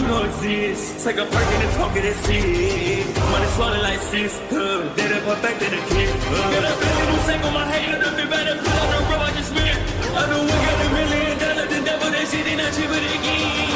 You don't exist. Take a perk and a talk of that shit. Money swallowed like sis. Did it perfect in the kid. Got a billion who sang on my head. Look up better put on the road I just spent. I know we got $1 million. The devil that shit ain't not cheap again.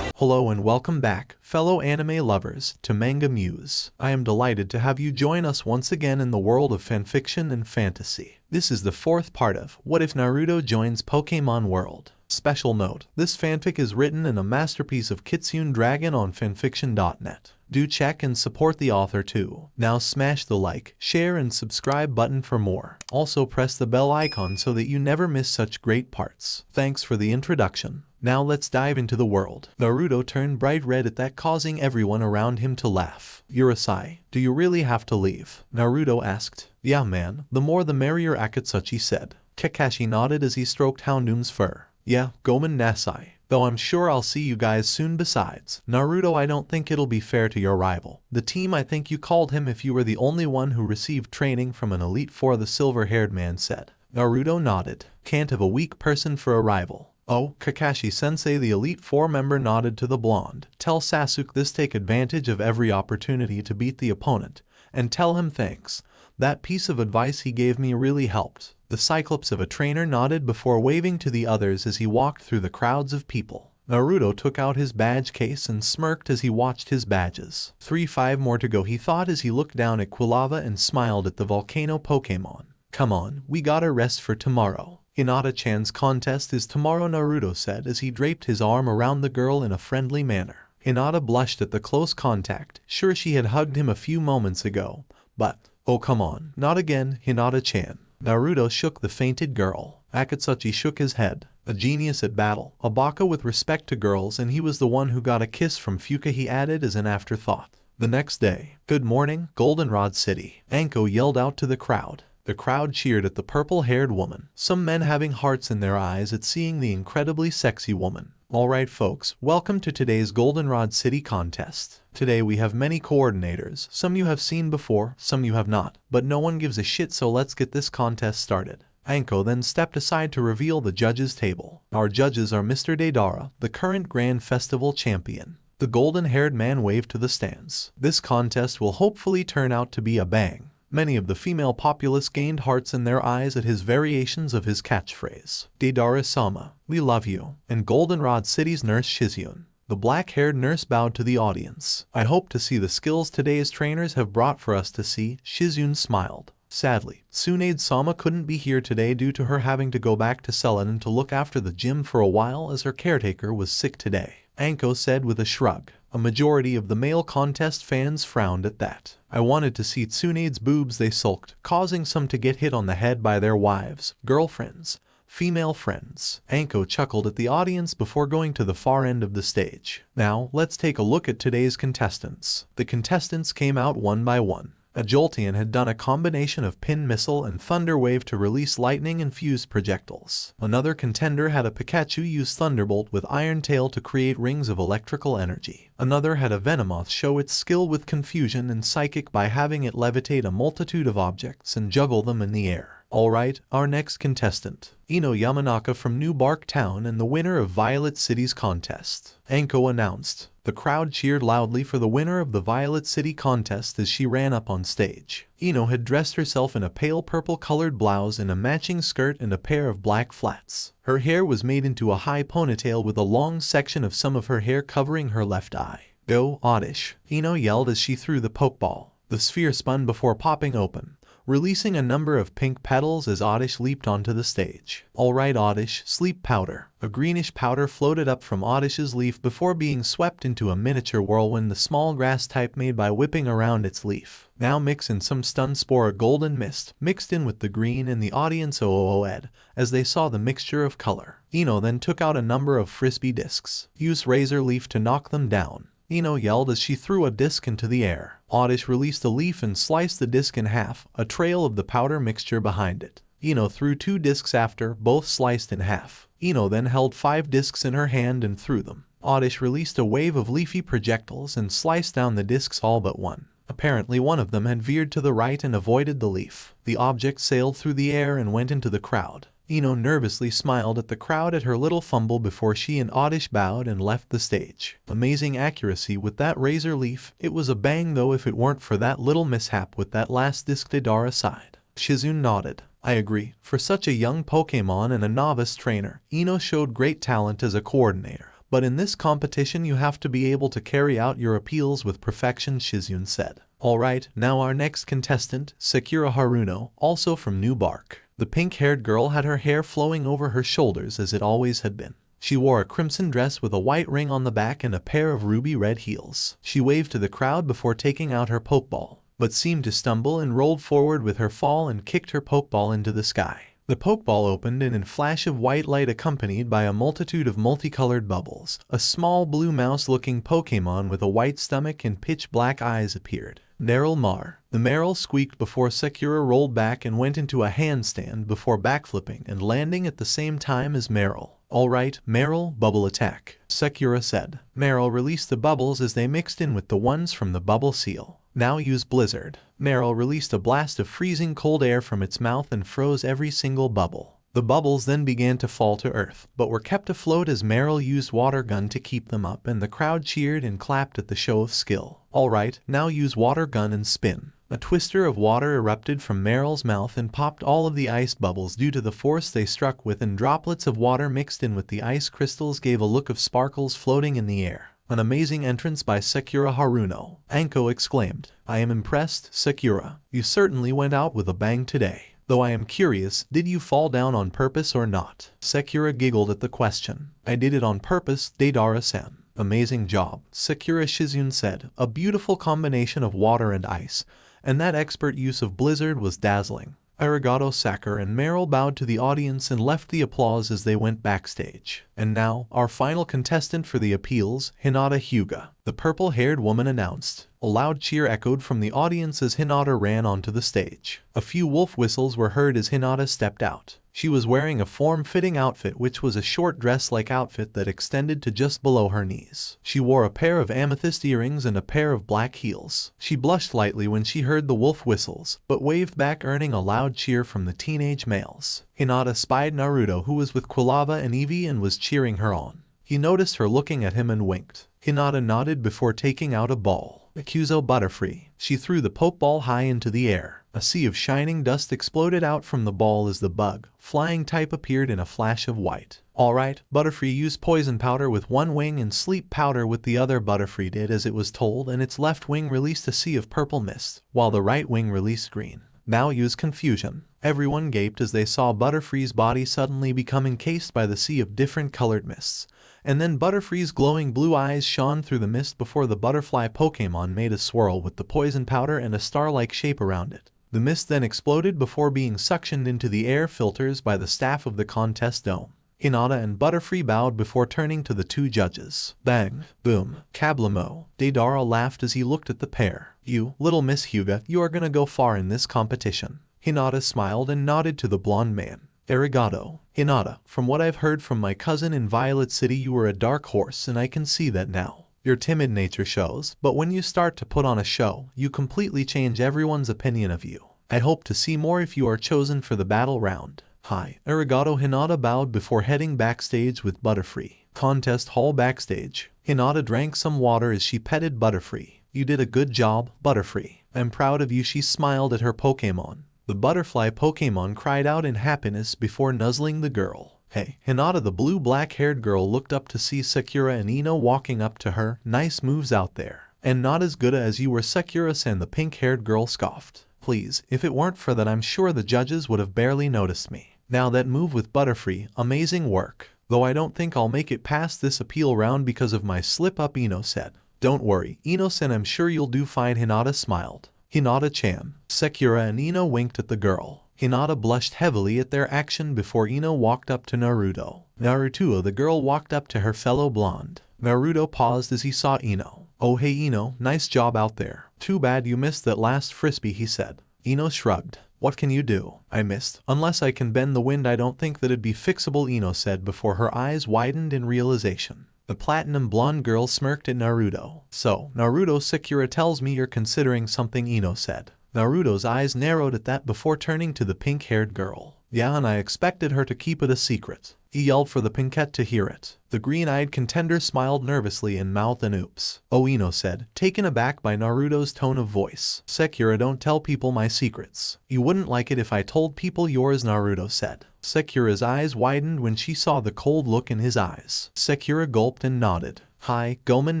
Hello and welcome back, fellow anime lovers, to MangaMuse. I am delighted to have you join us once again in the world of fanfiction and fantasy. This is the fourth part of What If Naruto Joins Pokemon World? Special note, this fanfic is written in a masterpiece of KitsuneDragon on FANFICTIONnet. Do check and support the author too. Now smash the like, share and subscribe button for more. Also press the bell icon so that you never miss such great parts. Thanks for the introduction. Now let's dive into the world. Naruto turned bright red at that, causing everyone around him to laugh. Urasai, do you really have to leave? Naruto asked. Yeah man, the more the merrier, Akatsuki said. Kakashi nodded as he stroked Houndoom's fur. Yeah, Gomen Nasai. Though I'm sure I'll see you guys soon. Besides, Naruto, I don't think it'll be fair to your rival. The team, I think you called him if you were the only one who received training from an Elite Four, the silver-haired man said. Naruto nodded. Can't have a weak person for a rival. Oh, Kakashi-sensei, the Elite Four member nodded to the blonde. Tell Sasuke this, take advantage of every opportunity to beat the opponent, and tell him thanks. That piece of advice he gave me really helped. The Cyclops of a trainer nodded before waving to the others as he walked through the crowds of people. Naruto took out his badge case and smirked as he watched his badges. 5 more to go, he thought as he looked down at Quilava and smiled at the volcano Pokemon. Come on, we gotta rest for tomorrow. Hinata-chan's contest is tomorrow, Naruto said as he draped his arm around the girl in a friendly manner. Hinata blushed at the close contact, sure she had hugged him a few moments ago. But, oh come on, not again, Hinata-chan. Naruto shook the fainted girl. Akatsuki shook his head. A genius at battle, a baka with respect to girls, and he was the one who got a kiss from Fuka, he added as an afterthought. The next day, good morning, Goldenrod City, Anko yelled out to the crowd. The crowd cheered at the purple-haired woman, some men having hearts in their eyes at seeing the incredibly sexy woman. Alright folks, welcome to today's Goldenrod City contest. Today we have many coordinators, some you have seen before, some you have not, but no one gives a shit, so let's get this contest started. Anko then stepped aside to reveal the judges' table. Our judges are Mr. Deidara, the current Grand Festival champion. The golden-haired man waved to the stands. This contest will hopefully turn out to be a bang. Many of the female populace gained hearts in their eyes at his variations of his catchphrase. Deidara-sama, we love you. And Goldenrod City's nurse Shizyun. The black-haired nurse bowed to the audience. I hope to see the skills today's trainers have brought for us to see. Shizyun smiled. Sadly, Tsunade-sama couldn't be here today due to her having to go back to Celadon to look after the gym for a while as her caretaker was sick today. Anko said with a shrug. A majority of the male contest fans frowned at that. I wanted to see Tsunade's boobs, they sulked, causing some to get hit on the head by their wives, girlfriends, female friends. Anko chuckled at the audience before going to the far end of the stage. Now, let's take a look at today's contestants. The contestants came out one by one. A Jolteon had done a combination of Pin Missile and Thunder Wave to release lightning and fuse projectiles. Another contender had a Pikachu use Thunderbolt with Iron Tail to create rings of electrical energy. Another had a Venomoth show its skill with Confusion and Psychic by having it levitate a multitude of objects and juggle them in the air. Alright, our next contestant. Ino Yamanaka from New Bark Town and the winner of Violet City's contest. Anko announced. The crowd cheered loudly for the winner of the Violet City contest as she ran up on stage. Ino had dressed herself in a pale purple-colored blouse and a matching skirt and a pair of black flats. Her hair was made into a high ponytail with a long section of some of her hair covering her left eye. Go, Oddish! Ino yelled as she threw the pokeball. The sphere spun before popping open, releasing a number of pink petals as Oddish leaped onto the stage. Alright Oddish, sleep powder. A greenish powder floated up from Oddish's leaf before being swept into a miniature whirlwind, the small grass type made by whipping around its leaf. Now mix in some stun spore, a golden mist, mixed in with the green, and the audience OOO'd as they saw the mixture of color. Ino then took out a number of frisbee discs. Use Razor Leaf to knock them down. Ino yelled as she threw a disc into the air. Oddish released a leaf and sliced the disc in half, a trail of the powder mixture behind it. Ino threw 2 discs after, both sliced in half. Ino then held 5 discs in her hand and threw them. Oddish released a wave of leafy projectiles and sliced down the discs all but one. Apparently one of them had veered to the right and avoided the leaf. The object sailed through the air and went into the crowd. Ino nervously smiled at the crowd at her little fumble before she and Oddish bowed and left the stage. Amazing accuracy with that razor leaf. It was a bang though if it weren't for that little mishap with that last disc. Deidara sighed. Shizune nodded. I agree. For such a young Pokemon and a novice trainer, Ino showed great talent as a coordinator. But in this competition you have to be able to carry out your appeals with perfection, Shizune said. Alright, now our next contestant, Sakura Haruno, also from New Bark. The pink-haired girl had her hair flowing over her shoulders as it always had been. She wore a crimson dress with a white ring on the back and a pair of ruby-red heels. She waved to the crowd before taking out her pokeball, but seemed to stumble and rolled forward with her fall and kicked her pokeball into the sky. The pokeball opened and in a flash of white light accompanied by a multitude of multicolored bubbles, a small blue mouse-looking Pokemon with a white stomach and pitch-black eyes appeared. Meryl Mar. The Meryl squeaked before Sakura rolled back and went into a handstand before backflipping and landing at the same time as Meryl. Alright, Meryl, bubble attack, Sakura said. Meryl released the bubbles as they mixed in with the ones from the bubble seal. Now use Blizzard. Meryl released a blast of freezing cold air from its mouth and froze every single bubble. The bubbles then began to fall to earth, but were kept afloat as Meryl used water gun to keep them up and the crowd cheered and clapped at the show of skill. Alright, now use water gun and spin. A twister of water erupted from Meryl's mouth and popped all of the ice bubbles due to the force they struck with, and droplets of water mixed in with the ice crystals gave a look of sparkles floating in the air. An amazing entrance by Sakura Haruno, Anko exclaimed. I am impressed, Sakura. You certainly went out with a bang today. Though I am curious, did you fall down on purpose or not? Sakura giggled at the question. I did it on purpose, Deidara-san. Amazing job, Sakura. Shizune said. A beautiful combination of water and ice, and that expert use of Blizzard was dazzling. Arigato, Sakura and Meryl bowed to the audience and left the applause as they went backstage. And now, our final contestant for the appeals, Hinata Hyuga, the purple-haired woman announced. A loud cheer echoed from the audience as Hinata ran onto the stage. A few wolf whistles were heard as Hinata stepped out. She was wearing a form-fitting outfit, which was a short dress-like outfit that extended to just below her knees. She wore a pair of amethyst earrings and a pair of black heels. She blushed lightly when she heard the wolf whistles, but waved back, earning a loud cheer from the teenage males. Hinata spied Naruto, who was with Quilava and Eevee and was cheering her on. He noticed her looking at him and winked. Hinata nodded before taking out a ball. Akuzo Butterfree. She threw the pokeball high into the air. A sea of shining dust exploded out from the ball as the bug, flying type, appeared in a flash of white. Alright, Butterfree used poison powder with one wing and sleep powder with the other. Butterfree did as it was told, and its left wing released a sea of purple mist, while the right wing released green. Now use confusion. Everyone gaped as they saw Butterfree's body suddenly become encased by the sea of different colored mists. And then Butterfree's glowing blue eyes shone through the mist before the butterfly Pokemon made a swirl with the poison powder and a star-like shape around it. The mist then exploded before being suctioned into the air filters by the staff of the contest dome. Hinata and Butterfree bowed before turning to the two judges. Bang, boom, kablamo. Deidara laughed as he looked at the pair. You, little Miss Hyuga, you are gonna go far in this competition. Hinata smiled and nodded to the blonde man. Arigato. Hinata, from what I've heard from my cousin in Violet City, you were a dark horse, and I can see that now. Your timid nature shows, but when you start to put on a show, you completely change everyone's opinion of you. I hope to see more if you are chosen for the battle round. Hi. Arigato. Hinata bowed before heading backstage with Butterfree. Contest hall backstage. Hinata drank some water as she petted Butterfree. You did a good job, Butterfree. I'm proud of you. She smiled at her Pokemon. The butterfly Pokemon cried out in happiness before nuzzling the girl. Hey. Hinata, the blue black-haired girl, looked up to see Sakura and Ino walking up to her. Nice moves out there. And not as good as you were, Sakura-san, the pink-haired girl scoffed. Please, if it weren't for that, I'm sure the judges would have barely noticed me. Now that move with Butterfree, amazing work. Though I don't think I'll make it past this appeal round because of my slip-up, Ino said. Don't worry, Ino-san, I'm sure you'll do fine. Hinata smiled. Hinata-chan. Sakura and Ino winked at the girl. Hinata blushed heavily at their action before Ino walked up to Naruto. Naruto, the girl walked up to her fellow blonde. Naruto paused as he saw Ino. Oh hey Ino, nice job out there. Too bad you missed that last frisbee, he said. Ino shrugged. What can you do? I missed. Unless I can bend the wind, I don't think that it'd be fixable, Ino said before her eyes widened in realization. The platinum blonde girl smirked at Naruto. So, Naruto, Sakura tells me you're considering something, Ino said. Naruto's eyes narrowed at that before turning to the pink-haired girl. Yeah, and I expected her to keep it a secret. He yelled for the Pinkette to hear it. The green-eyed contender smiled nervously and mouthed an oops. Oh, Ino said, taken aback by Naruto's tone of voice. Sekira, don't tell people my secrets. You wouldn't like it if I told people yours, Naruto said. Sekira's eyes widened when she saw the cold look in his eyes. Sekira gulped and nodded. Hi, Gomen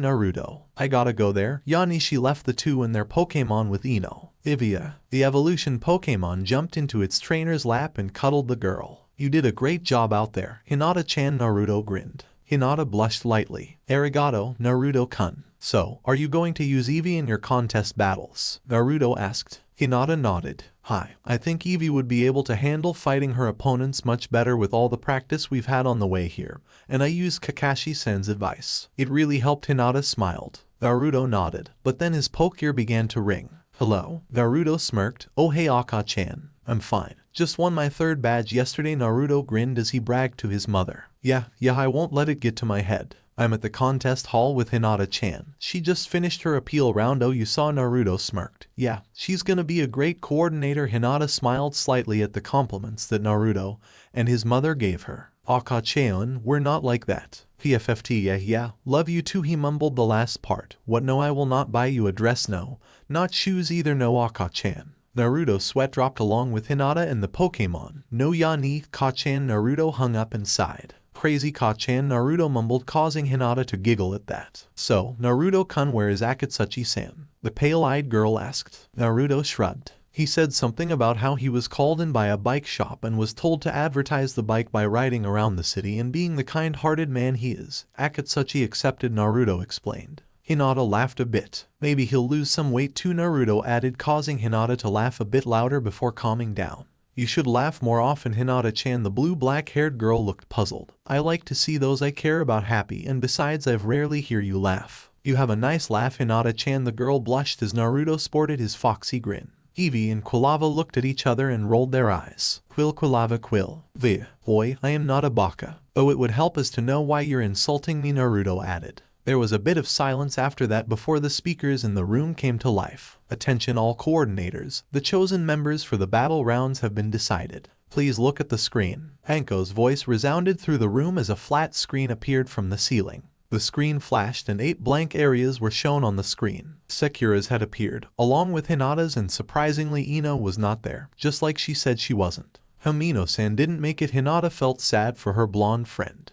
Naruto. I gotta go there. Yanishi left the two and their Pokemon with Ino. Ivia, the evolution Pokemon, jumped into its trainer's lap and cuddled the girl. You did a great job out there, Hinata-chan. Naruto grinned. Hinata blushed lightly. Arigato, Naruto-kun. So, are you going to use Eevee in your contest battles? Naruto asked. Hinata nodded. Hi, I think Eevee would be able to handle fighting her opponents much better with all the practice we've had on the way here, and I used Kakashi-san's advice. It really helped. Hinata smiled. Naruto nodded, but then his poke ear began to ring. Hello? Naruto smirked. Oh hey Aka-chan. I'm fine. Just won my 3rd badge yesterday. Naruto grinned as he bragged to his mother. Yeah, I won't let it get to my head. I'm at the contest hall with Hinata-chan. She just finished her appeal round. Oh, you saw? Naruto smirked. Yeah, she's gonna be a great coordinator. Hinata smiled slightly at the compliments that Naruto and his mother gave her. Aka-chan, we're not like that. PFFT, yeah, love you too. He mumbled the last part. What? No, I will not buy you a dress. No, not shoes either. No, Aka-chan. Naruto's sweat dropped along with Hinata and the Pokemon. No, ya ni, Ka-chan. Naruto hung up and sighed. Crazy Ka-chan, Naruto mumbled, causing Hinata to giggle at that. So, Naruto-kun, where is Akatsuchi-san? The pale-eyed girl asked. Naruto shrugged. He said something about how he was called in by a bike shop and was told to advertise the bike by riding around the city and being the kind-hearted man he is. Akatsuchi accepted, Naruto explained. Hinata laughed a bit. Maybe he'll lose some weight too, Naruto added, causing Hinata to laugh a bit louder before calming down. You should laugh more often, Hinata-chan. The blue-black-haired girl looked puzzled. I like to see those I care about happy, and besides I've rarely hear you laugh. You have a nice laugh, Hinata-chan. The girl blushed as Naruto sported his foxy grin. Eevee and Quilava looked at each other and rolled their eyes. Quill, Quilava, quill. Boy, I am not a baka. Oh, it would help us to know why you're insulting me, Naruto added. There was a bit of silence after that before the speakers in the room came to life. Attention all coordinators, the chosen members for the battle rounds have been decided. Please look at the screen. Hanko's voice resounded through the room as a flat screen appeared from the ceiling. The screen flashed and 8 blank areas were shown on the screen. Sekira's had appeared, along with Hinata's, and surprisingly Ino was not there, just like she said she wasn't. Ino-san didn't make it. Hinata felt sad for her blonde friend.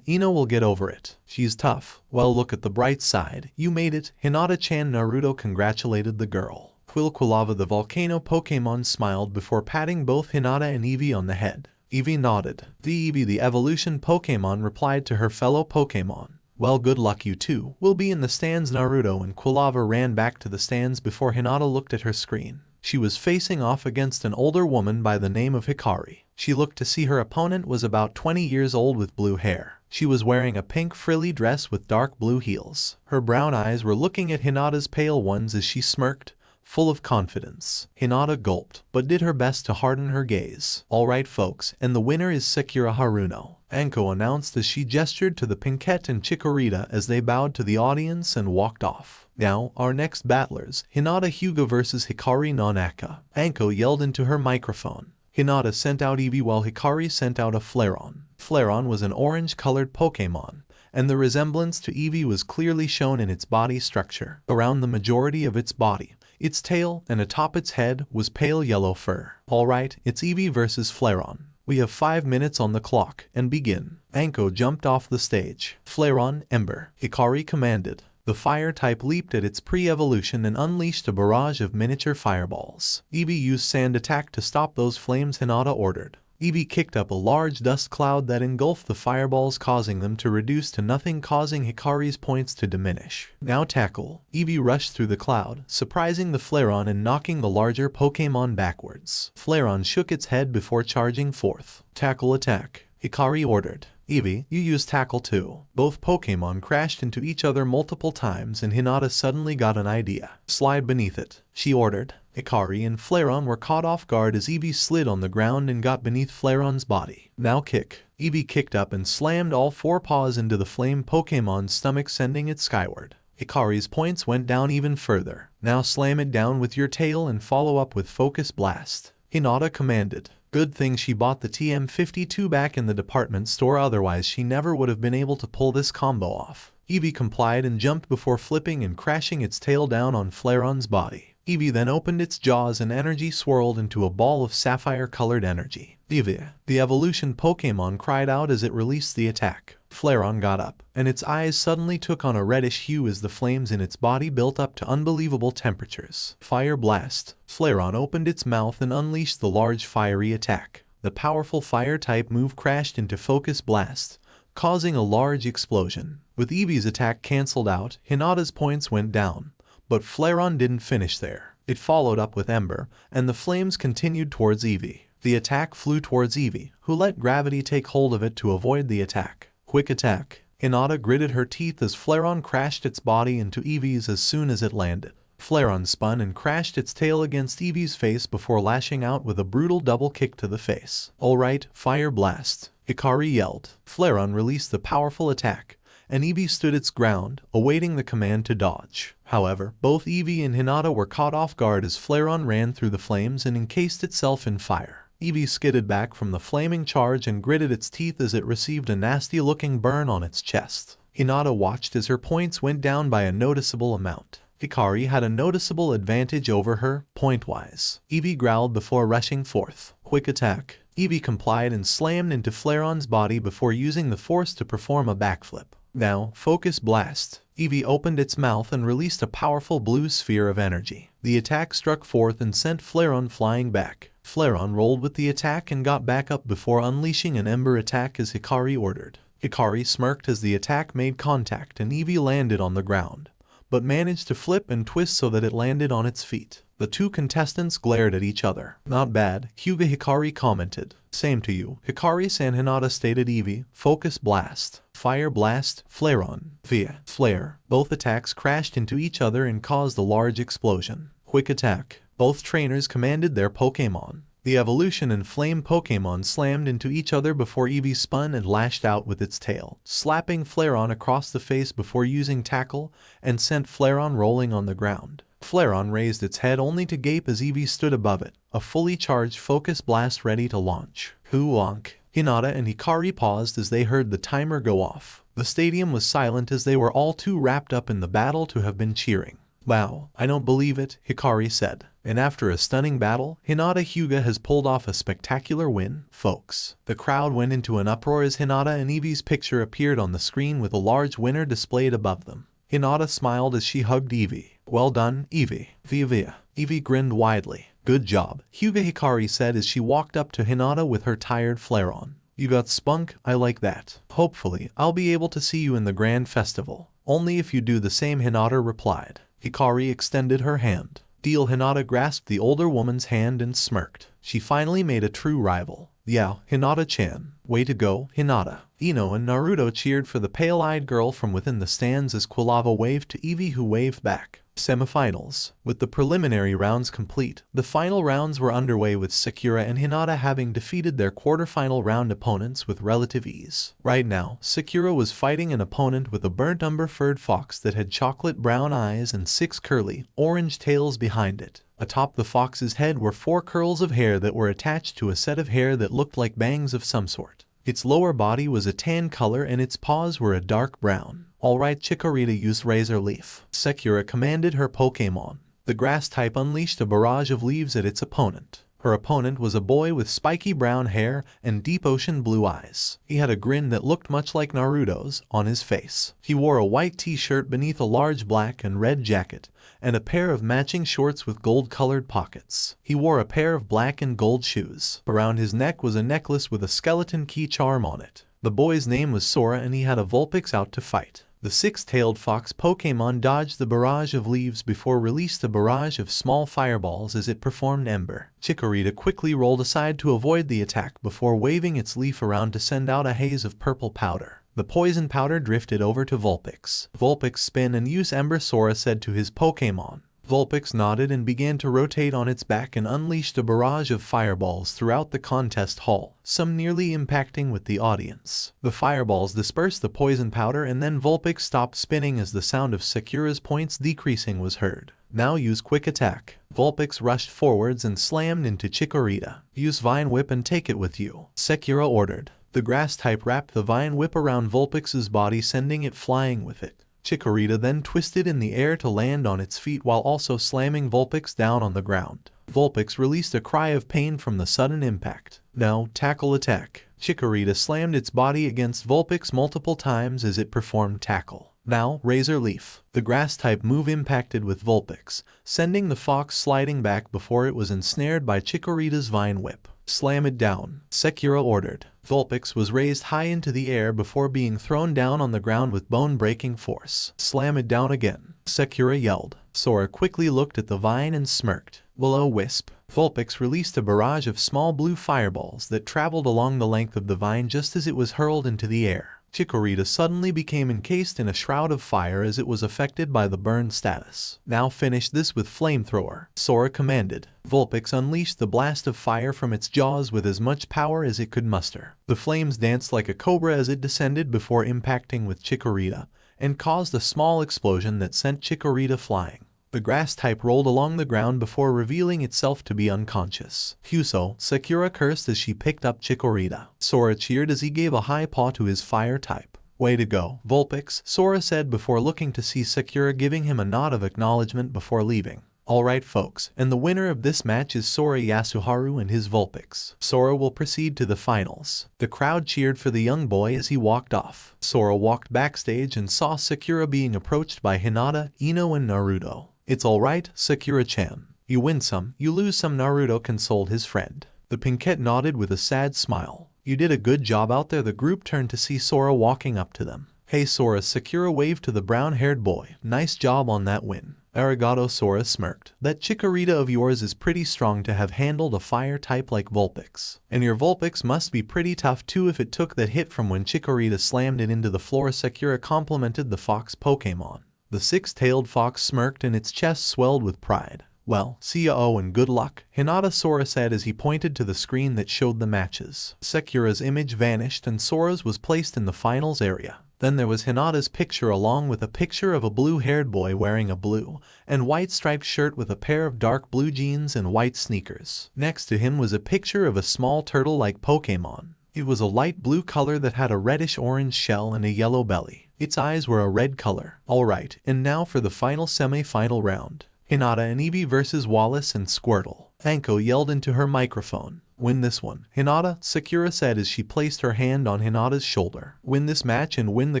Ino will get over it. She's tough. Well, look at the bright side. You made it. Hinata-chan. Naruto congratulated the girl. Quilava, the volcano Pokemon, smiled before patting both Hinata and Eevee on the head. Eevee nodded. The Eevee, the evolution Pokemon, replied to her fellow Pokemon. Well, good luck, you two. We'll be in the stands. Naruto and Quilava ran back to the stands before Hinata looked at her screen. She was facing off against an older woman by the name of Hikari. She looked to see her opponent was about 20 years old with blue hair. She was wearing a pink frilly dress with dark blue heels. Her brown eyes were looking at Hinata's pale ones as she smirked, full of confidence. Hinata gulped, but did her best to harden her gaze. Alright folks, and the winner is Sekira Haruno, Anko announced as she gestured to the Pinkette and Chikorita as they bowed to the audience and walked off. Now, our next battlers, Hinata Hyuga vs Hikari Nonaka. Anko yelled into her microphone. Hinata sent out Eevee while Hikari sent out a Flareon. Flareon was an orange-colored Pokemon, and the resemblance to Eevee was clearly shown in its body structure. Around the majority of its body, its tail, and atop its head was pale yellow fur. Alright, it's Eevee versus Flareon. We have 5 minutes on the clock, and begin. Anko jumped off the stage. Flareon, Ember, Hikari commanded. The fire type leaped at its pre-evolution and unleashed a barrage of miniature fireballs. Eevee used sand attack to stop those flames, Hinata ordered. Eevee kicked up a large dust cloud that engulfed the fireballs, causing them to reduce to nothing, causing Hikari's points to diminish. Now tackle. Eevee rushed through the cloud, surprising the Flareon and knocking the larger Pokemon backwards. Flareon shook its head before charging forth. Tackle attack, Hikari ordered. Eevee, you use tackle too. Both Pokemon crashed into each other multiple times and Hinata suddenly got an idea. Slide beneath it, she ordered. Hikari and Flareon were caught off guard as Eevee slid on the ground and got beneath Flareon's body. Now kick. Eevee kicked up and slammed all 4 paws into the flame Pokemon's stomach, sending it skyward. Hikari's points went down even further. Now slam it down with your tail and follow up with Focus Blast, Hinata commanded. Good thing she bought the TM52 back in the department store, otherwise she never would have been able to pull this combo off. Eevee complied and jumped before flipping and crashing its tail down on Flareon's body. Eevee then opened its jaws and energy swirled into a ball of sapphire-colored energy. Eevee, the evolution Pokemon, cried out as it released the attack. Flareon got up, and its eyes suddenly took on a reddish hue as the flames in its body built up to unbelievable temperatures. Fire Blast. Flareon opened its mouth and unleashed the large fiery attack. The powerful fire-type move crashed into Focus Blast, causing a large explosion. With Eevee's attack cancelled out, Hinata's points went down, but Flareon didn't finish there. It followed up with Ember, and the flames continued towards Eevee. The attack flew towards Eevee, who let gravity take hold of it to avoid the attack. Quick attack. Hinata gritted her teeth as Flareon crashed its body into Eevee's as soon as it landed. Flareon spun and crashed its tail against Eevee's face before lashing out with a brutal double kick to the face. Alright, Fire Blast. Hikari yelled. Flareon released the powerful attack, and Eevee stood its ground, awaiting the command to dodge. However, both Eevee and Hinata were caught off guard as Flareon ran through the flames and encased itself in fire. Eevee skidded back from the flaming charge and gritted its teeth as it received a nasty-looking burn on its chest. Hinata watched as her points went down by a noticeable amount. Hikari had a noticeable advantage over her, point-wise. Eevee growled before rushing forth. Quick attack. Eevee complied and slammed into Flareon's body before using the force to perform a backflip. Now, Focus Blast. Eevee opened its mouth and released a powerful blue sphere of energy. The attack struck forth and sent Flareon flying back. Flareon rolled with the attack and got back up before unleashing an Ember attack as Hikari ordered. Hikari smirked as the attack made contact and Eevee landed on the ground, but managed to flip and twist so that it landed on its feet. The two contestants glared at each other. Not bad, Hyuga Hikari commented. Same to you, Hikari-san, Hinata stated. Eevee, Focus Blast. Fire Blast, Flareon. Via Flare. Both attacks crashed into each other and caused a large explosion. Quick attack. Both trainers commanded their Pokemon. The evolution and flame Pokemon slammed into each other before Eevee spun and lashed out with its tail, slapping Flareon across the face before using Tackle and sent Flareon rolling on the ground. Flareon raised its head only to gape as Eevee stood above it, a fully charged Focus Blast ready to launch. Huonk. Hinata and Hikari paused as they heard the timer go off. The stadium was silent as they were all too wrapped up in the battle to have been cheering. Wow, I don't believe it, Hikari said. And after a stunning battle, Hinata Hyuga has pulled off a spectacular win, folks. The crowd went into an uproar as Hinata and Eevee's picture appeared on the screen with a large winner displayed above them. Hinata smiled as she hugged Eevee. Well done, Eevee. Via. Eevee grinned widely. Good job, Hyuga, Hikari said as she walked up to Hinata with her tired Flareon. You got spunk, I like that. Hopefully, I'll be able to see you in the grand festival. Only if you do the same, Hinata replied. Hikari extended her hand. Deal. Hinata grasped the older woman's hand and smirked. She finally made a true rival. Yeah, Hinata-chan. Way to go, Hinata. Ino and Naruto cheered for the pale-eyed girl from within the stands as Quilava waved to Eevee, who waved back. Semifinals. With the preliminary rounds complete, the final rounds were underway with Sakura and Hinata having defeated their quarterfinal round opponents with relative ease. Right now, Sakura was fighting an opponent with a burnt umber-furred fox that had chocolate brown eyes and 6 curly, orange tails behind it. Atop the fox's head were 4 curls of hair that were attached to a set of hair that looked like bangs of some sort. Its lower body was a tan color and its paws were a dark brown. Alright, Chikorita used Razor Leaf. Sakura commanded her Pokemon. The grass type unleashed a barrage of leaves at its opponent. Her opponent was a boy with spiky brown hair and deep ocean blue eyes. He had a grin that looked much like Naruto's on his face. He wore a white t-shirt beneath a large black and red jacket, and a pair of matching shorts with gold-colored pockets. He wore a pair of black and gold shoes. Around his neck was a necklace with a skeleton key charm on it. The boy's name was Sora and he had a Vulpix out to fight. The 6-tailed fox Pokemon dodged the barrage of leaves before released a barrage of small fireballs as it performed Ember. Chikorita quickly rolled aside to avoid the attack before waving its leaf around to send out a haze of purple powder. The poison powder drifted over to Vulpix. Vulpix spin and use Ember, Sora said to his Pokemon. Vulpix nodded and began to rotate on its back and unleashed a barrage of fireballs throughout the contest hall, some nearly impacting with the audience. The fireballs dispersed the poison powder and then Vulpix stopped spinning as the sound of Sakura's points decreasing was heard. Now use quick attack. Vulpix rushed forwards and slammed into Chikorita. Use Vine Whip and take it with you, Sakura ordered. The grass type wrapped the Vine Whip around Vulpix's body, sending it flying with it. Chikorita then twisted in the air to land on its feet while also slamming Vulpix down on the ground. Vulpix released a cry of pain from the sudden impact. Now, tackle attack. Chikorita slammed its body against Vulpix multiple times as it performed tackle. Now, Razor Leaf. The grass-type move impacted with Vulpix, sending the fox sliding back before it was ensnared by Chikorita's Vine Whip. Slam it down, Sakura ordered. Vulpix was raised high into the air before being thrown down on the ground with bone-breaking force. Slam it down again, Sakura yelled. Sora quickly looked at the vine and smirked. Will-O-Wisp. Vulpix released a barrage of small blue fireballs that traveled along the length of the vine just as it was hurled into the air. Chikorita suddenly became encased in a shroud of fire as it was affected by the burn status. Now finish this with Flamethrower, Sora commanded. Vulpix unleashed the blast of fire from its jaws with as much power as it could muster. The flames danced like a cobra as it descended before impacting with Chikorita, and caused a small explosion that sent Chikorita flying. The grass type rolled along the ground before revealing itself to be unconscious. Huso, Sakura cursed as she picked up Chikorita. Sora cheered as he gave a high paw to his fire type. Way to go, Vulpix, Sora said before looking to see Sakura giving him a nod of acknowledgement before leaving. Alright folks, and the winner of this match is Sora Yasuharu and his Vulpix. Sora will proceed to the finals. The crowd cheered for the young boy as he walked off. Sora walked backstage and saw Sakura being approached by Hinata, Ino and Naruto. It's alright, Sakura-chan. You win some, you lose some, Naruto consoled his friend. The pinkette nodded with a sad smile. You did a good job out there. The group turned to see Sora walking up to them. Hey Sora, Sakura waved to the brown-haired boy. Nice job on that win. Arigato, Sora smirked. That Chikorita of yours is pretty strong to have handled a fire type like Vulpix. And your Vulpix must be pretty tough too if it took that hit from when Chikorita slammed it into the floor. Sakura complimented the fox Pokemon. The six-tailed fox smirked and its chest swelled with pride. Well, see ya and good luck, Hinata, Sora said as he pointed to the screen that showed the matches. Sakura's image vanished and Sora's was placed in the finals area. Then there was Hinata's picture along with a picture of a blue-haired boy wearing a blue and white striped shirt with a pair of dark blue jeans and white sneakers. Next to him was a picture of a small turtle-like Pokemon. It was a light blue color that had a reddish-orange shell and a yellow belly. Its eyes were a red color. Alright, and now for the final semi-final round. Hinata and Eevee versus Wallace and Squirtle. Anko yelled into her microphone. Win this one, Hinata, Sakura said as she placed her hand on Hinata's shoulder. Win this match and win the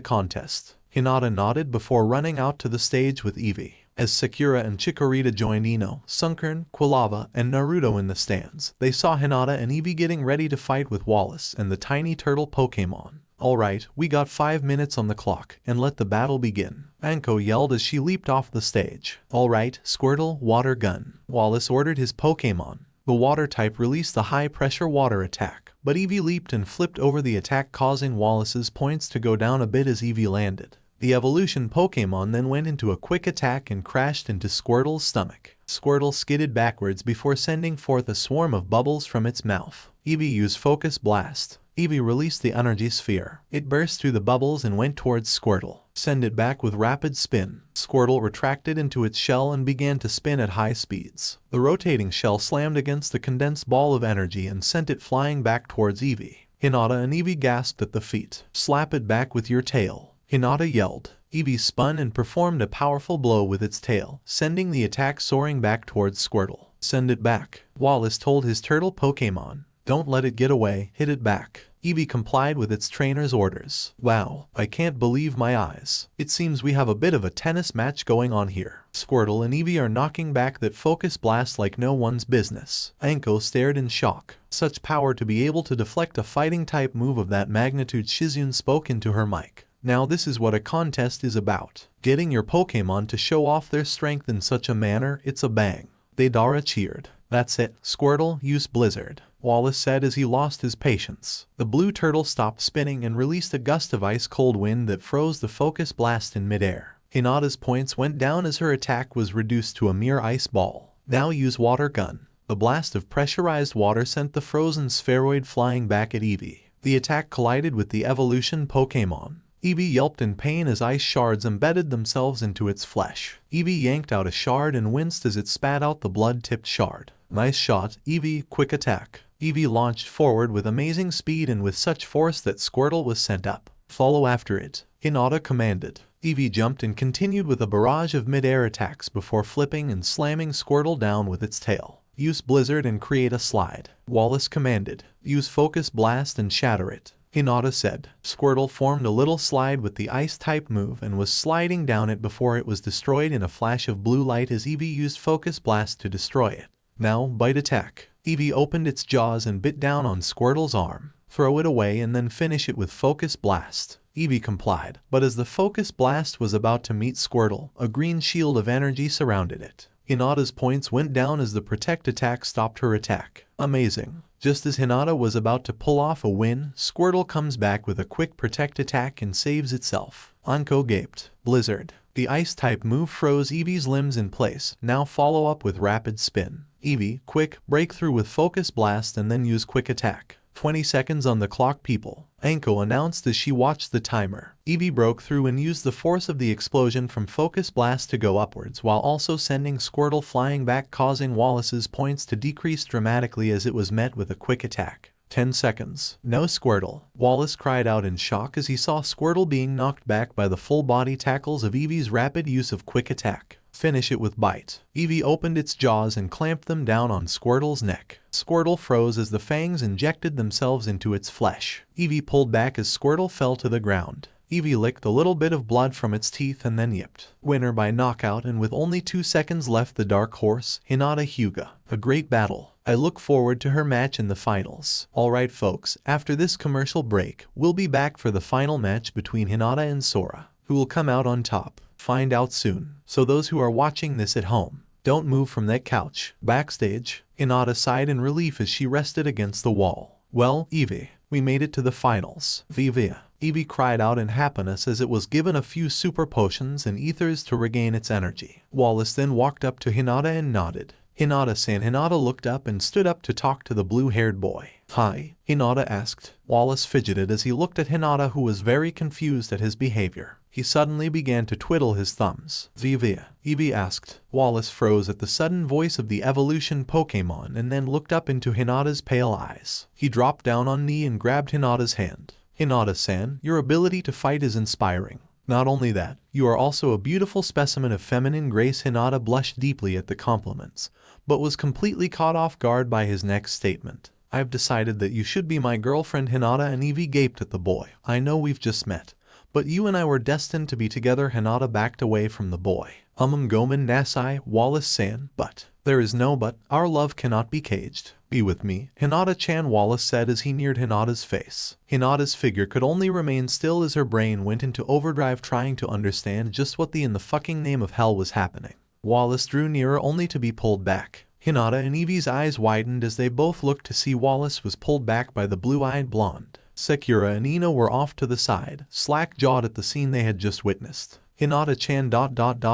contest. Hinata nodded before running out to the stage with Eevee. As Sakura and Chikorita joined Ino, Sunkern, Quilava, and Naruto in the stands, they saw Hinata and Eevee getting ready to fight with Wallace and the tiny turtle Pokemon. Alright, we got 5 minutes on the clock, and let the battle begin, Anko yelled as she leaped off the stage. Alright, Squirtle, water gun, Wallace ordered his Pokemon. The water type released the high-pressure water attack, but Eevee leaped and flipped over the attack, causing Wallace's points to go down a bit as Eevee landed. The evolution Pokemon then went into a quick attack and crashed into Squirtle's stomach. Squirtle skidded backwards before sending forth a swarm of bubbles from its mouth. Eevee used Focus Blast. Eevee released the energy sphere. It burst through the bubbles and went towards Squirtle. Send it back with rapid spin. Squirtle retracted into its shell and began to spin at high speeds. The rotating shell slammed against the condensed ball of energy and sent it flying back towards Eevee. Hinata and Eevee gasped at the feat. Slap it back with your tail, Hinata yelled. Eevee spun and performed a powerful blow with its tail, sending the attack soaring back towards Squirtle. Send it back, Wallace told his turtle Pokemon. Don't let it get away, hit it back. Eevee complied with its trainer's orders. Wow, I can't believe my eyes. It seems we have a bit of a tennis match going on here. Squirtle and Eevee are knocking back that Focus Blast like no one's business. Anko stared in shock. Such power to be able to deflect a fighting-type move of that magnitude. Shizune spoke into her mic. Now this is what a contest is about. Getting your Pokemon to show off their strength in such a manner, it's a bang. Deidara cheered. That's it, Squirtle, use Blizzard, Wallace said as he lost his patience. The blue turtle stopped spinning and released a gust of ice-cold wind that froze the Focus Blast in midair. Hinata's points went down as her attack was reduced to a mere ice ball. Now use Water Gun. The blast of pressurized water sent the frozen spheroid flying back at Eevee. The attack collided with the evolution Pokemon. Eevee yelped in pain as ice shards embedded themselves into its flesh. Eevee yanked out a shard and winced as it spat out the blood-tipped shard. Nice shot, Eevee, quick attack. Eevee launched forward with amazing speed and with such force that Squirtle was sent up. Follow after it, Hinata commanded. Eevee jumped and continued with a barrage of mid-air attacks before flipping and slamming Squirtle down with its tail. Use Blizzard and create a slide, Wallace commanded. Use Focus Blast and shatter it, Hinata said. Squirtle formed a little slide with the Ice-type move and was sliding down it before it was destroyed in a flash of blue light as Eevee used Focus Blast to destroy it. Now, bite attack. Eevee opened its jaws and bit down on Squirtle's arm. Throw it away and then finish it with Focus Blast. Eevee complied, but as the Focus Blast was about to meet Squirtle, a green shield of energy surrounded it. Hinata's points went down as the Protect attack stopped her attack. Amazing. Just as Hinata was about to pull off a win, Squirtle comes back with a quick Protect attack and saves itself. Anko gaped. Blizzard. The Ice-type move froze Eevee's limbs in place. Now follow up with Rapid Spin. Eevee, quick, break through with Focus Blast and then use Quick Attack. 20 seconds on the clock, people, Anko announced as she watched the timer. Eevee broke through and used the force of the explosion from Focus Blast to go upwards while also sending Squirtle flying back, causing Wallace's points to decrease dramatically as it was met with a quick attack. 10 seconds. No Squirtle. Wallace cried out in shock as he saw Squirtle being knocked back by the full body tackles of Eevee's rapid use of Quick Attack. Finish it with Bite. Eevee opened its jaws and clamped them down on Squirtle's neck. Squirtle froze as the fangs injected themselves into its flesh. Eevee pulled back as Squirtle fell to the ground. Eevee licked a little bit of blood from its teeth and then yipped. Winner by knockout, and with only 2 seconds left, the dark horse, Hinata Hyuga. A great battle. I look forward to her match in the finals. Alright folks, after this commercial break, we'll be back for the final match between Hinata and Sora. Who will come out on top? Find out soon. So those who are watching this at home, don't move from that couch. Backstage, Hinata sighed in relief as she rested against the wall. Well, Eevee, we made it to the finals. VERYYYY. Eevee cried out in happiness as it was given a few super potions and ethers to regain its energy. Wallace then walked up to Hinata and nodded. Hinata-san. Hinata looked up and stood up to talk to the blue-haired boy. Hi, Hinata asked. Wallace fidgeted as he looked at Hinata, who was very confused at his behavior. He suddenly began to twiddle his thumbs. VERYYYY. Eevee asked. Wallace froze at the sudden voice of the evolution Pokemon and then looked up into Hinata's pale eyes. He dropped down on knee and grabbed Hinata's hand. Hinata-san, your ability to fight is inspiring. Not only that, you are also a beautiful specimen of feminine grace. Hinata blushed deeply at the compliments, but was completely caught off guard by his next statement. I've decided that you should be my girlfriend. Hinata and Eevee gaped at the boy. I know we've just met, but you and I were destined to be together. Hinata backed away from the boy. Gomen Nasai, Wallace-san, but there is no but. Our love cannot be caged. Be with me, Hinata-chan, Wallace said as he neared Hinata's face. Hinata's figure could only remain still as her brain went into overdrive trying to understand just what in the fucking name of hell was happening. Wallace drew nearer only to be pulled back. Hinata and Eevee's eyes widened as they both looked to see Wallace was pulled back by the blue-eyed blonde. Sakura and Ino were off to the side, slack-jawed at the scene they had just witnessed. Hinata-chan ...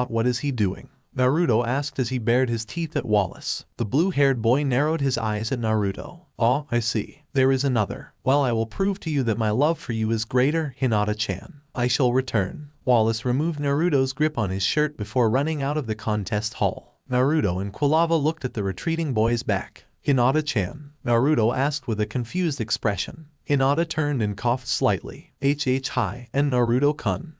What is he doing? Naruto asked as he bared his teeth at Wallace. The blue-haired boy narrowed his eyes at Naruto. Oh, I see. There is another. Well, I will prove to you that my love for you is greater, Hinata-chan. I shall return. Wallace removed Naruto's grip on his shirt before running out of the contest hall. Naruto and Quilava looked at the retreating boy's back. Hinata-chan, Naruto asked with a confused expression. Hinata turned and coughed slightly. Hi, and Naruto-kun.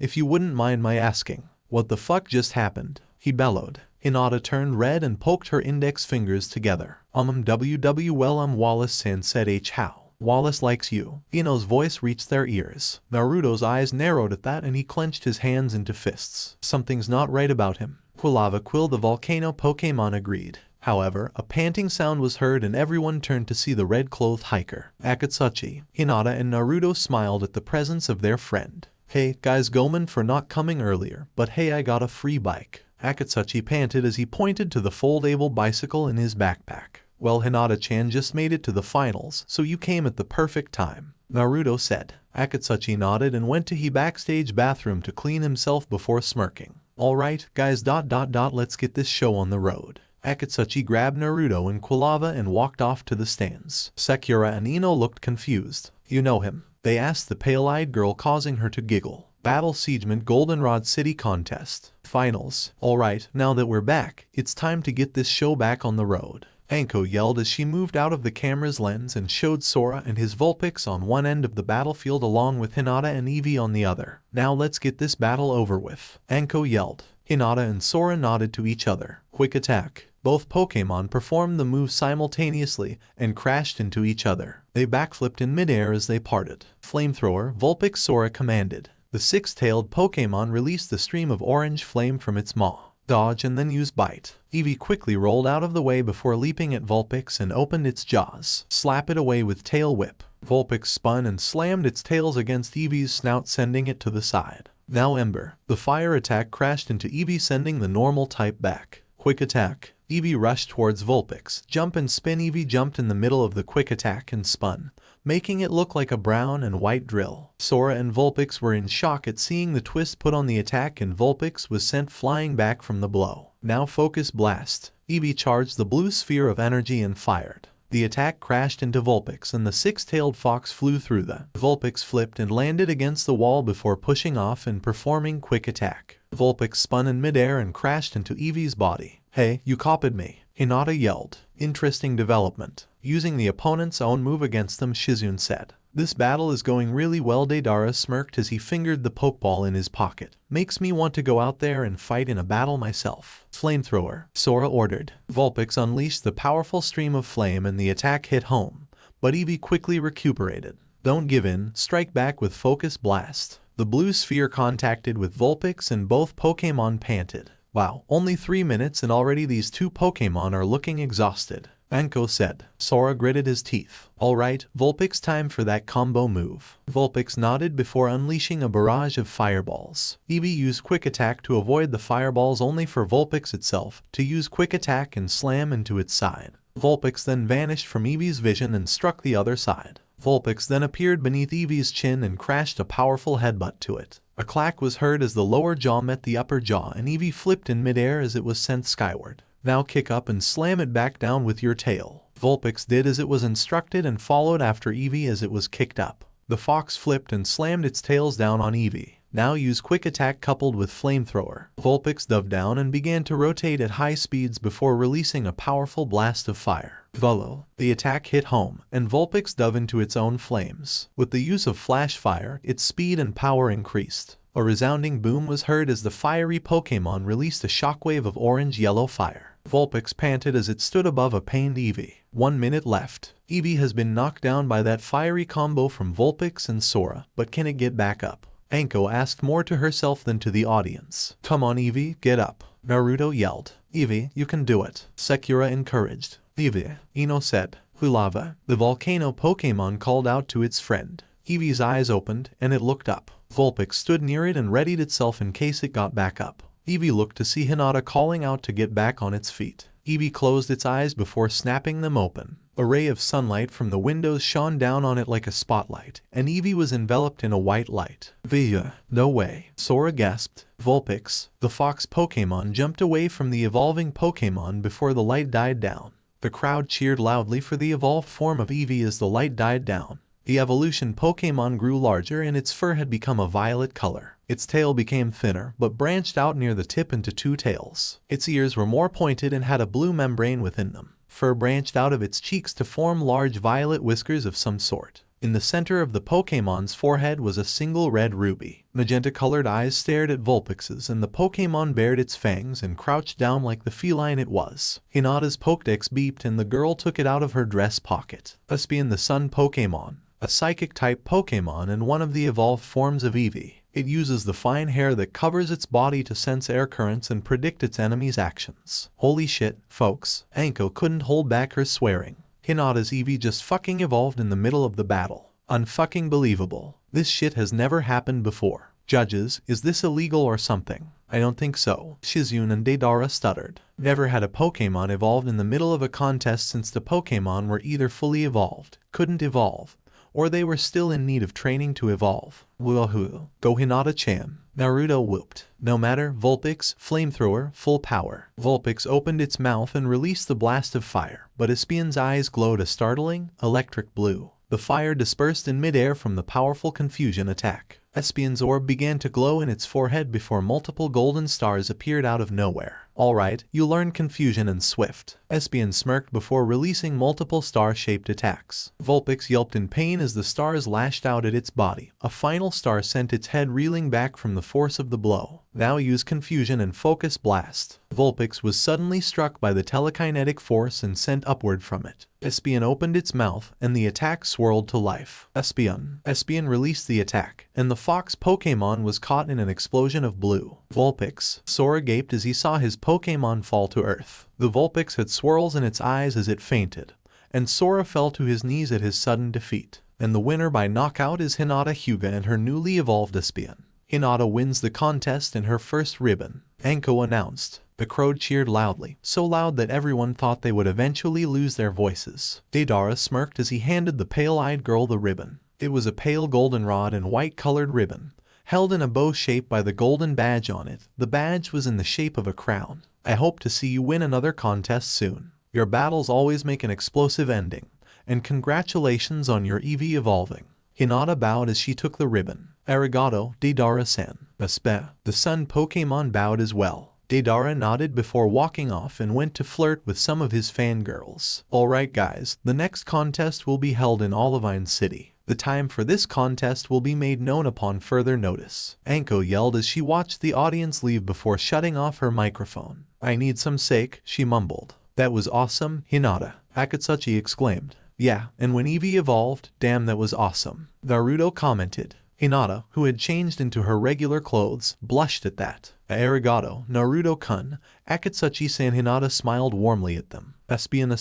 If you wouldn't mind my asking, what the fuck just happened? He bellowed. Hinata turned red and poked her index fingers together. Well, Wallace-san said how. Wallace likes you. Ino's voice reached their ears. Naruto's eyes narrowed at that and he clenched his hands into fists. Something's not right about him. Quilava Quill the volcano Pokemon agreed. However, a panting sound was heard and everyone turned to see the red-clothed hiker. Akatsuchi, Hinata and Naruto smiled at the presence of their friend. Hey, guys, Gomen for not coming earlier, but hey, I got a free bike. Akatsuchi panted as he pointed to the foldable bicycle in his backpack. Well, Hinata-chan just made it to the finals, so you came at the perfect time, Naruto said. Akatsuchi nodded and went to the backstage bathroom to clean himself before smirking. Alright, guys, let's get this show on the road. Akatsuchi grabbed Naruto and Quilava and walked off to the stands. Sakura and Ino looked confused. You know him? They asked the pale-eyed girl, causing her to giggle. Battle Siegement Goldenrod City Contest. Finals. Alright, now that we're back, it's time to get this show back on the road. Anko yelled as she moved out of the camera's lens and showed Sora and his Vulpix on one end of the battlefield along with Hinata and Eevee on the other. Now let's get this battle over with. Anko yelled. Hinata and Sora nodded to each other. Quick attack. Both Pokemon performed the move simultaneously and crashed into each other. They backflipped in midair as they parted. Flamethrower, Vulpix Sora commanded. The six-tailed Pokemon released the stream of orange flame from its maw. Dodge and then use Bite. Eevee quickly rolled out of the way before leaping at Vulpix and opened its jaws. Slap it away with Tail Whip. Vulpix spun and slammed its tails against Eevee's snout, sending it to the side. Now Ember. The fire attack crashed into Eevee, sending the normal type back. Quick attack. Eevee rushed towards Vulpix. Jump and spin. Eevee jumped in the middle of the quick attack and spun, making it look like a brown and white drill. Sora and Vulpix were in shock at seeing the twist put on the attack, and Vulpix was sent flying back from the blow. Now Focus Blast. Eevee charged the blue sphere of energy and fired. The attack crashed into Vulpix and the six-tailed fox flew through the. Vulpix flipped and landed against the wall before pushing off and performing quick attack. Vulpix spun in midair and crashed into Eevee's body. Hey, you copied me, Hinata yelled. Interesting development. Using the opponent's own move against them, Shizune said. This battle is going really well. Deidara smirked as he fingered the Pokeball in his pocket. Makes me want to go out there and fight in a battle myself. Flamethrower, Sora ordered. Vulpix unleashed the powerful stream of flame and the attack hit home, but Eevee quickly recuperated. Don't give in, strike back with Focus Blast. The blue sphere contacted with Vulpix and both Pokemon panted. Wow, only 3 minutes and already these two Pokemon are looking exhausted, Anko said. Sora gritted his teeth. Alright, Vulpix, time for that combo move. Vulpix nodded before unleashing a barrage of fireballs. Eevee used Quick Attack to avoid the fireballs, only for Vulpix itself to use Quick Attack and slam into its side. Vulpix then vanished from Eevee's vision and struck the other side. Vulpix then appeared beneath Eevee's chin and crashed a powerful headbutt to it. A clack was heard as the lower jaw met the upper jaw and Eevee flipped in midair as it was sent skyward. Now kick up and slam it back down with your tail. Vulpix did as it was instructed and followed after Eevee as it was kicked up. The fox flipped and slammed its tails down on Eevee. Now use Quick Attack coupled with Flamethrower. Vulpix dove down and began to rotate at high speeds before releasing a powerful blast of fire. Volo. The attack hit home, and Vulpix dove into its own flames. With the use of Flash Fire, its speed and power increased. A resounding boom was heard as the fiery Pokemon released a shockwave of orange-yellow fire. Vulpix panted as it stood above a pained Eevee. 1 minute left. Eevee has been knocked down by that fiery combo from Vulpix and Sora, but can it get back up? Anko asked more to herself than to the audience. Come on Eevee, get up, Naruto yelled. Eevee, you can do it, Sakura encouraged. Eevee, Ino said. Hulava. The volcano Pokemon called out to its friend. Eevee's eyes opened, and it looked up. Vulpix stood near it and readied itself in case it got back up. Eevee looked to see Hinata calling out to get back on its feet. Eevee closed its eyes before snapping them open. A ray of sunlight from the windows shone down on it like a spotlight, and Eevee was enveloped in a white light. VERYYYY. No way, Sora gasped. Vulpix, the fox Pokemon, jumped away from the evolving Pokemon before the light died down. The crowd cheered loudly for the evolved form of Eevee as the light died down. The evolution Pokemon grew larger and its fur had become a violet color. Its tail became thinner but branched out near the tip into two tails. Its ears were more pointed and had a blue membrane within them. Fur branched out of its cheeks to form large violet whiskers of some sort. In the center of the Pokemon's forehead was a single red ruby. Magenta-colored eyes stared at Vulpix's, and the Pokemon bared its fangs and crouched down like the feline it was. Hinata's Pokedex beeped and the girl took it out of her dress pocket. Espion, the sun Pokemon, a psychic-type Pokemon and one of the evolved forms of Eevee. It uses the fine hair that covers its body to sense air currents and predict its enemies' actions. Holy shit, folks, Anko couldn't hold back her swearing. Hinata's Eevee just fucking evolved in the middle of the battle. Unfucking believable. This shit has never happened before. Judges, is this illegal or something? I don't think so, Shizune and Deidara stuttered. Never had a Pokemon evolved in the middle of a contest since the Pokemon were either fully evolved, couldn't evolve, or they were still in need of training to evolve. Woohoo. Go Hinata-chan. Naruto whooped. No matter, Vulpix, Flamethrower, full power. Vulpix opened its mouth and released the blast of fire, but Espion's eyes glowed a startling, electric blue. The fire dispersed in midair from the powerful confusion attack. Espeon's orb began to glow in its forehead before multiple golden stars appeared out of nowhere. Alright, you learned confusion and swift. Espeon smirked before releasing multiple star-shaped attacks. Vulpix yelped in pain as the stars lashed out at its body. A final star sent its head reeling back from the force of the blow. Now use confusion and focus blast. Vulpix was suddenly struck by the telekinetic force and sent upward from it. Espeon opened its mouth and the attack swirled to life. Espeon released the attack, and the fox Pokemon was caught in an explosion of blue. Vulpix. Sora gaped as he saw his Pokemon fall to earth. The Vulpix had swirls in its eyes as it fainted, and Sora fell to his knees at his sudden defeat. And the winner by knockout is Hinata Hyuga and her newly evolved Espeon. Hinata wins the contest in her first ribbon, Anko announced. The crowd cheered loudly, so loud that everyone thought they would eventually lose their voices. Deidara smirked as he handed the pale-eyed girl the ribbon. It was a pale goldenrod and white-colored ribbon, held in a bow shape by the golden badge on it. The badge was in the shape of a crown. I hope to see you win another contest soon. Your battles always make an explosive ending, and congratulations on your EV evolving. Hinata bowed as she took the ribbon. Arigato, Deidara-san. The sun Pokemon bowed as well. Deidara nodded before walking off and went to flirt with some of his fangirls. Alright guys, the next contest will be held in Olivine City. The time for this contest will be made known upon further notice. Anko yelled as she watched the audience leave before shutting off her microphone. I need some sake, she mumbled. That was awesome, Hinata. Akatsuchi exclaimed. Yeah, and when Eevee evolved, damn that was awesome. Naruto commented. Hinata, who had changed into her regular clothes, blushed at that. Arigato, Naruto-kun. Akatsuchi-san. Hinata smiled warmly at them. Espeon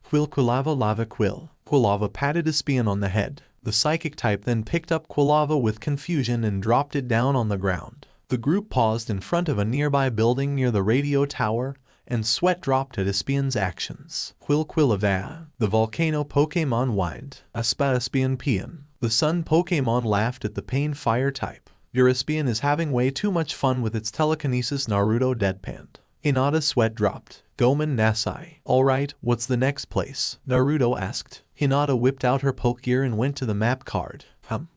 Quill Quilava Lava Quill. Quilava patted Espeon on the head. The psychic type then picked up Quilava with confusion and dropped it down on the ground. The group paused in front of a nearby building near the radio tower, and sweat dropped at Espeon's actions. Quilava. The volcano Pokemon whined. Espeon Pion. The sun Pokemon laughed at the pain fire type. Your Espeon is having way too much fun with its telekinesis. Naruto deadpanned. Hinata's sweat dropped. Gomen Nasai. Alright, what's the next place? Naruto asked. Hinata whipped out her Pokegear and went to the map card.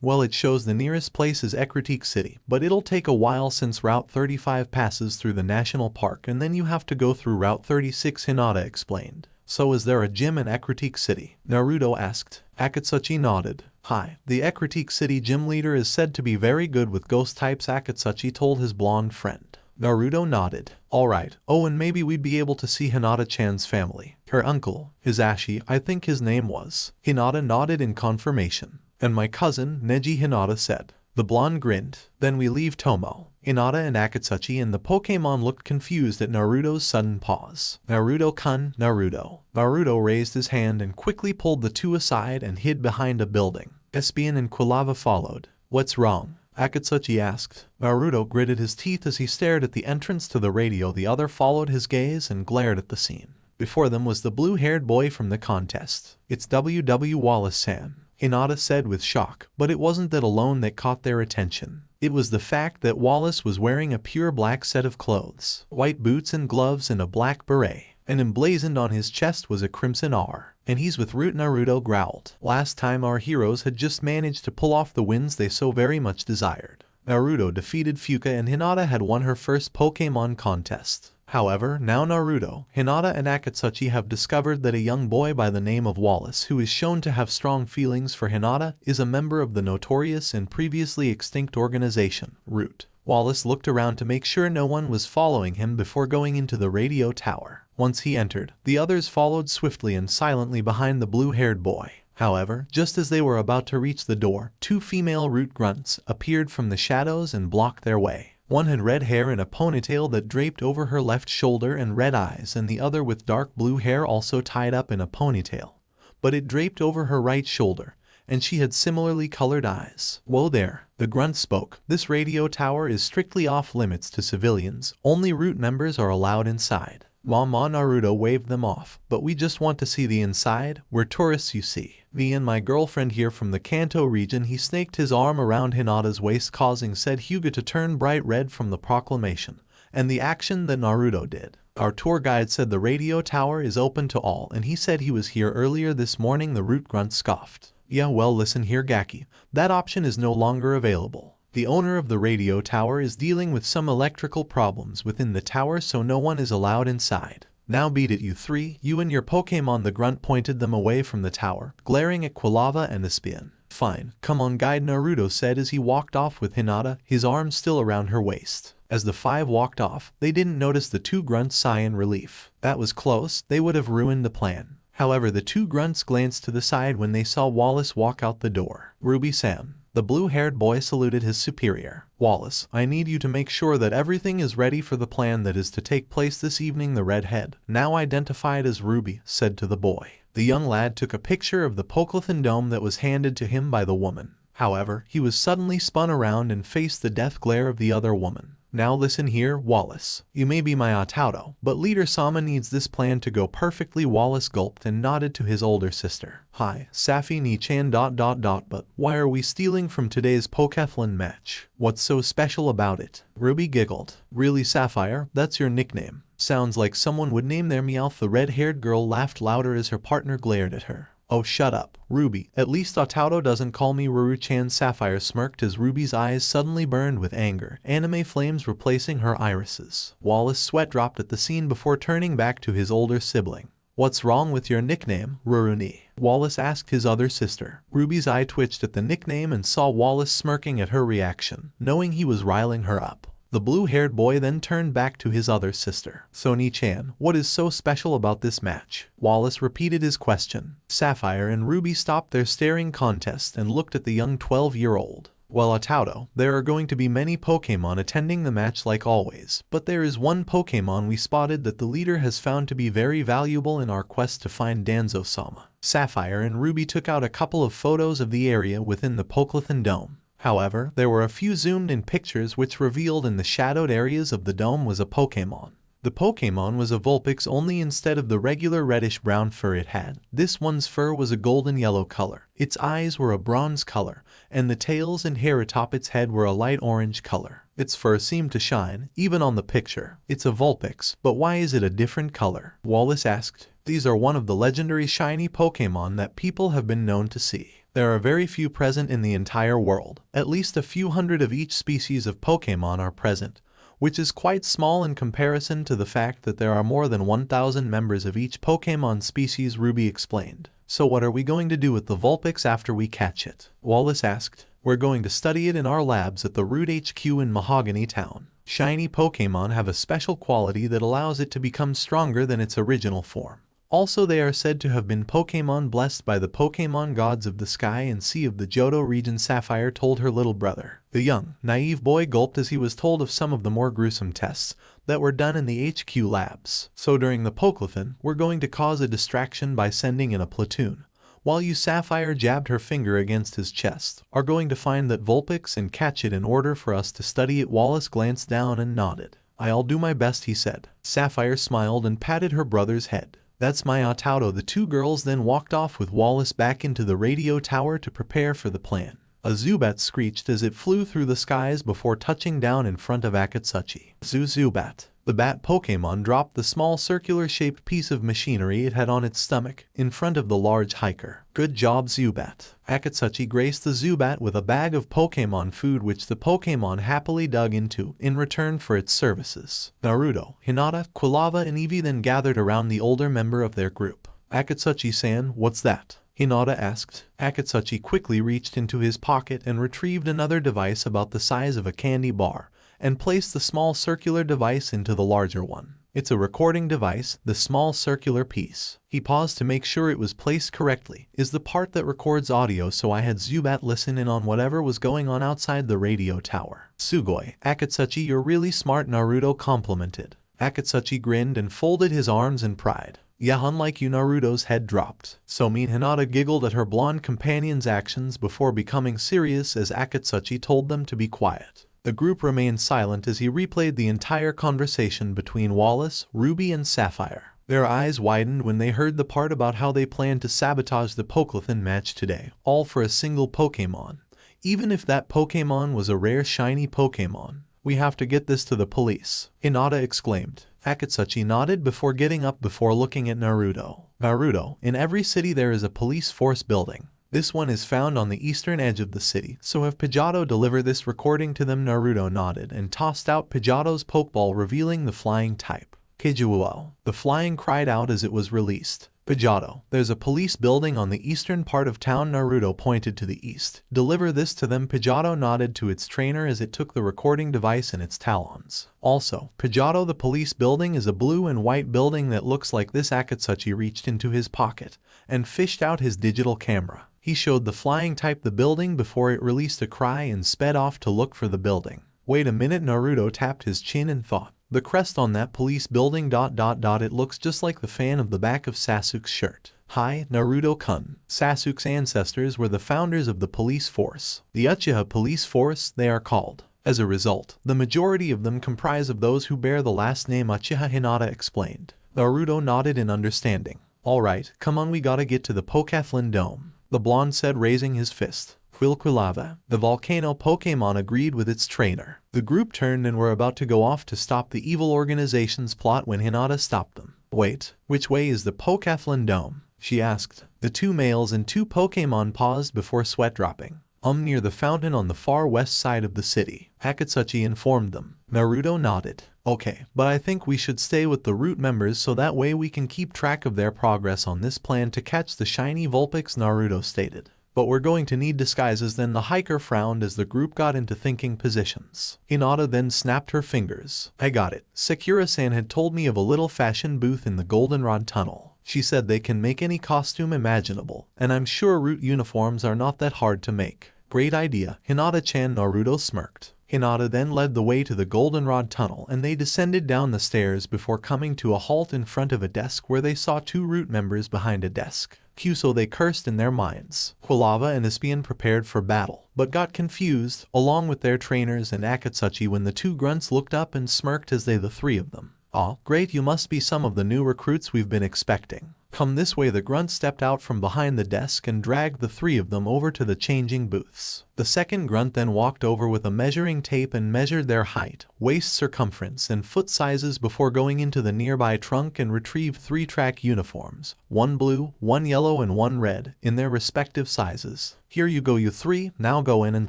Well, it shows the nearest place is Ecruteak City, but it'll take a while since Route 35 passes through the national park and then you have to go through Route 36, Hinata explained. So is there a gym in Ecruteak City? Naruto asked. Akatsuchi nodded. Hi, the Ecruteak City gym leader is said to be very good with ghost types, Akatsuchi told his blonde friend. Naruto nodded. Alright, oh, and maybe we'd be able to see Hinata-chan's family. Her uncle, Hisashi, I think his name was. Hinata nodded in confirmation. And my cousin, Neji, Hinata said. The blonde grinned. Then we leave Tomo. Hinata and Akatsuchi and the Pokemon looked confused at Naruto's sudden pause. Naruto-kun, Naruto. Naruto raised his hand and quickly pulled the two aside and hid behind a building. Espeon and Quilava followed. What's wrong? Akatsuchi asked. Naruto gritted his teeth as he stared at the entrance to the radio. The other followed his gaze and glared at the scene. Before them was the blue-haired boy from the contest. It's W.W. Wallace-san. Hinata said with shock, but it wasn't that alone that caught their attention. It was the fact that Wallace was wearing a pure black set of clothes, white boots and gloves and a black beret, and emblazoned on his chest was a crimson R. And he's with Root. Naruto growled. Last time our heroes had just managed to pull off the wins they so very much desired. Naruto defeated Fuka and Hinata had won her first Pokemon contest. However, now Naruto, Hinata and Akatsuchi have discovered that a young boy by the name of Wallace, who is shown to have strong feelings for Hinata, is a member of the notorious and previously extinct organization, Root. Wallace looked around to make sure no one was following him before going into the radio tower. Once he entered, the others followed swiftly and silently behind the blue-haired boy. However, just as they were about to reach the door, two female Root grunts appeared from the shadows and blocked their way. One had red hair and a ponytail that draped over her left shoulder and red eyes, and the other with dark blue hair also tied up in a ponytail. But it draped over her right shoulder, and she had similarly colored eyes. Whoa there, the grunt spoke. This radio tower is strictly off limits to civilians. Only Root members are allowed inside. Mama. Naruto waved them off. But we just want to see the inside. We're tourists, you see. Me and my girlfriend here from the Kanto region. He snaked his arm around Hinata's waist, causing said Hyuga to turn bright red from the proclamation and the action that Naruto did. Our tour guide said the radio tower is open to all, and he said he was here earlier this morning. The Root grunt scoffed. Yeah, well listen here Gaki, that option is no longer available. The owner of the radio tower is dealing with some electrical problems within the tower, so no one is allowed inside. Now beat it you three, you and your Pokemon. The grunt pointed them away from the tower, glaring at Quilava and Espion. Fine, come on guide, Naruto said as he walked off with Hinata, his arms still around her waist. As the five walked off, they didn't notice the two grunts sigh in relief. That was close, they would have ruined the plan. However, the two grunts glanced to the side when they saw Wallace walk out the door. Ruby-san. The blue-haired boy saluted his superior. Wallace, I need you to make sure that everything is ready for the plan that is to take place this evening. The redhead, now identified as Ruby, said to the boy. The young lad took a picture of the Pokemon's dome that was handed to him by the woman. However, he was suddenly spun around and faced the death glare of the other woman. Now listen here, Wallace. You may be my Otauto, but Leader Sama needs this plan to go perfectly. Wallace gulped and nodded to his older sister. Hi, Safi Ni-chan ... But why are we stealing from today's Pokemon match? What's so special about it? Ruby giggled. Really, Sapphire? That's your nickname? Sounds like someone would name their Meowth. The red-haired girl laughed louder as her partner glared at her. Oh, shut up, Ruby. At least Otauto doesn't call me Ruru-chan. Sapphire smirked as Ruby's eyes suddenly burned with anger, anime flames replacing her irises. Wallace's sweat dropped at the scene before turning back to his older sibling. What's wrong with your nickname, Ruruni? Wallace asked his other sister. Ruby's eye twitched at the nickname and saw Wallace smirking at her reaction, knowing he was riling her up. The blue-haired boy then turned back to his other sister. So Ni-chan, what is so special about this match? Wallace repeated his question. Sapphire and Ruby stopped their staring contest and looked at the young 12-year-old. Well, Otauto, there are going to be many Pokemon attending the match like always, but there is one Pokemon we spotted that the leader has found to be very valuable in our quest to find Danzo-sama. Sapphire and Ruby took out a couple of photos of the area within the Pokemon's dome. However, there were a few zoomed-in pictures which revealed in the shadowed areas of the dome was a Pokemon. The Pokemon was a Vulpix only instead of the regular reddish-brown fur it had. This one's fur was a golden-yellow color, its eyes were a bronze color, and the tails and hair atop its head were a light orange color. Its fur seemed to shine, even on the picture. It's a Vulpix, but why is it a different color? Wallace asked. These are one of the legendary shiny Pokemon that people have been known to see. There are very few present in the entire world. At least a few hundred of each species of Pokemon are present, which is quite small in comparison to the fact that there are more than 1,000 members of each Pokemon species, Ruby explained. So what are we going to do with the Vulpix after we catch it? Wallace asked. We're going to study it in our labs at the Root HQ in Mahogany Town. Shiny Pokemon have a special quality that allows it to become stronger than its original form. Also, they are said to have been Pokemon blessed by the Pokemon gods of the sky and sea of the Johto region, Sapphire told her little brother. The young, naive boy gulped as he was told of some of the more gruesome tests that were done in the HQ labs. So during the Pokemon, we're going to cause a distraction by sending in a platoon. While you, Sapphire jabbed her finger against his chest, are going to find that Vulpix and catch it in order for us to study it. Wallace glanced down and nodded. I'll do my best, he said. Sapphire smiled and patted her brother's head. That's my Otauto. The two girls then walked off with Wallace back into the radio tower to prepare for the plan. A Zubat screeched as it flew through the skies before touching down in front of Akatsuchi. Zubat. The bat Pokemon dropped the small circular-shaped piece of machinery it had on its stomach in front of the large hiker. Good job, Zubat. Akatsuchi graced the Zubat with a bag of Pokemon food which the Pokemon happily dug into in return for its services. Naruto, Hinata, Quilava and Eevee then gathered around the older member of their group. Akatsuchi-san, what's that? Hinata asked. Akatsuchi quickly reached into his pocket and retrieved another device about the size of a candy bar, and placed the small circular device into the larger one. It's a recording device, the small circular piece. He paused to make sure it was placed correctly. Is the part that records audio, so I had Zubat listen in on whatever was going on outside the radio tower. Sugoi, Akatsuchi, you're really smart, Naruto complimented. Akatsuchi grinned and folded his arms in pride. Yeah, unlike you, Naruto's head dropped. So mean. Hinata giggled at her blonde companion's actions before becoming serious as Akatsuchi told them to be quiet. The group remained silent as he replayed the entire conversation between Wallace, Ruby and Sapphire. Their eyes widened when they heard the part about how they planned to sabotage the Pokemon match today, all for a single Pokemon. Even if that Pokemon was a rare shiny Pokemon. We have to get this to the police, Hinata exclaimed. Akatsuchi nodded before getting up before looking at Naruto. Naruto, in every city there is a police force building. This one is found on the eastern edge of the city, so have Pidgeotto deliver this recording to them. Naruto nodded and tossed out Pidgeotto's Pokeball, revealing the flying type. Kijuo. The flying cried out as it was released. Pidgeotto, there's a police building on the eastern part of town. Naruto pointed to the east. Deliver this to them. Pidgeotto nodded to its trainer as it took the recording device in its talons. Also, Pidgeotto, the police building is a blue and white building that looks like this. Akatsuchi reached into his pocket and fished out his digital camera. He showed the flying type the building before it released a cry and sped off to look for the building. Wait a minute, Naruto tapped his chin and thought. The crest on that police building ... It looks just like the fan of the back of Sasuke's shirt. Hi, Naruto-kun. Sasuke's ancestors were the founders of the police force. The Uchiha police force, they are called. As a result, the majority of them comprise of those who bear the last name Uchiha. Hinata explained. Naruto nodded in understanding. Alright, come on, we gotta get to the Pokemonunite dome. The blonde said, raising his fist. Quilquilava, the volcano Pokemon, agreed with its trainer. The group turned and were about to go off to stop the evil organization's plot when Hinata stopped them. Wait, which way is the Pokemonunite dome? She asked. The two males and two Pokemon paused before sweat dropping. Near the fountain on the far west side of the city, Akatsuchi informed them. Naruto nodded. Okay, but I think we should stay with the root members so that way we can keep track of their progress on this plan to catch the shiny Vulpix, Naruto stated. But we're going to need disguises. Then the hiker frowned as the group got into thinking positions. Hinata then snapped her fingers. I got it. Sakura-san had told me of a little fashion booth in the Goldenrod Tunnel. She said they can make any costume imaginable, and I'm sure root uniforms are not that hard to make. Great idea, Hinata-chan. Naruto smirked. Hinata then led the way to the Goldenrod Tunnel and they descended down the stairs before coming to a halt in front of a desk where they saw two root members behind a desk. So they cursed in their minds. Quilava and Espion prepared for battle, but got confused, along with their trainers and Akatsuchi, when the two grunts looked up and smirked as the three of them. Aw, great, you must be some of the new recruits we've been expecting. Come this way. The grunt stepped out from behind the desk and dragged the three of them over to the changing booths. The second grunt then walked over with a measuring tape and measured their height, waist circumference, and foot sizes before going into the nearby trunk and retrieved 3 track uniforms, 1 blue, 1 yellow, and 1 red, in their respective sizes. Here you go, you three, now go in and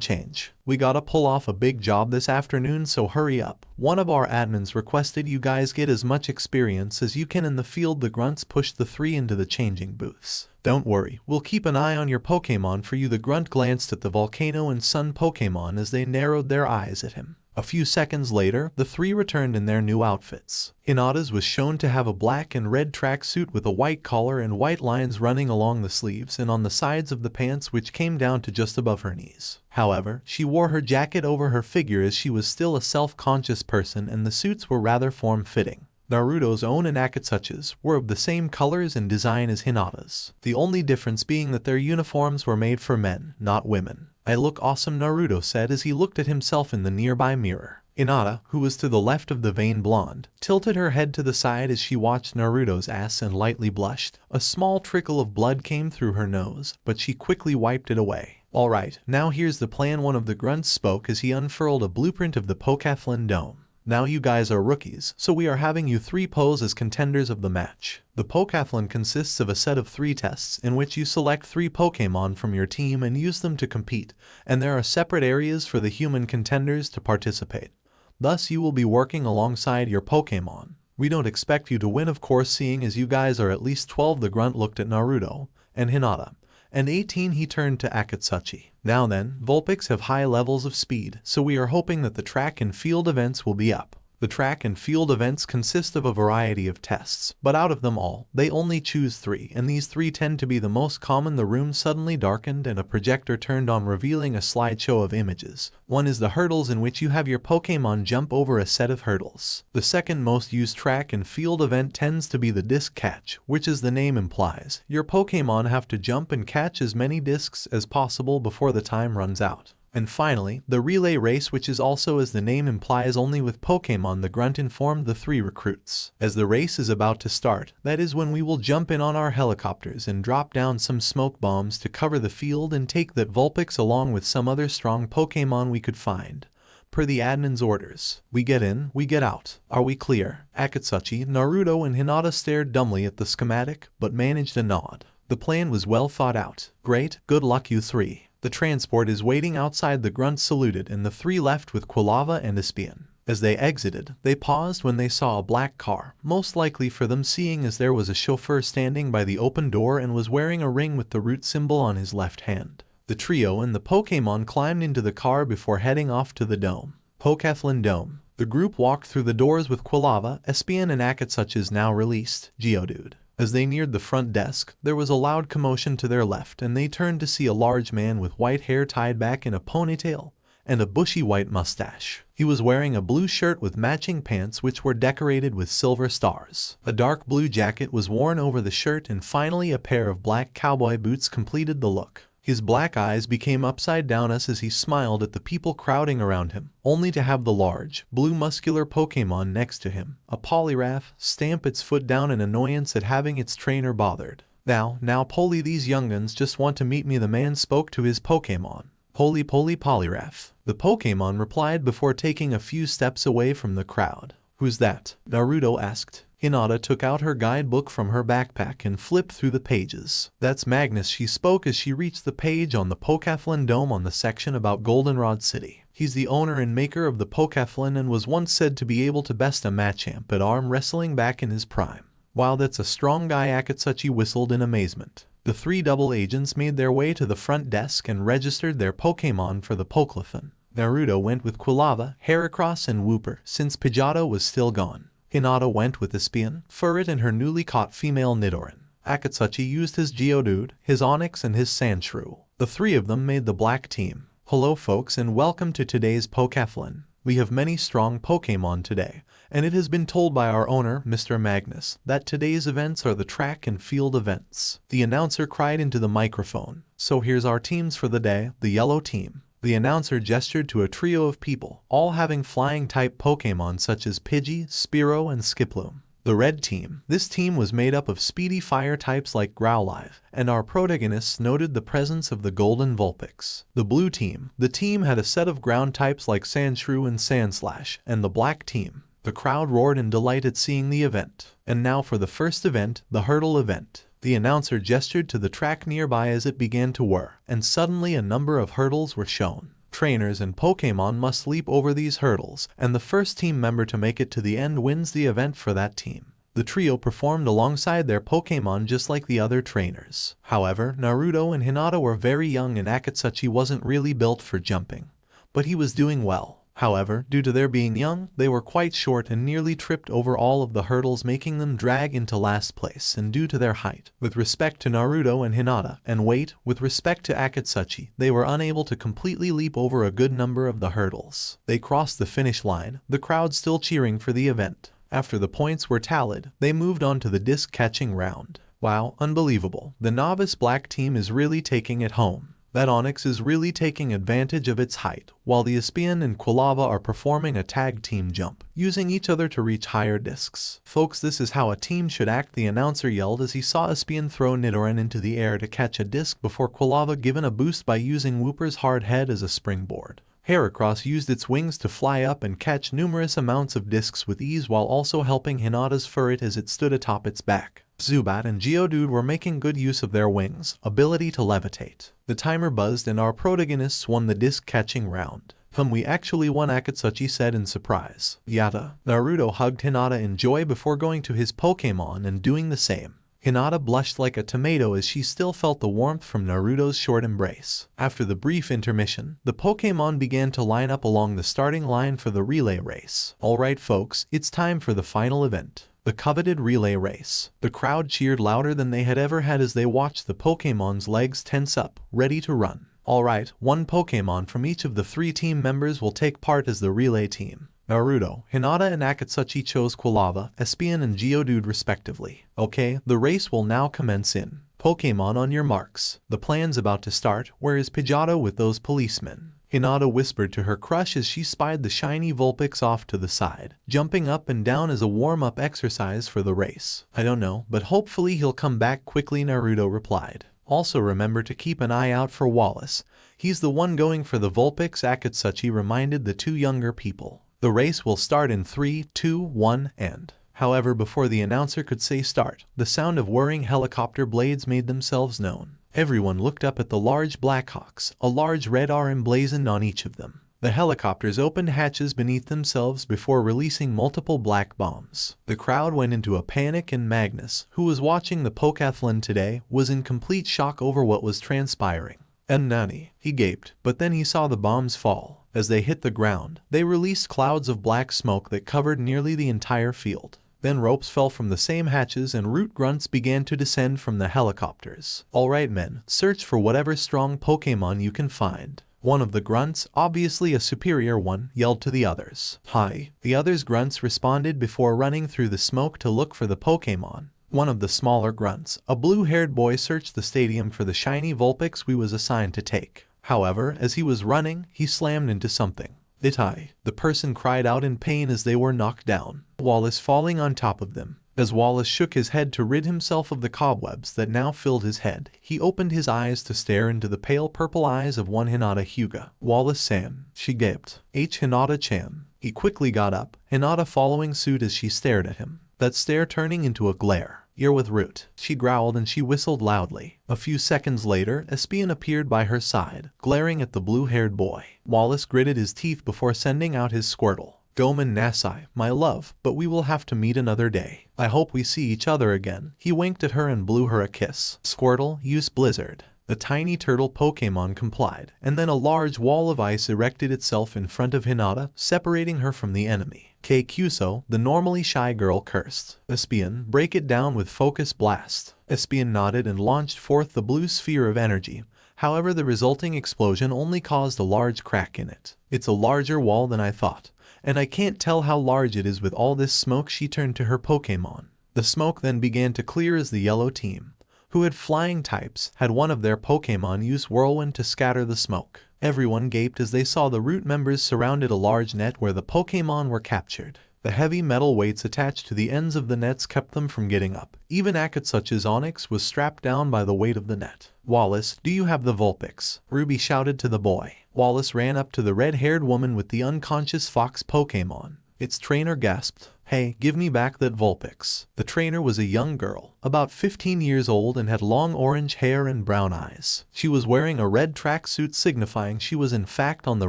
change. We gotta pull off a big job this afternoon, so hurry up. One of our admins requested you guys get as much experience as you can in the field. The grunts pushed the 3 into the changing booths. Don't worry, we'll keep an eye on your Pokemon for you. The grunt glanced at the Volcano and Sun Pokemon as they narrowed their eyes at him. A few seconds later, the 3 returned in their new outfits. Hinata's was shown to have a black and red tracksuit with a white collar and white lines running along the sleeves and on the sides of the pants, which came down to just above her knees. However, she wore her jacket over her figure as she was still a self-conscious person, and the suits were rather form-fitting. Naruto's own and Akatsuchi's were of the same colors and design as Hinata's, the only difference being that their uniforms were made for men, not women. I look awesome, Naruto said as he looked at himself in the nearby mirror. Hinata, who was to the left of the vain blonde, tilted her head to the side as she watched Naruto's ass and lightly blushed. A small trickle of blood came through her nose, but she quickly wiped it away. Alright, now here's the plan. One of the grunts spoke as he unfurled a blueprint of the Pokemonunite dome. Now you guys are rookies, so we are having you 3 pose as contenders of the match. The Pokemonunite consists of a set of 3 tests in which you select 3 Pokemon from your team and use them to compete, and there are separate areas for the human contenders to participate. Thus you will be working alongside your Pokemon. We don't expect you to win, of course, seeing as you guys are at least 12. The grunt looked at Naruto and Hinata. And 18, he turned to Akatsuchi. Now then, Vulpix have high levels of speed, so we are hoping that the track and field events will be up. The track and field events consist of a variety of tests, but out of them all, they only choose 3, and these 3 tend to be the most common. The room suddenly darkened and a projector turned on, revealing a slideshow of images. One is the hurdles, in which you have your Pokemon jump over a set of hurdles. The second most used track and field event tends to be the disc catch, which, as the name implies, your Pokemon have to jump and catch as many discs as possible before the time runs out. And finally, the relay race, which is also, as the name implies, only with Pokemon. The grunt informed the 3 recruits. As the race is about to start, that is when we will jump in on our helicopters and drop down some smoke bombs to cover the field and take that Vulpix along with some other strong Pokemon we could find. Per the admin's orders, we get in, we get out. Are we clear? Akatsuchi, Naruto, and Hinata stared dumbly at the schematic, but managed a nod. The plan was well thought out. Great, good luck you three. The transport is waiting outside. The grunts saluted and the three left with Quilava and Espion. As they exited, they paused when they saw a black car, most likely for them seeing as there was a chauffeur standing by the open door and was wearing a ring with the root symbol on his left hand. The trio and the Pokemon climbed into the car before heading off to the dome. Pokemonunite Dome. The group walked through the doors with Quilava, Espion and Akatsuchi's now released Geodude. As they neared the front desk, there was a loud commotion to their left and they turned to see a large man with white hair tied back in a ponytail and a bushy white mustache. He was wearing a blue shirt with matching pants which were decorated with silver stars. A dark blue jacket was worn over the shirt and finally a pair of black cowboy boots completed the look. His black eyes became upside down as he smiled at the people crowding around him, only to have the large, blue muscular Pokemon next to him, a Poliwrath, stamp its foot down in annoyance at having its trainer bothered. Now Poli, these young'uns just want to meet me. The man spoke to his Pokemon. Poli Poliwrath. The Pokemon replied before taking a few steps away from the crowd. Who's that? Naruto asked. Hinata took out her guidebook from her backpack and flipped through the pages. That's Magnus, she spoke as she reached the page on the Pokemonunite Dome on the section about Goldenrod City. He's the owner and maker of the Pokemonunite and was once said to be able to best a Machamp at arm wrestling back in his prime. Wow, that's a strong guy, Akatsuchi whistled in amazement. The three double agents made their way to the front desk and registered their Pokemon for the Pokemonunite. Naruto went with Quilava, Heracross and Wooper since Pidgeotto was still gone. Hinata went with Espion, Furret and her newly caught female Nidoran. Akatsuchi used his Geodude, his Onix and his Sandshrew. The three of them made the black team. Hello folks and welcome to today's Pokemonunite. We have many strong Pokemon today, and it has been told by our owner, Mr. Magnus, that today's events are the track and field events. The announcer cried into the microphone. So here's our teams for the day. The yellow team. The announcer gestured to a trio of people, all having flying-type Pokemon such as Pidgey, Spearow, and Skiploom. The red team. This team was made up of speedy fire types like Growlithe, and our protagonists noted the presence of the golden Vulpix. The blue team. The team had a set of ground types like Sandshrew and Sandslash, and the black team. The crowd roared in delight at seeing the event. And now for the first event, the hurdle event. The announcer gestured to the track nearby as it began to whir, and suddenly a number of hurdles were shown. Trainers and Pokemon must leap over these hurdles, and the first team member to make it to the end wins the event for that team. The trio performed alongside their Pokemon just like the other trainers. However, Naruto and Hinata were very young and Akatsuchi wasn't really built for jumping. But he was doing well. However, due to their being young, they were quite short and nearly tripped over all of the hurdles, making them drag into last place, and due to their height, with respect to Naruto and Hinata, and weight, with respect to Akatsuchi, they were unable to completely leap over a good number of the hurdles. They crossed the finish line, the crowd still cheering for the event. After the points were tallied, they moved on to the disc catching round. Wow, unbelievable. The novice black team is really taking it home. That Onix is really taking advantage of its height, while the Espion and Quilava are performing a tag team jump, using each other to reach higher discs. Folks, this is how a team should act, the announcer yelled as he saw Espion throw Nidoran into the air to catch a disc before Quilava given a boost by using Wooper's hard head as a springboard. Heracross used its wings to fly up and catch numerous amounts of discs with ease while also helping Hinata's Furret as it stood atop its back. Zubat and Geodude were making good use of their wings, ability to levitate. The timer buzzed and our protagonists won the disc catching round. We actually won, Akatsuchi said in surprise. Yata. Naruto hugged Hinata in joy before going to his Pokemon and doing the same. Hinata blushed like a tomato as she still felt the warmth from Naruto's short embrace. After the brief intermission, the Pokemon began to line up along the starting line for the relay race. Alright folks, it's time for the final event. The coveted relay race. The crowd cheered louder than they had ever had as they watched the Pokemon's legs tense up, ready to run. Alright, one Pokemon from each of the three team members will take part as the relay team. Naruto, Hinata and Akatsuchi chose Quilava, Espion and Geodude respectively. Okay, the race will now commence in. Pokemon on your marks. The plan's about to start. Where is Pidgeotto with those policemen? Hinata whispered to her crush as she spied the shiny Vulpix off to the side, jumping up and down as a warm-up exercise for the race. I don't know, but hopefully he'll come back quickly, Naruto replied. Also remember to keep an eye out for Wallace. He's the one going for the Vulpix, Akatsuchi reminded the two younger people. The race will start in 3, 2, 1, and... However, before the announcer could say start, the sound of whirring helicopter blades made themselves known. Everyone looked up at the large Blackhawks, a large red R emblazoned on each of them. The helicopters opened hatches beneath themselves before releasing multiple black bombs. The crowd went into a panic, and Magnus, who was watching the Pokathlon today, was in complete shock over what was transpiring. "And Nani," he gaped, but then he saw the bombs fall. As they hit the ground, they released clouds of black smoke that covered nearly the entire field. Then ropes fell from the same hatches and root grunts began to descend from the helicopters. "Alright men, search for whatever strong Pokemon you can find." One of the grunts, obviously a superior one, yelled to the others. "Hi." The others' grunts responded before running through the smoke to look for the Pokemon. One of the smaller grunts, a blue-haired boy, searched the stadium for the shiny Vulpix we was assigned to take. However, as he was running, he slammed into something. "Itachi." The person cried out in pain as they were knocked down, Wallace falling on top of them. As Wallace shook his head to rid himself of the cobwebs that now filled his head, he opened his eyes to stare into the pale purple eyes of one Hinata Hyuga. "Wallace-san," she gaped. Hinata-chan." He quickly got up, Hinata following suit as she stared at him, that stare turning into a glare. "You're with Root," she growled, and she whistled loudly. A few seconds later, Espion appeared by her side, glaring at the blue-haired boy. Wallace gritted his teeth before sending out his Squirtle. "Gomen Nasai, my love, but we will have to meet another day. I hope we see each other again." He winked at her and blew her a kiss. "Squirtle, use Blizzard." The tiny turtle Pokemon complied, and then a large wall of ice erected itself in front of Hinata, separating her from the enemy. Kyuso, the normally shy girl, cursed. "Espion, break it down with Focus Blast." Espion nodded and launched forth the blue sphere of energy. However, the resulting explosion only caused a large crack in it. "It's a larger wall than I thought, and I can't tell how large it is with all this smoke." She turned to her Pokemon. The smoke then began to clear as the yellow team, who had flying types, had one of their Pokemon use Whirlwind to scatter the smoke. Everyone gaped as they saw the Root members surrounded a large net where the Pokemon were captured. The heavy metal weights attached to the ends of the nets kept them from getting up. Even Akatsuchi's Onix was strapped down by the weight of the net. "Wallace, do you have the Vulpix?" Ruby shouted to the boy. Wallace ran up to the red-haired woman with the unconscious fox Pokemon. Its trainer gasped, "Hey, give me back that Vulpix." The trainer was a young girl, about 15 years old, and had long orange hair and brown eyes. She was wearing a red tracksuit signifying she was in fact on the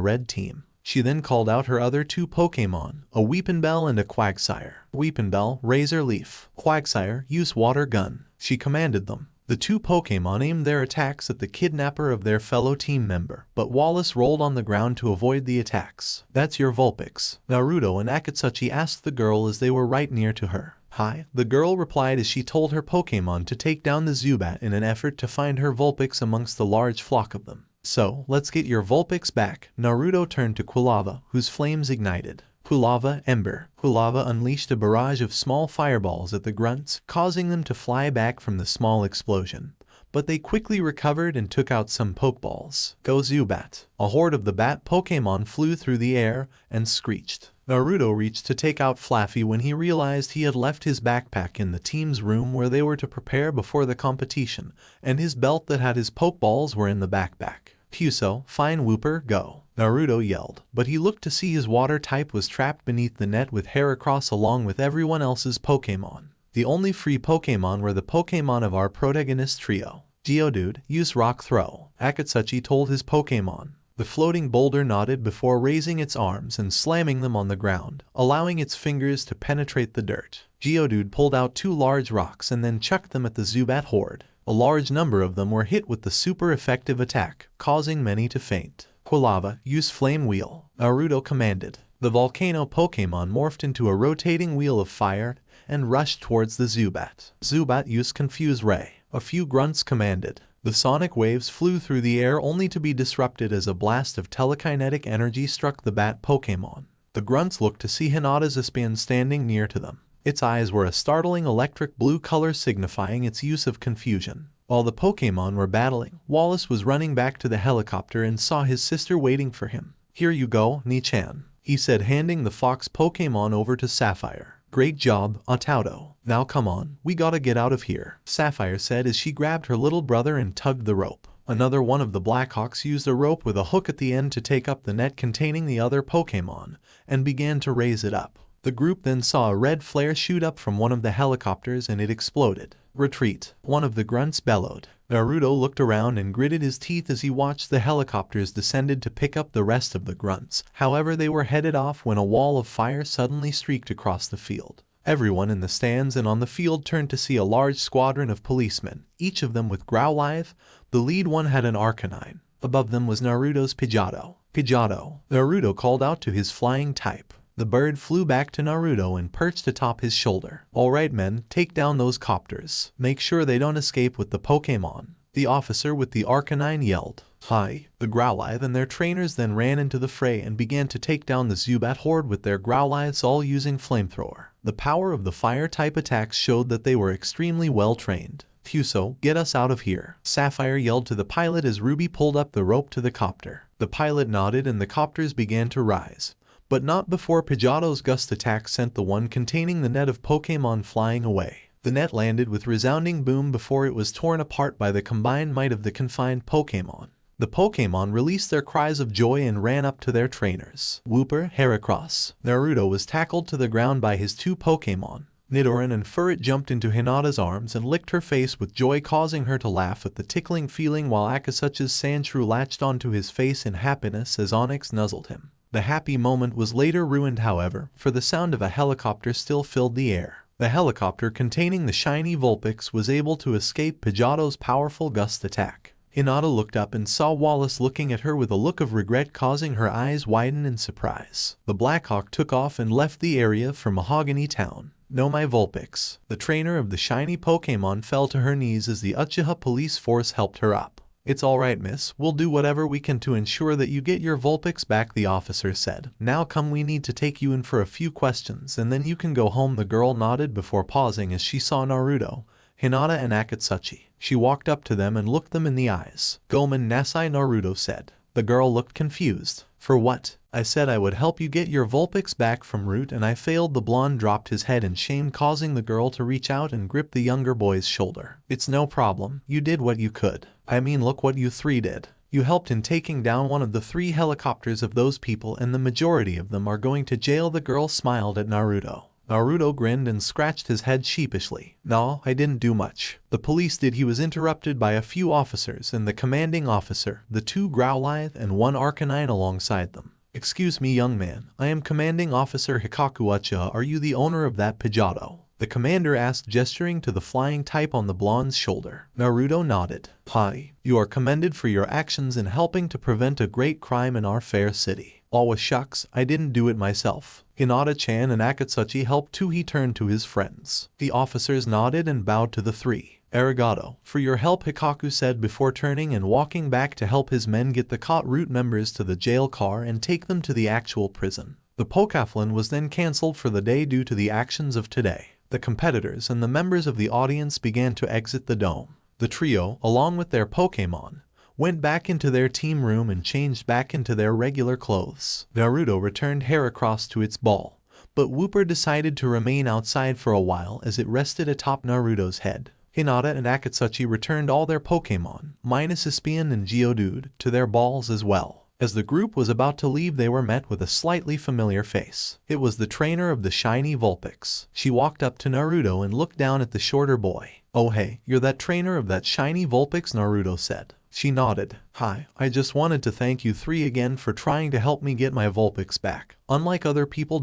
red team. She then called out her other two Pokemon, a Weepinbell and a Quagsire. "Weepinbell, Razor Leaf. Quagsire, use Water Gun," she commanded them. The two Pokemon aimed their attacks at the kidnapper of their fellow team member, but Wallace rolled on the ground to avoid the attacks. "That's your Vulpix?" Naruto and Akatsuchi asked the girl as they were right near to her. "Hi," the girl replied as she told her Pokemon to take down the Zubat in an effort to find her Vulpix amongst the large flock of them. "So, let's get your Vulpix back." Naruto turned to Quilava, whose flames ignited. Quilava, Ember. Quilava unleashed a barrage of small fireballs at the grunts, causing them to fly back from the small explosion. But they quickly recovered and took out some Pokeballs. "Go Zubat." A horde of the bat Pokemon flew through the air and screeched. Naruto reached to take out Flaffy when he realized he had left his backpack in the team's room where they were to prepare before the competition, and his belt that had his Pokeballs were in the backpack. "Kyuso, fine Whooper, go." Naruto yelled, but he looked to see his water type was trapped beneath the net with Heracross along with everyone else's Pokemon. The only free Pokemon were the Pokemon of our protagonist trio. "Geodude, use Rock Throw," Akatsuchi told his Pokemon. The floating boulder nodded before raising its arms and slamming them on the ground, allowing its fingers to penetrate the dirt. Geodude pulled out two large rocks and then chucked them at the Zubat horde. A large number of them were hit with the super effective attack, causing many to faint. "Quilava, use Flame Wheel," Naruto commanded. The volcano Pokemon morphed into a rotating wheel of fire and rushed towards the Zubat. "Zubat, use Confuse Ray," a few grunts commanded. The sonic waves flew through the air only to be disrupted as a blast of telekinetic energy struck the bat Pokemon. The grunts looked to see Hinata's Espion standing near to them. Its eyes were a startling electric blue color signifying its use of confusion. While the Pokemon were battling, Wallace was running back to the helicopter and saw his sister waiting for him. "Here you go, Ni-chan," he said, handing the fox Pokemon over to Sapphire. "Great job, Otauto. Now come on, we gotta get out of here," Sapphire said as she grabbed her little brother and tugged the rope. Another one of the Blackhawks used a rope with a hook at the end to take up the net containing the other Pokemon, and began to raise it up. The group then saw a red flare shoot up from one of the helicopters and it exploded. Retreat, one of the grunts bellowed. Naruto looked around and gritted his teeth as he watched the helicopters descended to pick up the rest of the grunts. However, they were headed off when a wall of fire suddenly streaked across the field. Everyone in the stands and on the field turned to see a large squadron of policemen, each of them with Growlithe. The lead one had an Arcanine. Above them was Naruto's Pidgeotto. Pidgeotto. Naruto called out to his flying type. The bird flew back to Naruto and perched atop his shoulder. "Alright men, take down those copters. Make sure they don't escape with the Pokemon." The officer with the Arcanine yelled. "Hi." The Growlithe and their trainers then ran into the fray and began to take down the Zubat horde with their Growlithes, all using flamethrower. The power of the fire-type attacks showed that they were extremely well trained. "Fuso, get us out of here," Sapphire yelled to the pilot as Ruby pulled up the rope to the copter. The pilot nodded and the copters began to rise. But not before Pidgeotto's gust attack sent the one containing the net of Pokemon flying away. The net landed with resounding boom before it was torn apart by the combined might of the confined Pokemon. The Pokemon released their cries of joy and ran up to their trainers. Wooper, Heracross. Naruto was tackled to the ground by his two Pokemon. Nidoran and Furret jumped into Hinata's arms and licked her face with joy, causing her to laugh at the tickling feeling, while Akatsuchi's Sandshrew latched onto his face in happiness as Onyx nuzzled him. The happy moment was later ruined, however, for the sound of a helicopter still filled the air. The helicopter containing the shiny Vulpix was able to escape Pidgeotto's powerful gust attack. Hinata looked up and saw Wallace looking at her with a look of regret, causing her eyes widen in surprise. The Blackhawk took off and left the area for Mahogany Town. "No, my Vulpix." The trainer of the shiny Pokemon fell to her knees as the Uchiha police force helped her up. "It's alright, miss. We'll do whatever we can to ensure that you get your Vulpix back," the officer said. "Now come, we need to take you in for a few questions and then you can go home." The girl nodded before pausing as she saw Naruto, Hinata and Akatsuchi. She walked up to them and looked them in the eyes. "Gomen Nasai," Naruto said. The girl looked confused. "For what?" "I said I would help you get your Vulpix back from Root and I failed." The blonde dropped his head in shame, causing the girl to reach out and grip the younger boy's shoulder. "It's no problem. You did what you could. I mean, look what you three did. You helped in taking down one of the 3 helicopters of those people and the majority of them are going to jail." The girl smiled at Naruto. Naruto grinned and scratched his head sheepishly. "No, I didn't do much. The police did." He was interrupted by a few officers and the commanding officer, the 2 Growlithe and 1 Arcanine alongside them. "Excuse me, young man. I am Commanding Officer Hikaku Uchiha. Are you the owner of that Pidgeotto?" The commander asked, gesturing to the flying type on the blonde's shoulder. Naruto nodded. "Hi. You are commended for your actions in helping to prevent a great crime in our fair city." "Aw, shucks, I didn't do it myself. Hinata-chan and Akatsuchi helped too." He turned to his friends. The officers nodded and bowed to the 3. "Arigato for your help," Hikaku said before turning and walking back to help his men get the caught Root members to the jail car and take them to the actual prison. The Pokeflin was then cancelled for the day due to the actions of today. The competitors and the members of the audience began to exit the dome. The trio, along with their Pokemon, went back into their team room and changed back into their regular clothes. Naruto returned Heracross to its ball, but Wooper decided to remain outside for a while as it rested atop Naruto's head. Hinata and Akatsuchi returned all their Pokemon, minus Espion and Geodude, to their balls as well. As the group was about to leave, they were met with a slightly familiar face. It was the trainer of the shiny Vulpix. She walked up to Naruto and looked down at the shorter boy. "Oh hey, you're that trainer of that shiny Vulpix," Naruto said. She nodded. "Hi, I just wanted to thank you 3 again for trying to help me get my Vulpix back. Unlike other people...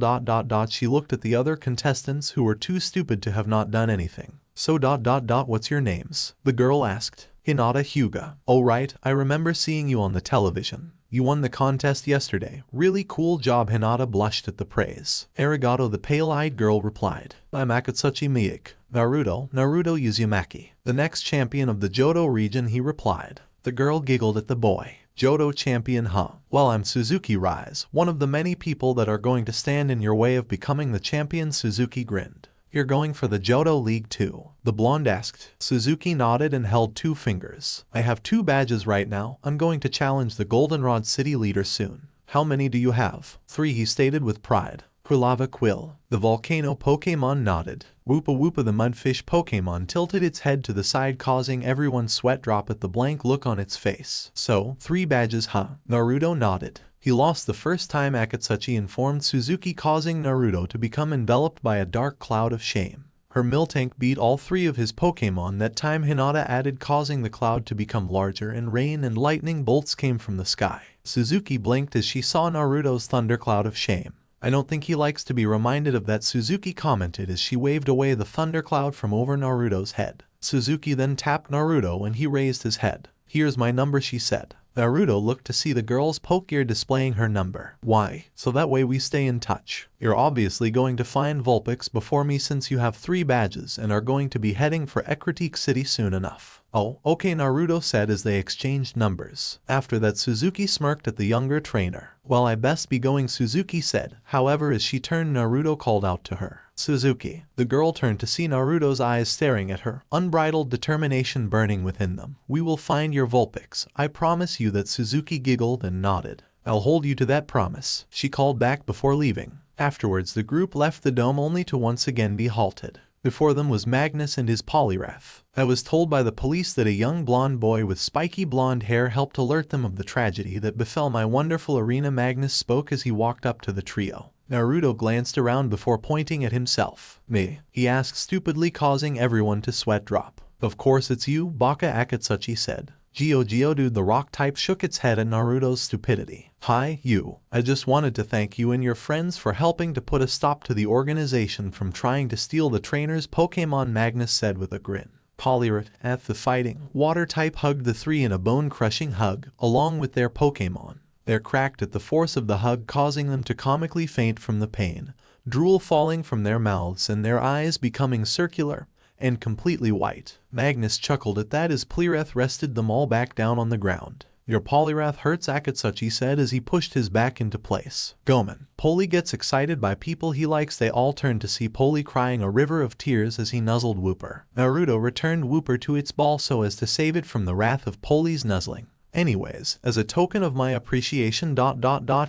She looked at the other contestants who were too stupid to have not done anything. "So... what's your names?" the girl asked. "Hinata, Hyuga." "Oh right, I remember seeing you on the television. You won the contest yesterday. Really cool job." Hinata blushed at the praise. "Arigato," the pale-eyed girl replied. "I'm Akatsuchi Miyake." Naruto Uzumaki, the next champion of the Johto region," he replied. The girl giggled at the boy. "Johto champion, huh? Well, I'm Suzuki Rise, one of the many people that are going to stand in your way of becoming the champion." Suzuki grinned. "You're going for the Johto League too?" the blonde asked. Suzuki nodded and held 2 fingers. "I have 2 badges right now. I'm going to challenge the Goldenrod City leader soon." "How many do you have?" 3, he stated with pride. Quilava Quill, the volcano Pokemon, nodded. Woopa Woopa, the mudfish Pokemon, tilted its head to the side, causing everyone's sweat drop at the blank look on its face. "So, 3 badges, huh?" Naruto nodded. He lost the first time Akatsuki informed Suzuki, causing Naruto to become enveloped by a dark cloud of shame. Her Miltank beat all 3 of his Pokemon that time. Hinata added, causing the cloud to become larger, and rain and lightning bolts came from the sky. Suzuki blinked as she saw Naruto's thundercloud of shame. I don't think he likes to be reminded of that, Suzuki commented as she waved away the thundercloud from over Naruto's head. Suzuki then tapped Naruto and he raised his head. Here's my number, she said. Naruto looked to see the girl's Pokegear displaying her number. Why? So that way we stay in touch. You're obviously going to find Vulpix before me since you have 3 badges and are going to be heading for Ecruteak City soon enough. Oh, okay, Naruto said as they exchanged numbers. After that, Suzuki smirked at the younger trainer. Well, I best be going, Suzuki said. However, as she turned, Naruto called out to her. Suzuki. The girl turned to see Naruto's eyes staring at her, unbridled determination burning within them. We will find your Vulpix. I promise you that. Suzuki giggled and nodded. I'll hold you to that promise, she called back before leaving. Afterwards, the group left the dome only to once again be halted. Before them was Magnus and his Poliwrath. I was told by the police that a young blonde boy with spiky blonde hair helped alert them of the tragedy that befell my wonderful arena. Magnus spoke as he walked up to the trio. Naruto glanced around before pointing at himself. Me? He asked stupidly, causing everyone to sweat drop. Of course it's you, Baka, Akatsuki said. Geodude, the rock type, shook its head at Naruto's stupidity. Hi, you. I just wanted to thank you and your friends for helping to put a stop to the organization from trying to steal the trainer's Pokemon, Magnus said with a grin. Poliwrath, at the fighting water type, hugged the 3 in a bone-crushing hug, along with their Pokemon. They cracked at the force of the hug, causing them to comically faint from the pain, drool falling from their mouths and their eyes becoming circular and completely white. Magnus chuckled at that as Poliwrath rested them all back down on the ground. Your Poliwrath hurts, Akatsuki said as he pushed his back into place. Gomen. Poli gets excited by people he likes. They all turned to see Poli crying a river of tears as he nuzzled Wooper. Naruto returned Wooper to its ball so as to save it from the wrath of Poli's nuzzling. Anyways, as a token of my appreciation ...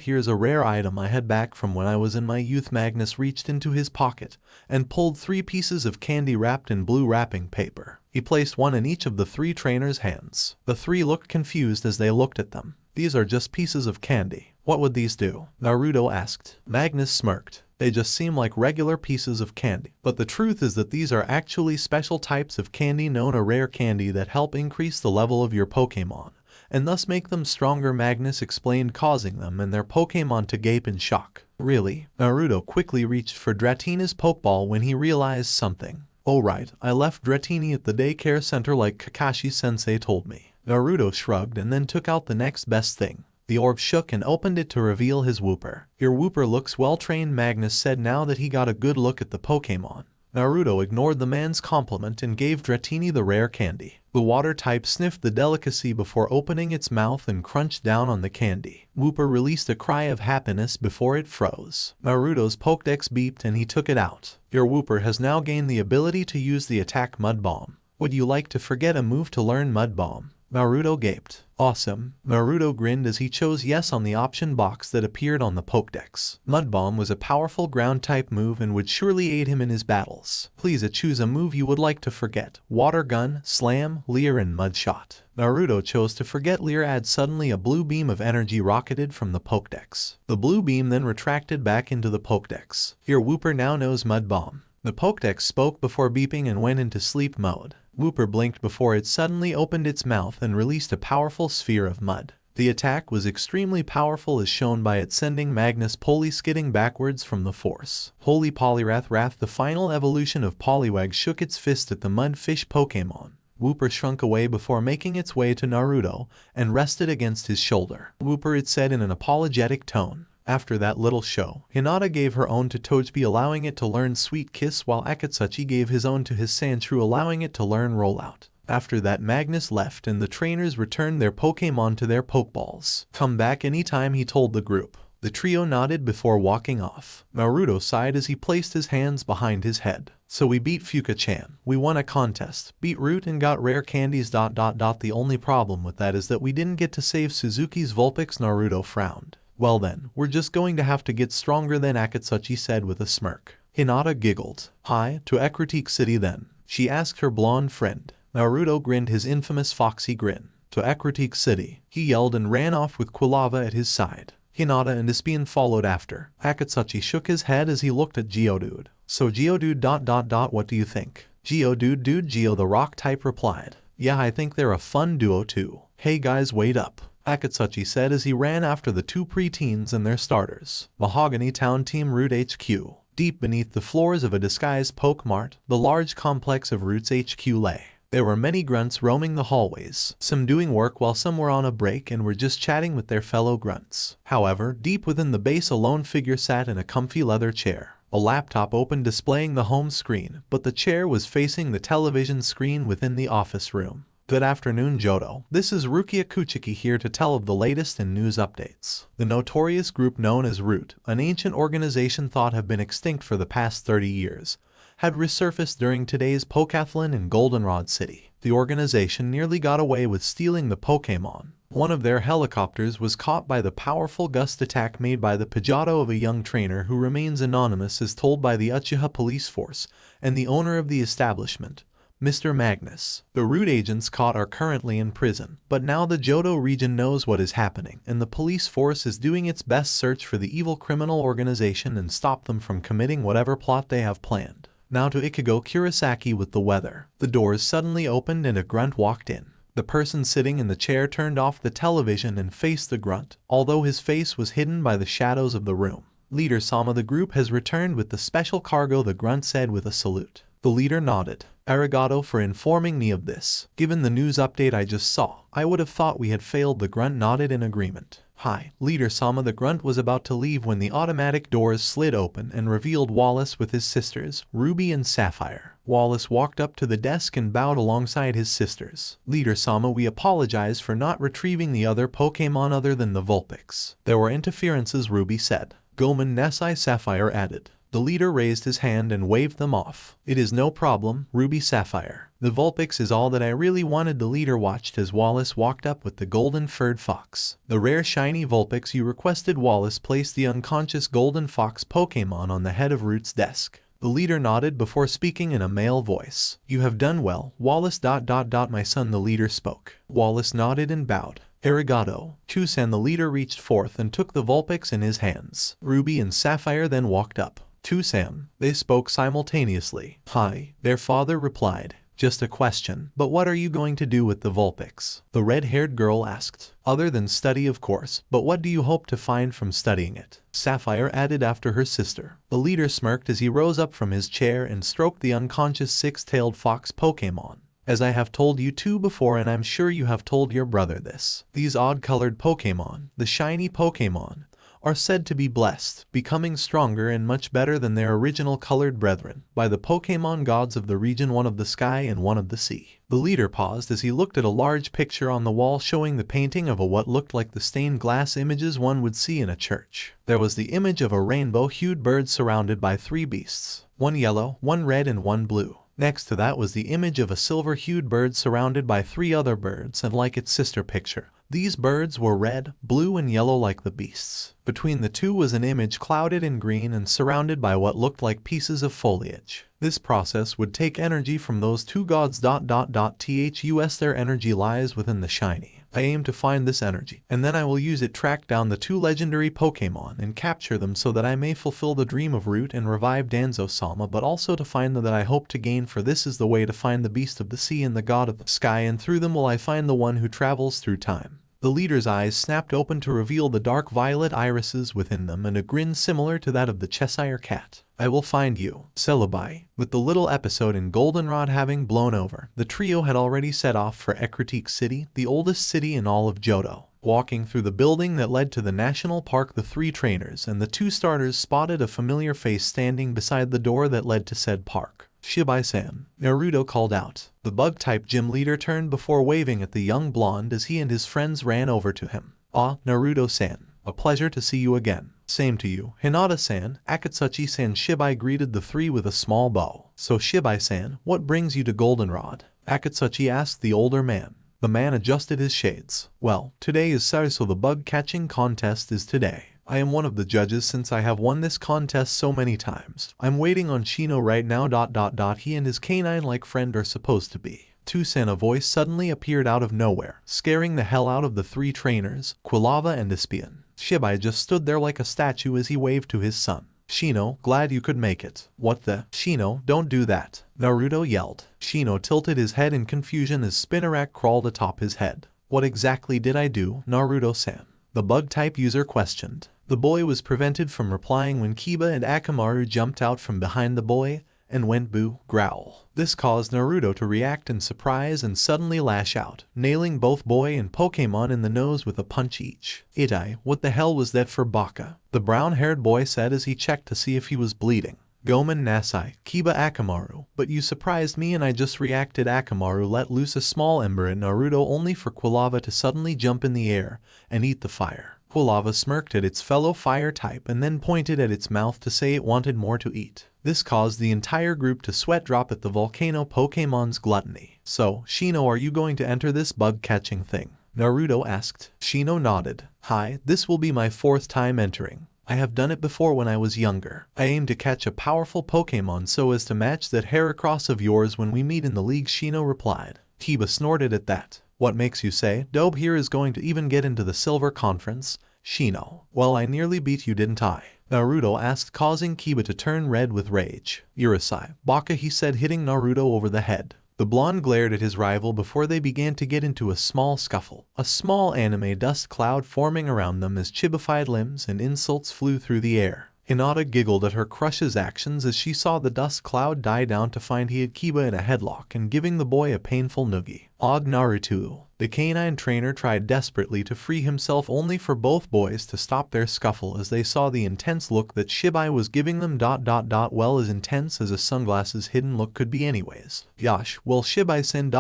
here's a rare item I had back from when I was in my youth. Magnus reached into his pocket and pulled 3 pieces of candy wrapped in blue wrapping paper. He placed one in each of the 3 trainers' hands. The 3 looked confused as they looked at them. These are just pieces of candy. What would these do? Naruto asked. Magnus smirked. They just seem like regular pieces of candy. But the truth is that these are actually special types of candy known as rare candy that help increase the level of your Pokemon and thus make them stronger, Magnus explained, causing them and their Pokemon to gape in shock. Really? Naruto quickly reached for Dratini's Pokeball when he realized something. Oh right, I left Dratini at the daycare center like Kakashi-sensei told me. Naruto shrugged and then took out the next best thing. The orb shook and opened it to reveal his Wooper. Your Wooper looks well trained, Magnus said now that he got a good look at the Pokemon. Naruto ignored the man's compliment and gave Dratini the rare candy. The water type sniffed the delicacy before opening its mouth and crunched down on the candy. Wooper released a cry of happiness before it froze. Naruto's Pokedex beeped and he took it out. Your Wooper has now gained the ability to use the attack Mud Bomb. Would you like to forget a move to learn Mud Bomb? Naruto gaped. Awesome. Naruto grinned as he chose yes on the option box that appeared on the Pokedex. Mud Bomb was a powerful ground-type move and would surely aid him in his battles. Please choose a move you would like to forget. Water Gun, Slam, Leer, and Mud Shot. Naruto chose to forget Leer as suddenly a blue beam of energy rocketed from the Pokedex. The blue beam then retracted back into the Pokedex. Your Wooper now knows Mud Bomb. The Pokedex spoke before beeping and went into sleep mode. Wooper blinked before it suddenly opened its mouth and released a powerful sphere of mud. The attack was extremely powerful as shown by it sending Magnus Poli skidding backwards from the force. Holy Poliwrath, the final evolution of Poliwag, shook its fist at the mudfish Pokemon. Wooper shrunk away before making its way to Naruto and rested against his shoulder. Wooper, it said in an apologetic tone. After that little show, Hinata gave her own to Tojbi, allowing it to learn Sweet Kiss, while Akatsuki gave his own to his Sandshrew, allowing it to learn Rollout. After that, Magnus left and the trainers returned their Pokemon to their Pokeballs. Come back anytime, he told the group. The trio nodded before walking off. Naruto sighed as he placed his hands behind his head. So we beat Fuka-chan. We won a contest, beat Root, and got rare candies ... The only problem with that is that we didn't get to save Suzuki's Vulpix. Naruto frowned. Well then, we're just going to have to get stronger then, Akatsuki said with a smirk. Hinata giggled. Hi, to Ecruteak City then? She asked her blonde friend. Naruto grinned his infamous foxy grin. To Ecruteak City, he yelled and ran off with Quilava at his side. Hinata and Espion followed after. Akatsuchi shook his head as he looked at Geodude. So Geodude ... what do you think? Geodude Geo the rock type replied. Yeah, I think they're a fun duo too. Hey guys, wait up, Akatsuchi said as he ran after the two preteens and their starters. Mahogany Town Team Root HQ. Deep beneath the floors of a disguised Poke Mart, the large complex of Root's HQ lay. There were many grunts roaming the hallways, some doing work while some were on a break and were just chatting with their fellow grunts. However, deep within the base a lone figure sat in a comfy leather chair. A laptop opened displaying the home screen, but the chair was facing the television screen within the office room. Good afternoon, Johto. This is Rukia Kuchiki here to tell of the latest in news updates. The notorious group known as Root, an ancient organization thought have been extinct for the past 30 years, had resurfaced during today's Pokathlon in Goldenrod City. The organization nearly got away with stealing the Pokemon. One of their helicopters was caught by the powerful gust attack made by the Pidgeotto of a young trainer who remains anonymous as told by the Uchiha police force and the owner of the establishment, Mr. Magnus. The Root agents caught are currently in prison, but now the Johto region knows what is happening and the police force is doing its best search for the evil criminal organization and stop them from committing whatever plot they have planned. Now to Ichigo Kurosaki with the weather. The doors suddenly opened and a grunt walked in. The person sitting in the chair turned off the television and faced the grunt, although his face was hidden by the shadows of the room. Leader Sama, the group has returned with the special cargo, the grunt said with a salute. The leader nodded. Arigato for informing me of this. Given the news update I just saw, I would have thought we had failed. The grunt nodded in agreement. Hi, Leader Sama. The grunt was about to leave when the automatic doors slid open and revealed Wallace with his sisters, Ruby and Sapphire. Wallace walked up to the desk and bowed alongside his sisters. Leader Sama, we apologize for not retrieving the other Pokemon other than the Vulpix. There were interferences, Ruby said. Gomen Nesai, Sapphire added. The leader raised his hand and waved them off. It is no problem, Ruby Sapphire. The Vulpix is all that I really wanted. The leader watched as Wallace walked up with the golden furred fox. The rare shiny Vulpix you requested. Wallace placed the unconscious golden fox Pokemon on the head of Root's desk. The leader nodded before speaking in a male voice. You have done well, Wallace ... my son. The leader spoke. Wallace nodded and bowed. Arigato. Chusan. The leader reached forth and took the Vulpix in his hands. Ruby and Sapphire then walked up. Sam. They spoke simultaneously. Hi, their father replied. Just a question, but what are you going to do with the Vulpix? The red-haired girl asked. Other than study, of course, but what do you hope to find from studying it? Sapphire added after her sister. The leader smirked as he rose up from his chair and stroked the unconscious six-tailed fox Pokemon. As I have told you two before, and I'm sure you have told your brother this, these odd-colored Pokemon, the shiny Pokemon, are said to be blessed, becoming stronger and much better than their original colored brethren, by the Pokemon gods of the region, one of the sky and one of the sea. The leader paused as he looked at a large picture on the wall showing the painting of what looked like the stained glass images one would see in a church. There was the image of a rainbow-hued bird surrounded by three beasts, one yellow, one red and one blue. Next to that was the image of a silver-hued bird surrounded by three other birds, and like its sister picture, these birds were red, blue and yellow like the beasts. Between the two was an image clouded in green and surrounded by what looked like pieces of foliage. This process would take energy from those two gods. Thus their energy lies within the shiny. I aim to find this energy, and then I will use it track down the two legendary Pokemon and capture them so that I may fulfill the dream of Root and revive Danzo-sama, but also to find them that I hope to gain, for this is the way to find the beast of the sea and the god of the sky, and through them will I find the one who travels through time. The leader's eyes snapped open to reveal the dark violet irises within them and a grin similar to that of the Cheshire cat. I will find you, Celebi. With the little episode in Goldenrod having blown over, the trio had already set off for Ekritique City, the oldest city in all of Johto. Walking through the building that led to the national park, the three trainers and the two starters spotted a familiar face standing beside the door that led to said park. Shibai-san, Naruto called out. The bug-type gym leader turned before waving at the young blonde as he and his friends ran over to him. Ah, Naruto-san, a pleasure to see you again. Same to you, Hinata-san. Akatsuchi-san. Shibai greeted the three with a small bow. So Shibai-san, what brings you to Goldenrod? Akatsuchi asked the older man. The man adjusted his shades. Well, today is Saturday, so the bug-catching contest is today. I am one of the judges since I have won this contest so many times. I'm waiting on Shino right now. He and his canine-like friend are supposed to be. Tusan. A voice suddenly appeared out of nowhere, scaring the hell out of the three trainers, Quilava and Espion. Shibai just stood there like a statue as he waved to his son. Shino, glad you could make it. What the? Shino, don't do that. Naruto yelled. Shino tilted his head in confusion as Spinarak crawled atop his head. What exactly did I do, Naruto-san? The bug-type user questioned. The boy was prevented from replying when Kiba and Akamaru jumped out from behind the boy and went boo, growl. This caused Naruto to react in surprise and suddenly lash out, nailing both boy and Pokemon in the nose with a punch each. Itai, what the hell was that for Baka? The brown-haired boy said as he checked to see if he was bleeding. Gomen Nasai, Kiba Akamaru, but you surprised me and I just reacted. Akamaru let loose a small ember at Naruto only for Quilava to suddenly jump in the air and eat the fire. Quilava smirked at its fellow fire type and then pointed at its mouth to say it wanted more to eat. This caused the entire group to sweat drop at the volcano Pokemon's gluttony. So, Shino, are you going to enter this bug-catching thing? Naruto asked. Shino nodded. Hi, this will be my 4th time entering. I have done it before when I was younger. I aim to catch a powerful Pokemon so as to match that Heracross of yours when we meet in the league, Shino replied. Kiba snorted at that. What makes you say, Dobe here is going to even get into the Silver Conference? Shino. Well, I nearly beat you, didn't I? Naruto asked, causing Kiba to turn red with rage. Urusai, Baka, he said, hitting Naruto over the head. The blonde glared at his rival before they began to get into a small scuffle. A small anime dust cloud forming around them as chibified limbs and insults flew through the air. Hinata giggled at her crush's actions as she saw the dust cloud die down to find he had Kiba in a headlock and giving the boy a painful noogie. Og Naruto. The canine trainer tried desperately to free himself only for both boys to stop their scuffle as they saw the intense look that Shibai was giving them. Well, as intense as a sunglasses hidden look could be anyways. Yash, well, Shibai-sen.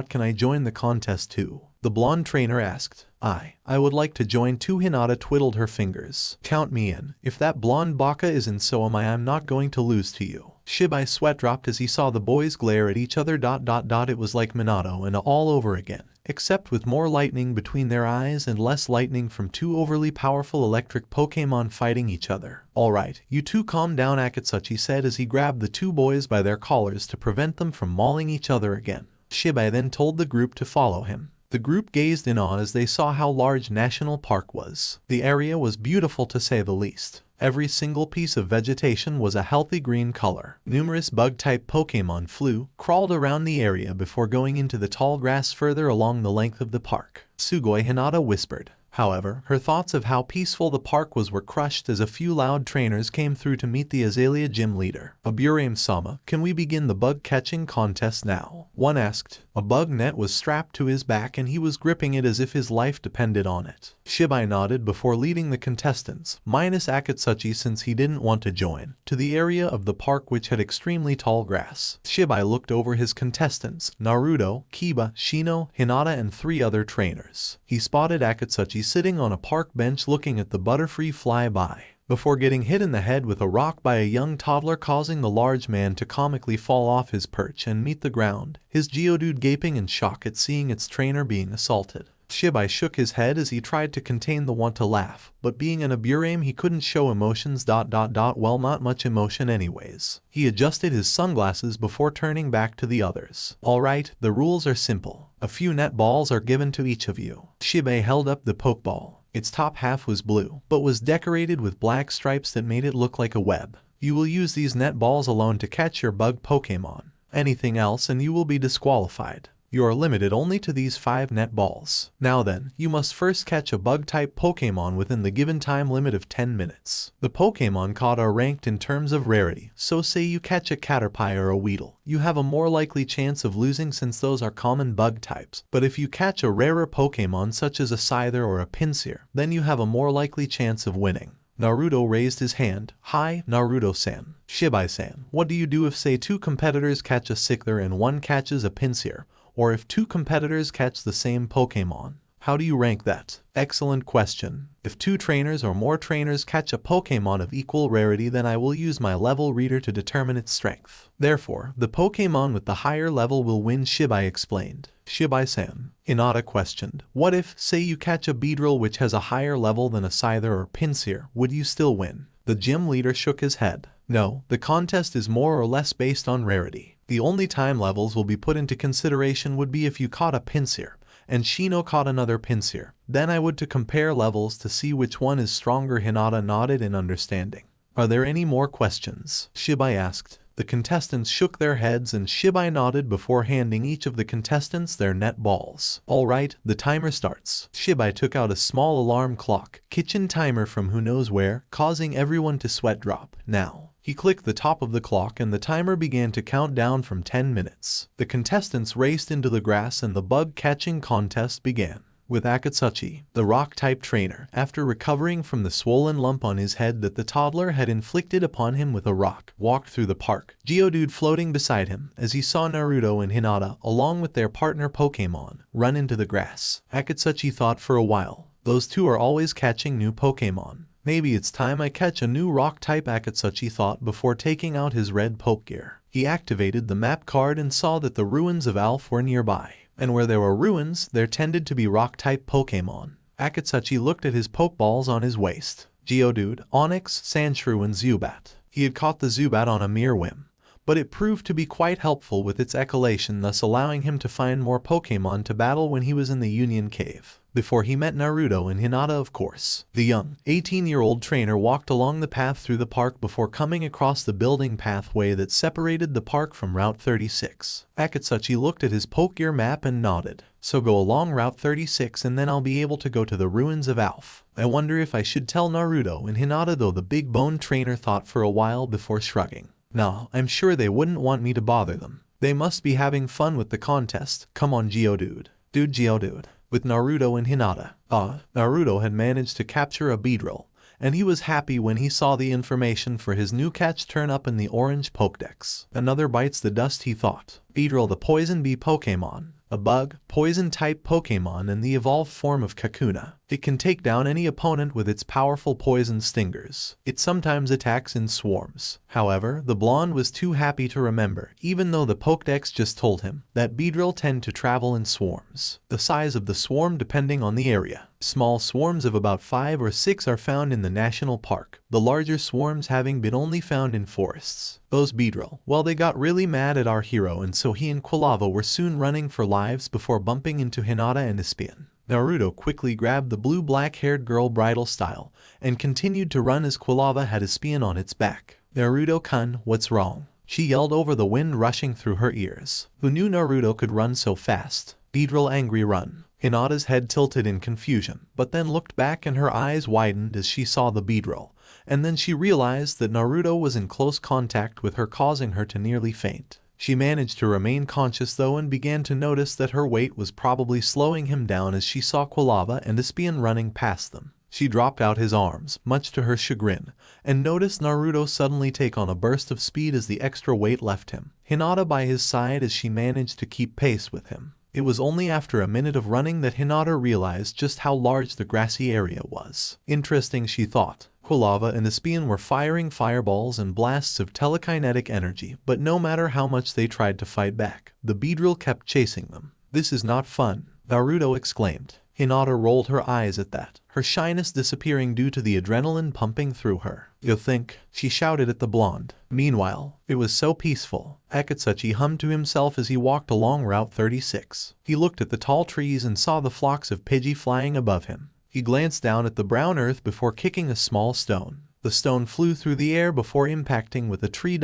Can I join the contest too? The blonde trainer asked. I would like to join too. Hinata twiddled her fingers. Count me in. If that blonde Baka is in, so am I. I'm not going to lose to you. Shibai sweat dropped as he saw the boys glare at each other. It was like Minato and all over again, except with more lightning between their eyes and less lightning from 2 overly powerful electric Pokemon fighting each other. Alright, you two calm down, Akatsuchi said as he grabbed the 2 boys by their collars to prevent them from mauling each other again. Shibai then told the group to follow him. The group gazed in awe as they saw how large National Park was. The area was beautiful to say the least. Every single piece of vegetation was a healthy green color. Numerous bug-type Pokemon crawled around the area before going into the tall grass further along the length of the park. Sugoi, Hinata whispered. However, her thoughts of how peaceful the park was were crushed as a few loud trainers came through to meet the Azalea gym leader. Aburame-sama, can we begin the bug-catching contest now? One asked. A bug net was strapped to his back and he was gripping it as if his life depended on it. Shibai nodded before leading the contestants, minus Akatsuchi since he didn't want to join, to the area of the park which had extremely tall grass. Shibai looked over his contestants, Naruto, Kiba, Shino, Hinata and 3 other trainers. He spotted Akatsuchi sitting on a park bench looking at the Butterfree fly by, before getting hit in the head with a rock by a young toddler, causing the large man to comically fall off his perch and meet the ground, his Geodude gaping in shock at seeing its trainer being assaulted. Shibai shook his head as he tried to contain the want to laugh, but being an Aburame he couldn't show emotions. Well, not much emotion anyways. He adjusted his sunglasses before turning back to the others. Alright, the rules are simple. A few net balls are given to each of you. Shibai held up the Pokeball. Its top half was blue, but was decorated with black stripes that made it look like a web. You will use these net balls alone to catch your bug Pokemon. Anything else and you will be disqualified. You are limited only to these 5 net balls. Now then, you must first catch a bug-type Pokemon within the given time limit of 10 minutes. The Pokemon caught are ranked in terms of rarity, so say you catch a Caterpie or a Weedle. You have a more likely chance of losing since those are common bug types, but if you catch a rarer Pokemon such as a Scyther or a Pinsir, then you have a more likely chance of winning. Naruto raised his hand. Hi, Naruto-san. Shibai-san, what do you do if say 2 competitors catch a Scyther and 1 catches a Pinsir? Or if 2 competitors catch the same Pokemon? How do you rank that? Excellent question. If 2 trainers or more trainers catch a Pokemon of equal rarity, then I will use my level reader to determine its strength. Therefore, the Pokemon with the higher level will win, Shibai explained. Shibai-san. Hinata questioned. What if, say you catch a Beedrill which has a higher level than a Scyther or Pinsir, would you still win? The gym leader shook his head. No, the contest is more or less based on rarity. The only time levels will be put into consideration would be if you caught a Pinsir, and Shino caught another Pinsir. Then I would to compare levels to see which one is stronger. Hinata nodded in understanding. Are there any more questions? Shibai asked. The contestants shook their heads and Shibai nodded before handing each of the contestants their net balls. Alright, the timer starts. Shibai took out a small alarm clock, kitchen timer from who knows where, causing everyone to sweat drop. Now. He clicked the top of the clock and the timer began to count down from 10 minutes. The contestants raced into the grass and the bug catching contest began. With Akatsuchi, the rock-type trainer, after recovering from the swollen lump on his head that the toddler had inflicted upon him with a rock, walked through the park, Geodude floating beside him, as he saw Naruto and Hinata, along with their partner Pokemon, run into the grass. Akatsuchi thought for a while. Those two are always catching new Pokemon. Maybe it's time I catch a new rock-type. Akatsuchi thought before taking out his red poke gear. He activated the map card and saw that the ruins of Alph were nearby. And where there were ruins, there tended to be rock-type Pokemon. Akatsuchi looked at his Pokeballs on his waist. Geodude, Onix, Sandshrew and Zubat. He had caught the Zubat on a mere whim, but it proved to be quite helpful with its echolation, thus allowing him to find more Pokemon to battle when he was in the Union Cave. Before he met Naruto and Hinata, of course. The young, 18-year-old trainer walked along the path through the park before coming across the building pathway that separated the park from Route 36. Akatsuchi looked at his Pokegear map and nodded. So go along Route 36 and then I'll be able to go to the ruins of Alph. I wonder if I should tell Naruto and Hinata, though. The big bone trainer thought for a while before shrugging. No, I'm sure they wouldn't want me to bother them. They must be having fun with the contest. Come on, Geodude. Dude, Geodude. With Naruto and Hinata. Naruto had managed to capture a Beedrill, and he was happy when he saw the information for his new catch turn up in the orange Pokedex. Another bites the dust, he thought. Beedrill, the Poison Bee Pokemon. A bug, poison-type Pokemon and the evolved form of Kakuna. It can take down any opponent with its powerful poison stingers. It sometimes attacks in swarms. However, the blonde was too happy to remember, even though the Pokedex just told him that Beedrill tend to travel in swarms. The size of the swarm depending on the area. Small swarms of about 5 or 6 are found in the national park, the larger swarms having been only found in forests. Those Beedrill, well, they got really mad at our hero, and so he and Quilava were soon running for lives before bumping into Hinata and Espion. Naruto quickly grabbed the blue black-haired girl bridal style and continued to run as Quilava had Espion on its back. Naruto-kun, what's wrong? She yelled over the wind rushing through her ears. Who knew Naruto could run so fast? Beedrill, angry run. Hinata's head tilted in confusion, but then looked back and her eyes widened as she saw the Beedrill, and then she realized that Naruto was in close contact with her, causing her to nearly faint. She managed to remain conscious though and began to notice that her weight was probably slowing him down as she saw Quilava and Espion running past them. She dropped out his arms, much to her chagrin, and noticed Naruto suddenly take on a burst of speed as the extra weight left him. Hinata by his side as she managed to keep pace with him. It was only after a minute of running that Hinata realized just how large the grassy area was. Interesting, she thought. Quilava and Espion were firing fireballs and blasts of telekinetic energy, but no matter how much they tried to fight back, the Beedrill kept chasing them. This is not fun, Naruto exclaimed. Hinata rolled her eyes at that, her shyness disappearing due to the adrenaline pumping through her. You think? She shouted at the blonde. Meanwhile, it was so peaceful. Akatsuchi hummed to himself as he walked along Route 36. He looked at the tall trees and saw the flocks of Pidgey flying above him. He glanced down at the brown earth before kicking a small stone. The stone flew through the air before impacting with a tree. An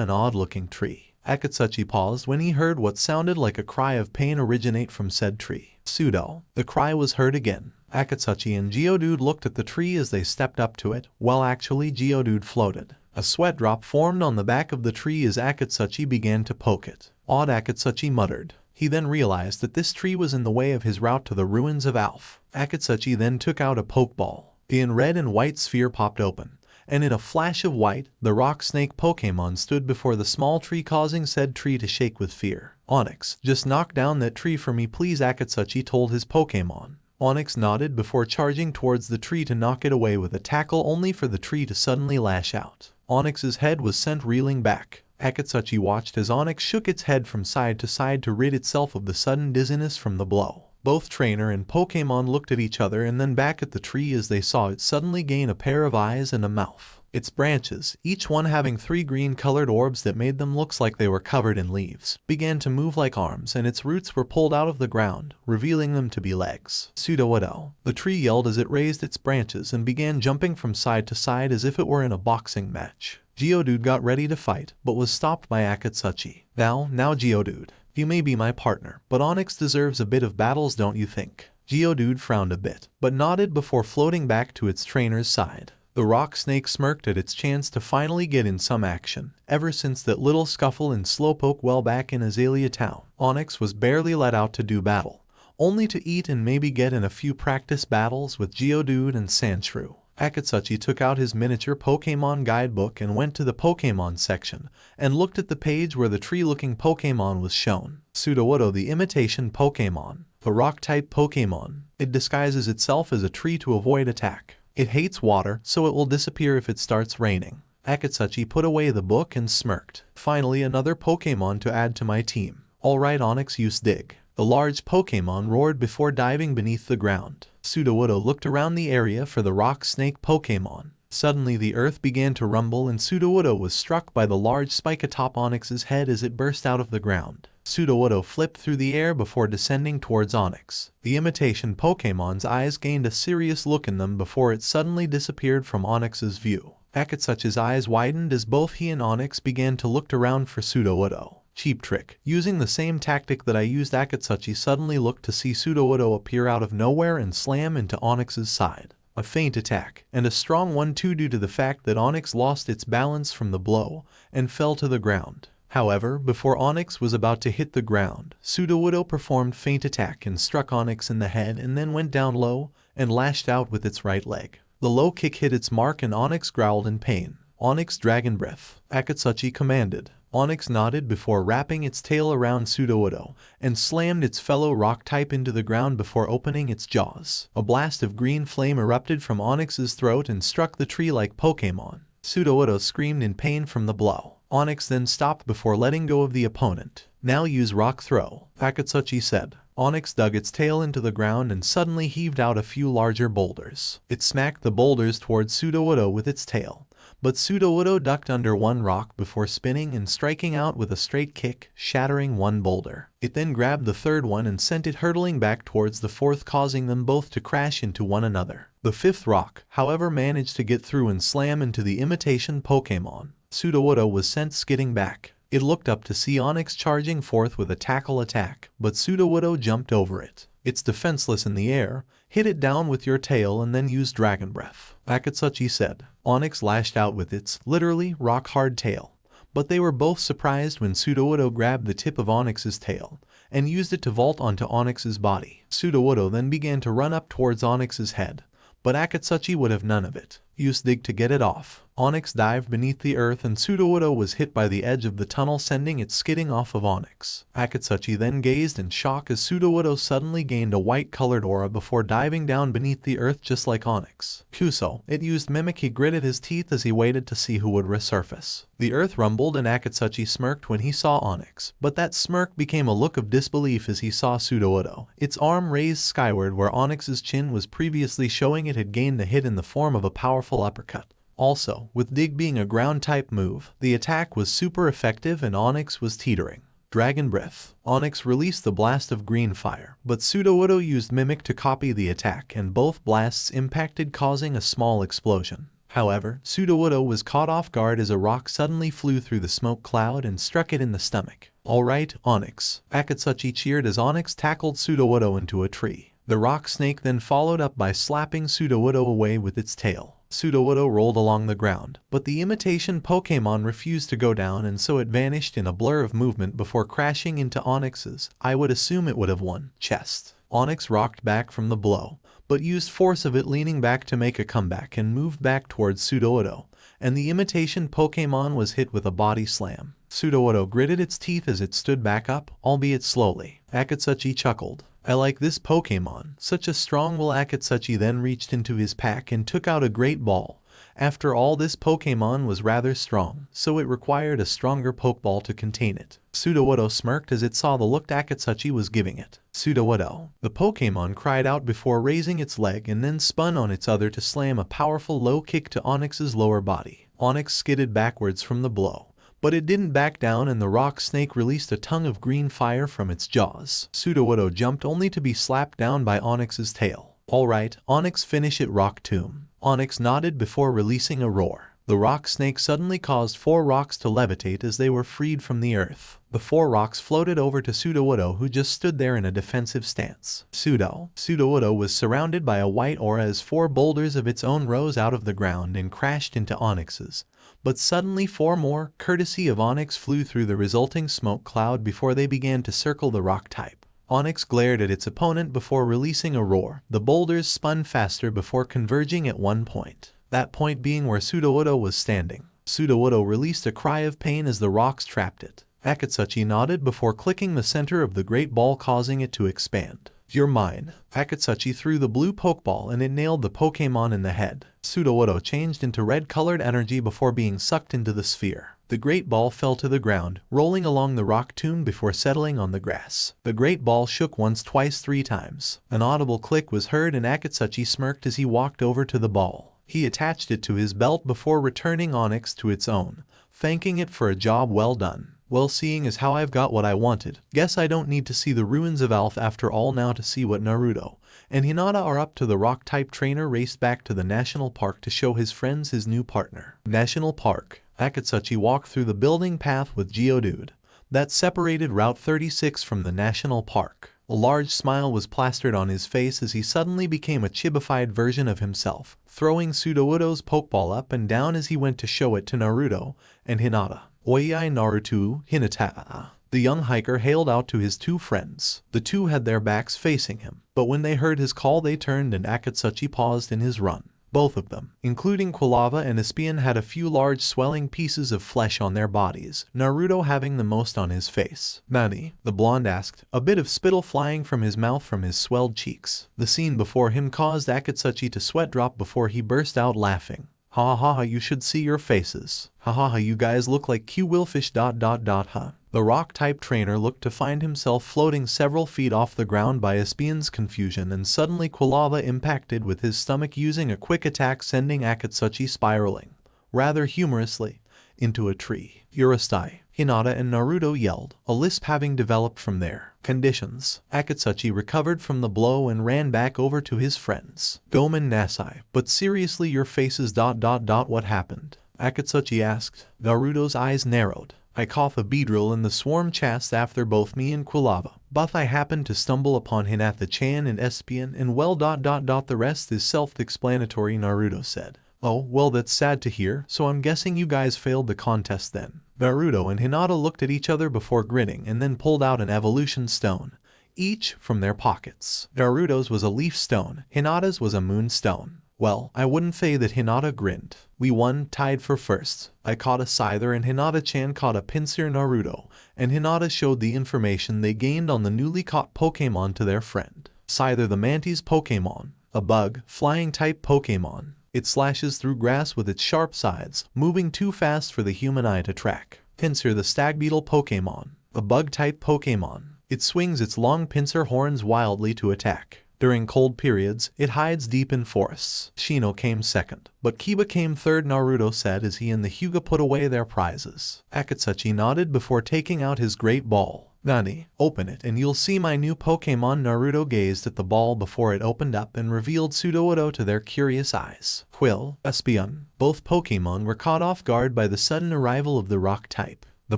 odd-looking tree. Akatsuchi paused when he heard what sounded like a cry of pain originate from said tree. Pseudo. The cry was heard again. Akatsuchi and Geodude looked at the tree as they stepped up to it. Well, actually, Geodude floated. A sweat drop formed on the back of the tree as Akatsuchi began to poke it. Odd, Akatsuchi muttered. He then realized that this tree was in the way of his route to the ruins of Alph. Akatsuchi then took out a Pokeball. The red and white sphere popped open, and in a flash of white, the rock snake Pokemon stood before the small tree, causing said tree to shake with fear. Onix, just knock down that tree for me please, Akatsuchi told his Pokemon. Onix nodded before charging towards the tree to knock it away with a tackle, only for the tree to suddenly lash out. Onix's head was sent reeling back. Akatsuchi watched as Onix shook its head from side to side to rid itself of the sudden dizziness from the blow. Both trainer and Pokemon looked at each other and then back at the tree as they saw it suddenly gain a pair of eyes and a mouth. Its branches, each one having 3 green-colored orbs that made them look like they were covered in leaves, began to move like arms, and its roots were pulled out of the ground, revealing them to be legs. Sudowoodo. The tree yelled as it raised its branches and began jumping from side to side as if it were in a boxing match. Geodude got ready to fight, but was stopped by Akatsuchi. Now Geodude, you may be my partner, but Onix deserves a bit of battles, don't you think? Geodude frowned a bit, but nodded before floating back to its trainer's side. The rock snake smirked at its chance to finally get in some action. Ever since that little scuffle in Slowpoke well back in Azalea Town, Onix was barely let out to do battle, only to eat and maybe get in a few practice battles with Geodude and Sandshrew. Akatsuchi took out his miniature Pokemon guidebook and went to the Pokemon section, and looked at the page where the tree-looking Pokemon was shown. Sudowoodo, the imitation Pokemon. A rock-type Pokemon. It disguises itself as a tree to avoid attack. It hates water, so it will disappear if it starts raining. Akatsuchi put away the book and smirked. Finally, another Pokemon to add to my team. Alright, Onix, use Dig. The large Pokemon roared before diving beneath the ground. Sudowoodo looked around the area for the rock snake Pokemon. Suddenly the earth began to rumble and Sudowoodo was struck by the large spike atop Onix's head as it burst out of the ground. Sudowoodo flipped through the air before descending towards Onix. The imitation Pokemon's eyes gained a serious look in them before it suddenly disappeared from Onix's view. Akatsuchi's eyes widened as both he and Onix began to look around for Sudowoodo. Cheap trick. Using the same tactic that I used, Akatsuchi suddenly looked to see Sudowoodo appear out of nowhere and slam into Onix's side. A feint attack, and a strong one too, due to the fact that Onix lost its balance from the blow and fell to the ground. However, before Onix was about to hit the ground, Sudowoodo performed feint attack and struck Onix in the head and then went down low and lashed out with its right leg. The low kick hit its mark and Onix growled in pain. Onix Dragon Breath, Akatsuchi commanded. Onix nodded before wrapping its tail around Sudowoodo and slammed its fellow rock type into the ground before opening its jaws. A blast of green flame erupted from Onix's throat and struck the tree-like Pokemon. Sudowoodo screamed in pain from the blow. Onix then stopped before letting go of the opponent. Now use Rock Throw, Akatsuchi said. Onix dug its tail into the ground and suddenly heaved out a few larger boulders. It smacked the boulders towards Sudowoodo with its tail, but Sudowoodo ducked under one rock before spinning and striking out with a straight kick, shattering one boulder. It then grabbed the third one and sent it hurtling back towards the fourth, causing them both to crash into one another. The fifth rock, however, managed to get through and slam into the imitation Pokemon. Sudowoodo was sent skidding back. It looked up to see Onix charging forth with a tackle attack, but Sudowoodo jumped over it. It's defenseless in the air. Hit it down with your tail and then use Dragon Breath, Akatsuchi said. Onix lashed out with its, literally, rock-hard tail, but they were both surprised when Sudowoodo grabbed the tip of Onix's tail and used it to vault onto Onix's body. Sudowoodo then began to run up towards Onix's head, but Akatsuchi would have none of it. Use Dig to get it off. Onix dived beneath the earth and Sudowoodo was hit by the edge of the tunnel, sending it skidding off of Onix. Akatsuchi then gazed in shock as Sudowoodo suddenly gained a white-colored aura before diving down beneath the earth just like Onix. Kuso, it used Mimic. He gritted his teeth as he waited to see who would resurface. The earth rumbled and Akatsuchi smirked when he saw Onix, but that smirk became a look of disbelief as he saw Sudowoodo. Its arm raised skyward where Onix's chin was previously, showing it had gained the hit in the form of a powerful uppercut. Also, with Dig being a ground-type move, the attack was super effective and Onix was teetering. Dragon Breath. Onix released the blast of green fire, but Sudowoodo used Mimic to copy the attack and both blasts impacted, causing a small explosion. However, Sudowoodo was caught off guard as a rock suddenly flew through the smoke cloud and struck it in the stomach. Alright, Onix, Akatsuchi cheered as Onix tackled Sudowoodo into a tree. The rock snake then followed up by slapping Sudowoodo away with its tail. Sudowoodo rolled along the ground, but the imitation Pokemon refused to go down and so it vanished in a blur of movement before crashing into Onix's, I would assume it would have won, chest. Onix rocked back from the blow, but used force of it leaning back to make a comeback and moved back towards Sudowoodo, and the imitation Pokemon was hit with a body slam. Sudowoodo gritted its teeth as it stood back up, albeit slowly. Akatsuchi chuckled. I like this Pokemon, such a strong will. Akatsuchi then reached into his pack and took out a great ball, After all, this Pokemon was rather strong, so it required a stronger Pokeball to contain it. Sudowoodo smirked as it saw the look Akatsuchi was giving it. Sudowoodo. The Pokemon cried out before raising its leg and then spun on its other to slam a powerful low kick to Onyx's lower body. Onyx skidded backwards from the blow, but it didn't back down and the rock snake released a tongue of green fire from its jaws. Sudowoodo jumped only to be slapped down by Onyx's tail. Alright, Onyx, finish it, Rock Tomb. Onyx nodded before releasing a roar. The rock snake suddenly caused 4 rocks to levitate as they were freed from the earth. The 4 rocks floated over to Sudowoodo, who just stood there in a defensive stance. Sudowoodo was surrounded by a white aura as 4 boulders of its own rose out of the ground and crashed into Onyx's. But suddenly 4 more, courtesy of Onyx, flew through the resulting smoke cloud before they began to circle the rock type. Onyx glared at its opponent before releasing a roar. The boulders spun faster before converging at one point. That point being where Sudowoodo was standing. Sudowoodo released a cry of pain as the rocks trapped it. Akatsuchi nodded before clicking the center of the great ball, causing it to expand. You're mine. Akatsuchi threw the blue Pokeball and it nailed the Pokemon in the head. Sudowoodo changed into red-colored energy before being sucked into the sphere. The great ball fell to the ground, rolling along the rock tomb before settling on the grass. The great ball shook once, twice, 3 times. An audible click was heard and Akatsuchi smirked as he walked over to the ball. He attached it to his belt before returning Onyx to its own, thanking it for a job well done. Well, seeing as how I've got what I wanted, guess I don't need to see the ruins of Alph after all now to see what Naruto and Hinata are up to. The rock-type trainer raced back to the national park to show his friends his new partner. National Park. Akatsuchi walked through the building path with Geodude that separated Route 36 from the national park. A large smile was plastered on his face as he suddenly became a chibified version of himself, throwing Sudowoodo's Pokeball up and down as he went to show it to Naruto and Hinata. Oiai Naruto, Hinata. The young hiker hailed out to his 2 friends. The 2 had their backs facing him, but when they heard his call they turned and Akatsuchi paused in his run. Both of them, including Quilava and Espion, had a few large swelling pieces of flesh on their bodies, Naruto having the most on his face. "Nani?" the blonde asked, a bit of spittle flying from his mouth from his swelled cheeks. The scene before him caused Akatsuchi to sweat drop before he burst out laughing. "Ha ha ha, you should see your faces. Ha ha ha, you guys look like Q-Willfish ... huh?" The rock-type trainer looked to find himself floating several feet off the ground by Espion's confusion, and suddenly Quilava impacted with his stomach using a quick attack, sending Akatsuchi spiraling, rather humorously, into a tree. "Urastai," Hinata and Naruto yelled, a lisp having developed from their conditions. Akatsuchi recovered from the blow and ran back over to his friends. "Gomen Nasai, but seriously, your faces ... what happened?" Akatsuchi asked. Naruto's eyes narrowed. "I caught a beedrill in the swarm chest after both me and Quilava, but I happened to stumble upon Hinata-chan and Espion and well ... the rest is self-explanatory," Naruto said. "Oh, well, that's sad to hear, so I'm guessing you guys failed the contest then." Naruto and Hinata looked at each other before grinning and then pulled out an evolution stone, each from their pockets. Naruto's was a leaf stone, Hinata's was a moon stone. Well, I wouldn't say that. Hinata grinned. "We won, tied for first. I caught a Scyther and Hinata-chan caught a Pinsir." Naruto and Hinata showed the information they gained on the newly caught Pokemon to their friend. Scyther, the Mantis Pokemon, a bug, flying type Pokemon. It slashes through grass with its sharp sides, moving too fast for the human eye to track. Pinsir, the Stag Beetle Pokemon, a bug type Pokemon. It swings its long pincer horns wildly to attack. During cold periods, it hides deep in forests. Shino came second, but Kiba came third, Naruto said as he and the Hyuga put away their prizes. Akatsuchi nodded before taking out his great ball. "Nani, open it and you'll see my new Pokemon." Naruto gazed at the ball before it opened up and revealed Sudowoodo to their curious eyes. Quill, Espion. Both Pokemon were caught off guard by the sudden arrival of the rock type. The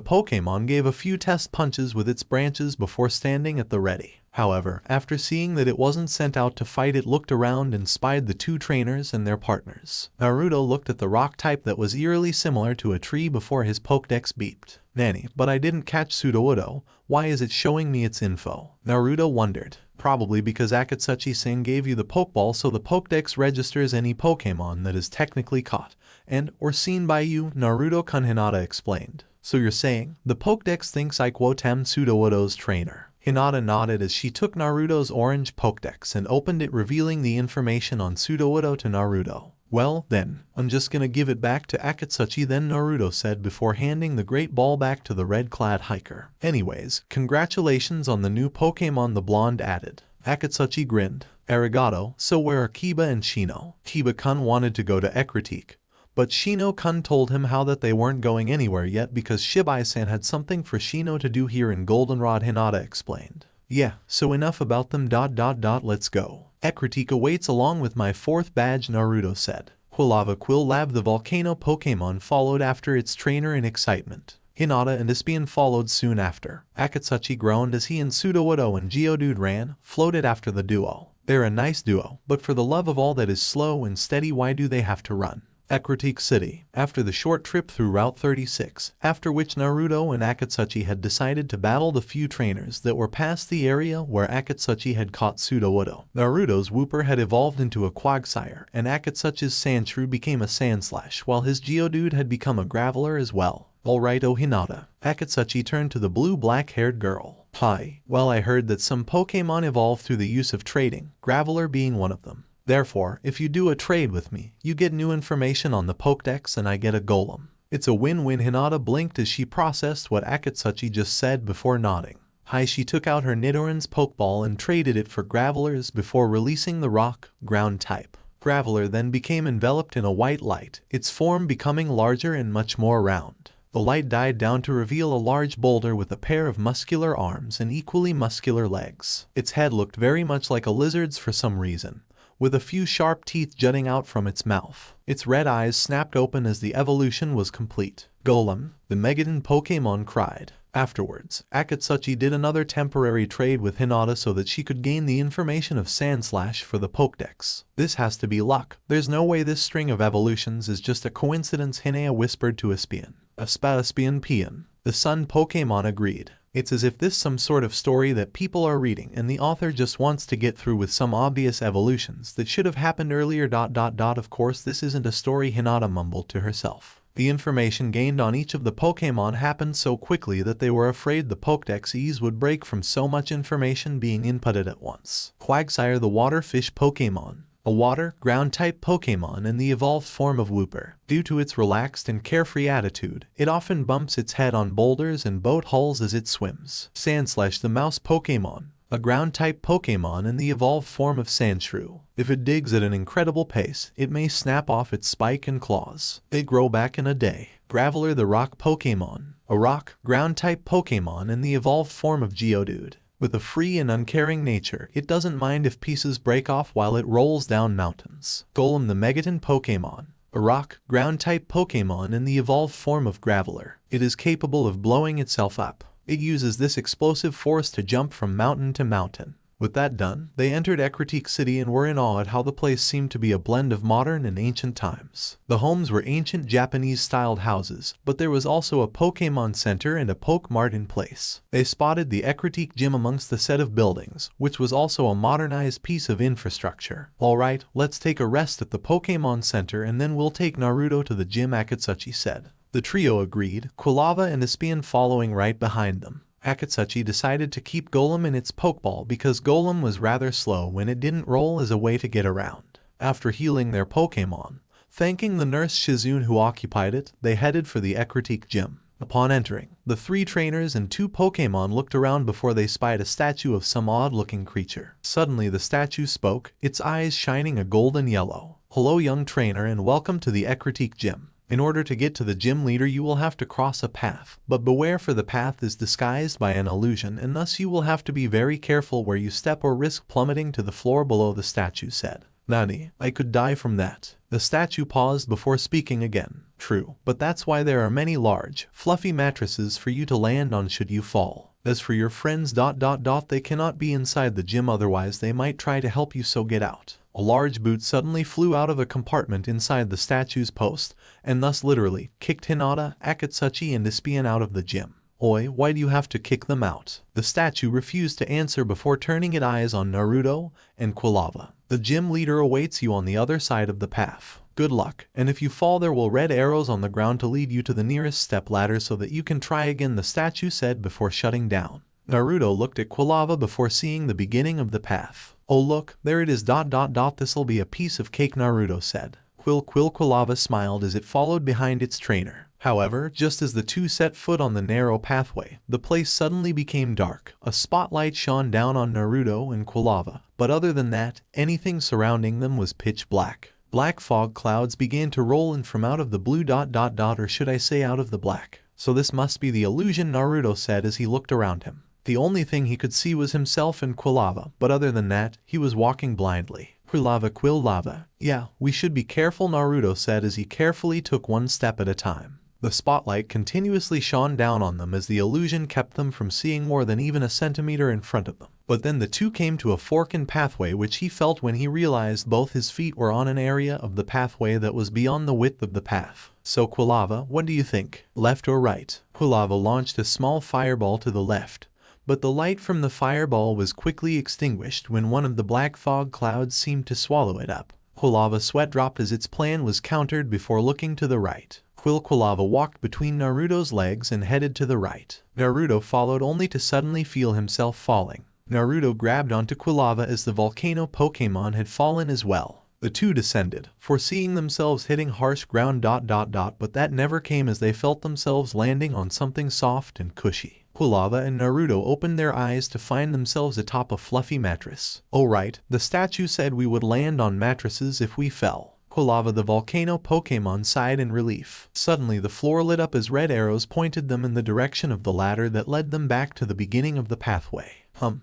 Pokemon gave a few test punches with its branches before standing at the ready. However, after seeing that it wasn't sent out to fight, it looked around and spied the 2 trainers and their partners. Naruto looked at the rock type that was eerily similar to a tree before his Pokedex beeped. "Nani, but I didn't catch Sudowoodo. Why is it showing me its info?" Naruto wondered. "Probably because Akatsuchi-san gave you the Pokeball, so the Pokedex registers any Pokemon that is technically caught and or seen by you," Naruto-kun, Hinata explained. "So you're saying the Pokedex thinks I am Sudowoodo's trainer?" Hinata nodded as she took Naruto's orange Pokedex and opened it, revealing the information on Sudowoodo to Naruto. Well, then, I'm just gonna give it back to Akatsuchi then, Naruto said before handing the great ball back to the red-clad hiker. Anyways, congratulations on the new Pokemon, the blonde added. Akatsuchi grinned. Arigato. So where are Kiba and Shino? Kiba-kun wanted to go to Ekritique, but Shino-kun told him how that they weren't going anywhere yet because Shibai-san had something for Shino to do here in Goldenrod, Hinata explained. Yeah, so enough about them. Let's go. Ekritique awaits along with my 4th badge, Naruto said. Quilava the volcano Pokemon followed after its trainer in excitement. Hinata and Espion followed soon after. Akatsuchi groaned as he and Sudowoodo and Geodude ran, floated after the duo. They're a nice duo, but for the love of all that is slow and steady, why do they have to run? Ekritique City. After the short trip through Route 36, after which Naruto and Akatsuchi had decided to battle the few trainers that were past the area where Akatsuchi had caught Sudowoodo. Naruto's Wooper had evolved into a Quagsire, and Akatsuchi's Sandshrew became a Sandslash, while his Geodude had become a Graveler as well. Alright, oh Hinata. Akatsuchi turned to the blue black-haired girl. Hi. Well, I heard that some Pokemon evolve through the use of trading, Graveler being one of them. Therefore, if you do a trade with me, you get new information on the Pokedex and I get a golem. It's a win-win. Hinata blinked as she processed what Akatsuchi just said before nodding. Hi. She took out her Nidoran's Pokeball and traded it for Gravelers before releasing the rock, ground type. Graveler then became enveloped in a white light, its form becoming larger and much more round. The light died down to reveal a large boulder with a pair of muscular arms and equally muscular legs. Its head looked very much like a lizard's for some reason, with a few sharp teeth jutting out from its mouth. Its red eyes snapped open as the evolution was complete. Golem, the Megaton Pokemon cried. Afterwards, Akatsuchi did another temporary trade with Hinata so that she could gain the information of Sandslash for the Pokedex. This has to be luck. There's no way this string of evolutions is just a coincidence, Hinata whispered to Espion. Espion Pion. The Sun Pokemon agreed. It's as if this is some sort of story that people are reading and the author just wants to get through with some obvious evolutions that should have happened earlier. Of course this isn't a story, Hinata mumbled to herself. The information gained on each of the Pokemon happened so quickly that they were afraid the Pokedexes would break from so much information being inputted at once. Quagsire, the water fish Pokemon. A water, ground-type Pokemon in the evolved form of Wooper. Due to its relaxed and carefree attitude, it often bumps its head on boulders and boat hulls as it swims. Sandslash, the mouse Pokemon. A ground-type Pokemon in the evolved form of Sandshrew. If it digs at an incredible pace, it may snap off its spike and claws. They grow back in a day. Graveler, the rock Pokemon. A rock, ground-type Pokemon in the evolved form of Geodude. With a free and uncaring nature, it doesn't mind if pieces break off while it rolls down mountains. Golem, the Megaton Pokemon. A rock, ground-type Pokemon in the evolved form of Graveler. It is capable of blowing itself up. It uses this explosive force to jump from mountain to mountain. With that done, they entered Ekritique City and were in awe at how the place seemed to be a blend of modern and ancient times. The homes were ancient Japanese-styled houses, but there was also a Pokemon Center and a Pokemart in place. They spotted the Ekritique Gym amongst the set of buildings, which was also a modernized piece of infrastructure. Alright, let's take a rest at the Pokemon Center and then we'll take Naruto to the gym, Akatsuchi said. The trio agreed, Quilava and Espion following right behind them. Akatsuchi decided to keep Golem in its Pokeball because Golem was rather slow when it didn't roll as a way to get around. After healing their Pokemon, thanking the nurse Shizune who occupied it, they headed for the Ekritique Gym. Upon entering, the 3 trainers and 2 Pokemon looked around before they spied a statue of some odd-looking creature. Suddenly the statue spoke, its eyes shining a golden yellow. Hello young trainer and welcome to the Ekritique Gym. In order to get to the gym leader you will have to cross a path, but beware for the path is disguised by an illusion and thus you will have to be very careful where you step or risk plummeting to the floor below, the statue said. Nani, I could die from that. The statue paused before speaking again. True, but that's why there are many large, fluffy mattresses for you to land on should you fall. As for your friends ... they cannot be inside the gym otherwise they might try to help you, so get out. A large boot suddenly flew out of a compartment inside the statue's post, and thus literally kicked Hinata, Akatsuchi and Espion out of the gym. Oi, why do you have to kick them out? The statue refused to answer before turning its eyes on Naruto and Quilava. The gym leader awaits you on the other side of the path. Good luck, and if you fall there will red arrows on the ground to lead you to the nearest step ladder so that you can try again, the statue said before shutting down. Naruto looked at Quilava before seeing the beginning of the path. Oh look, there it is ... this'll be a piece of cake, Naruto said. Quilava smiled as it followed behind its trainer. However, just as the two set foot on the narrow pathway, the place suddenly became dark. A spotlight shone down on Naruto and Quilava, but other than that, anything surrounding them was pitch black. Black fog clouds began to roll in from out of the blue ... or should I say out of the black. So this must be the illusion, Naruto said as he looked around him. The only thing he could see was himself and Quilava, but other than that, he was walking blindly. Quilava. Yeah, we should be careful, Naruto said as he carefully took one step at a time. The spotlight continuously shone down on them as the illusion kept them from seeing more than even a centimeter in front of them. But then the two came to a fork in pathway which he felt when he realized both his feet were on an area of the pathway that was beyond the width of the path. So Quilava, what do you think? Left or right? Quilava launched a small fireball to the left, but the light from the fireball was quickly extinguished when one of the black fog clouds seemed to swallow it up. Quilava's sweat dropped as its plan was countered before looking to the right. Quilava walked between Naruto's legs and headed to the right. Naruto followed only to suddenly feel himself falling. Naruto grabbed onto Quilava as the volcano Pokemon had fallen as well. The two descended, foreseeing themselves hitting harsh ground ... but that never came as they felt themselves landing on something soft and cushy. Quilava and Naruto opened their eyes to find themselves atop a fluffy mattress. Oh right, the statue said we would land on mattresses if we fell. Quilava the volcano Pokemon sighed in relief. Suddenly the floor lit up as red arrows pointed them in the direction of the ladder that led them back to the beginning of the pathway.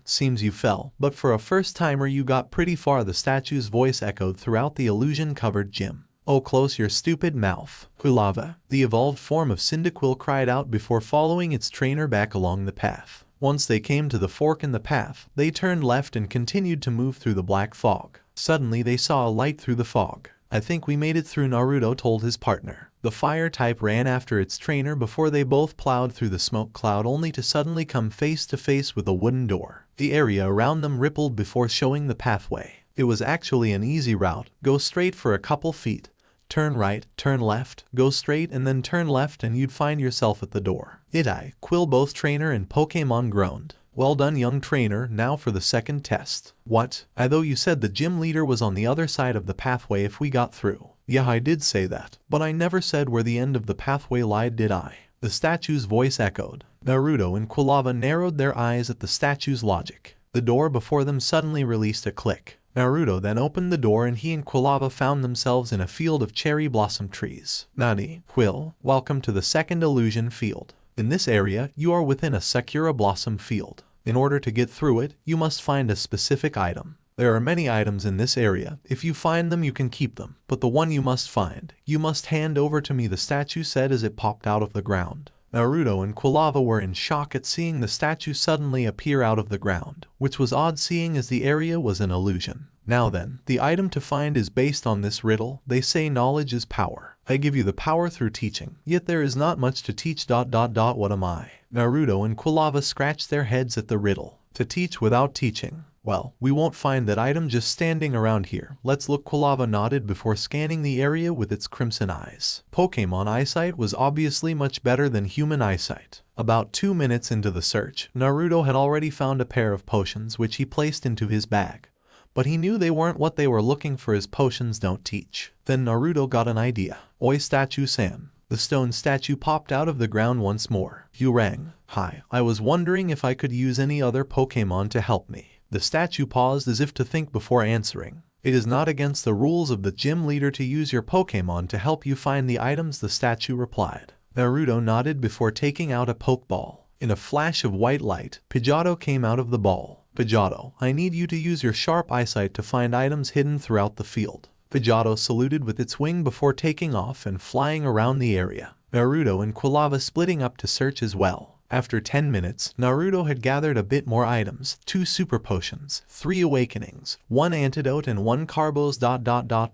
Seems you fell, but for a first-timer you got pretty far, the statue's voice echoed throughout the illusion-covered gym. Oh, close your stupid mouth. Quilava, the evolved form of Cyndaquil, cried out before following its trainer back along the path. Once they came to the fork in the path, they turned left and continued to move through the black fog. Suddenly they saw a light through the fog. I think we made it through, Naruto told his partner. The fire type ran after its trainer before they both plowed through the smoke cloud only to suddenly come face to face with a wooden door. The area around them rippled before showing the pathway. It was actually an easy route. Go straight for a couple feet. Turn right, turn left, go straight and then turn left and you'd find yourself at the door. Itachi, Quill, both trainer and Pokemon groaned. Well done, young trainer, now for the second test. What? I thought you said the gym leader was on the other side of the pathway if we got through. Yeah, I did say that, but I never said where the end of the pathway lied, did I? The statue's voice echoed. Naruto and Quilava narrowed their eyes at the statue's logic. The door before them suddenly released a click. Naruto then opened the door and he and Quilava found themselves in a field of cherry blossom trees. Nani, Quill, welcome to the second illusion field. In this area, you are within a Sakura blossom field. In order to get through it, you must find a specific item. There are many items in this area. If you find them, you can keep them. But the one you must find, you must hand over to me, the statue said as it popped out of the ground. Naruto and Quilava were in shock at seeing the statue suddenly appear out of the ground, which was odd seeing as the area was an illusion. Now then, the item to find is based on this riddle. They say knowledge is power. I give you the power through teaching, yet there is not much to teach ... What am I? Naruto and Quilava scratched their heads at the riddle. To teach without teaching. Well, we won't find that item just standing around here. Let's look. Quilava nodded before scanning the area with its crimson eyes. Pokemon eyesight was obviously much better than human eyesight. About 2 minutes into the search, Naruto had already found a pair of potions which he placed into his bag. But he knew they weren't what they were looking for, as potions don't teach. Then Naruto got an idea. Oi, statue-san. The stone statue popped out of the ground once more. You rang. Hi, I was wondering if I could use any other Pokemon to help me. The statue paused as if to think before answering. It is not against the rules of the gym leader to use your Pokemon to help you find the items, the statue replied. Naruto nodded before taking out a Pokeball. In a flash of white light, Pidgeotto came out of the ball. Pidgeotto, I need you to use your sharp eyesight to find items hidden throughout the field. Pidgeotto saluted with its wing before taking off and flying around the area. Naruto and Quilava splitting up to search as well. After 10 minutes, Naruto had gathered a bit more items, 2 super potions, 3 awakenings, 1 antidote and 1 carbos ...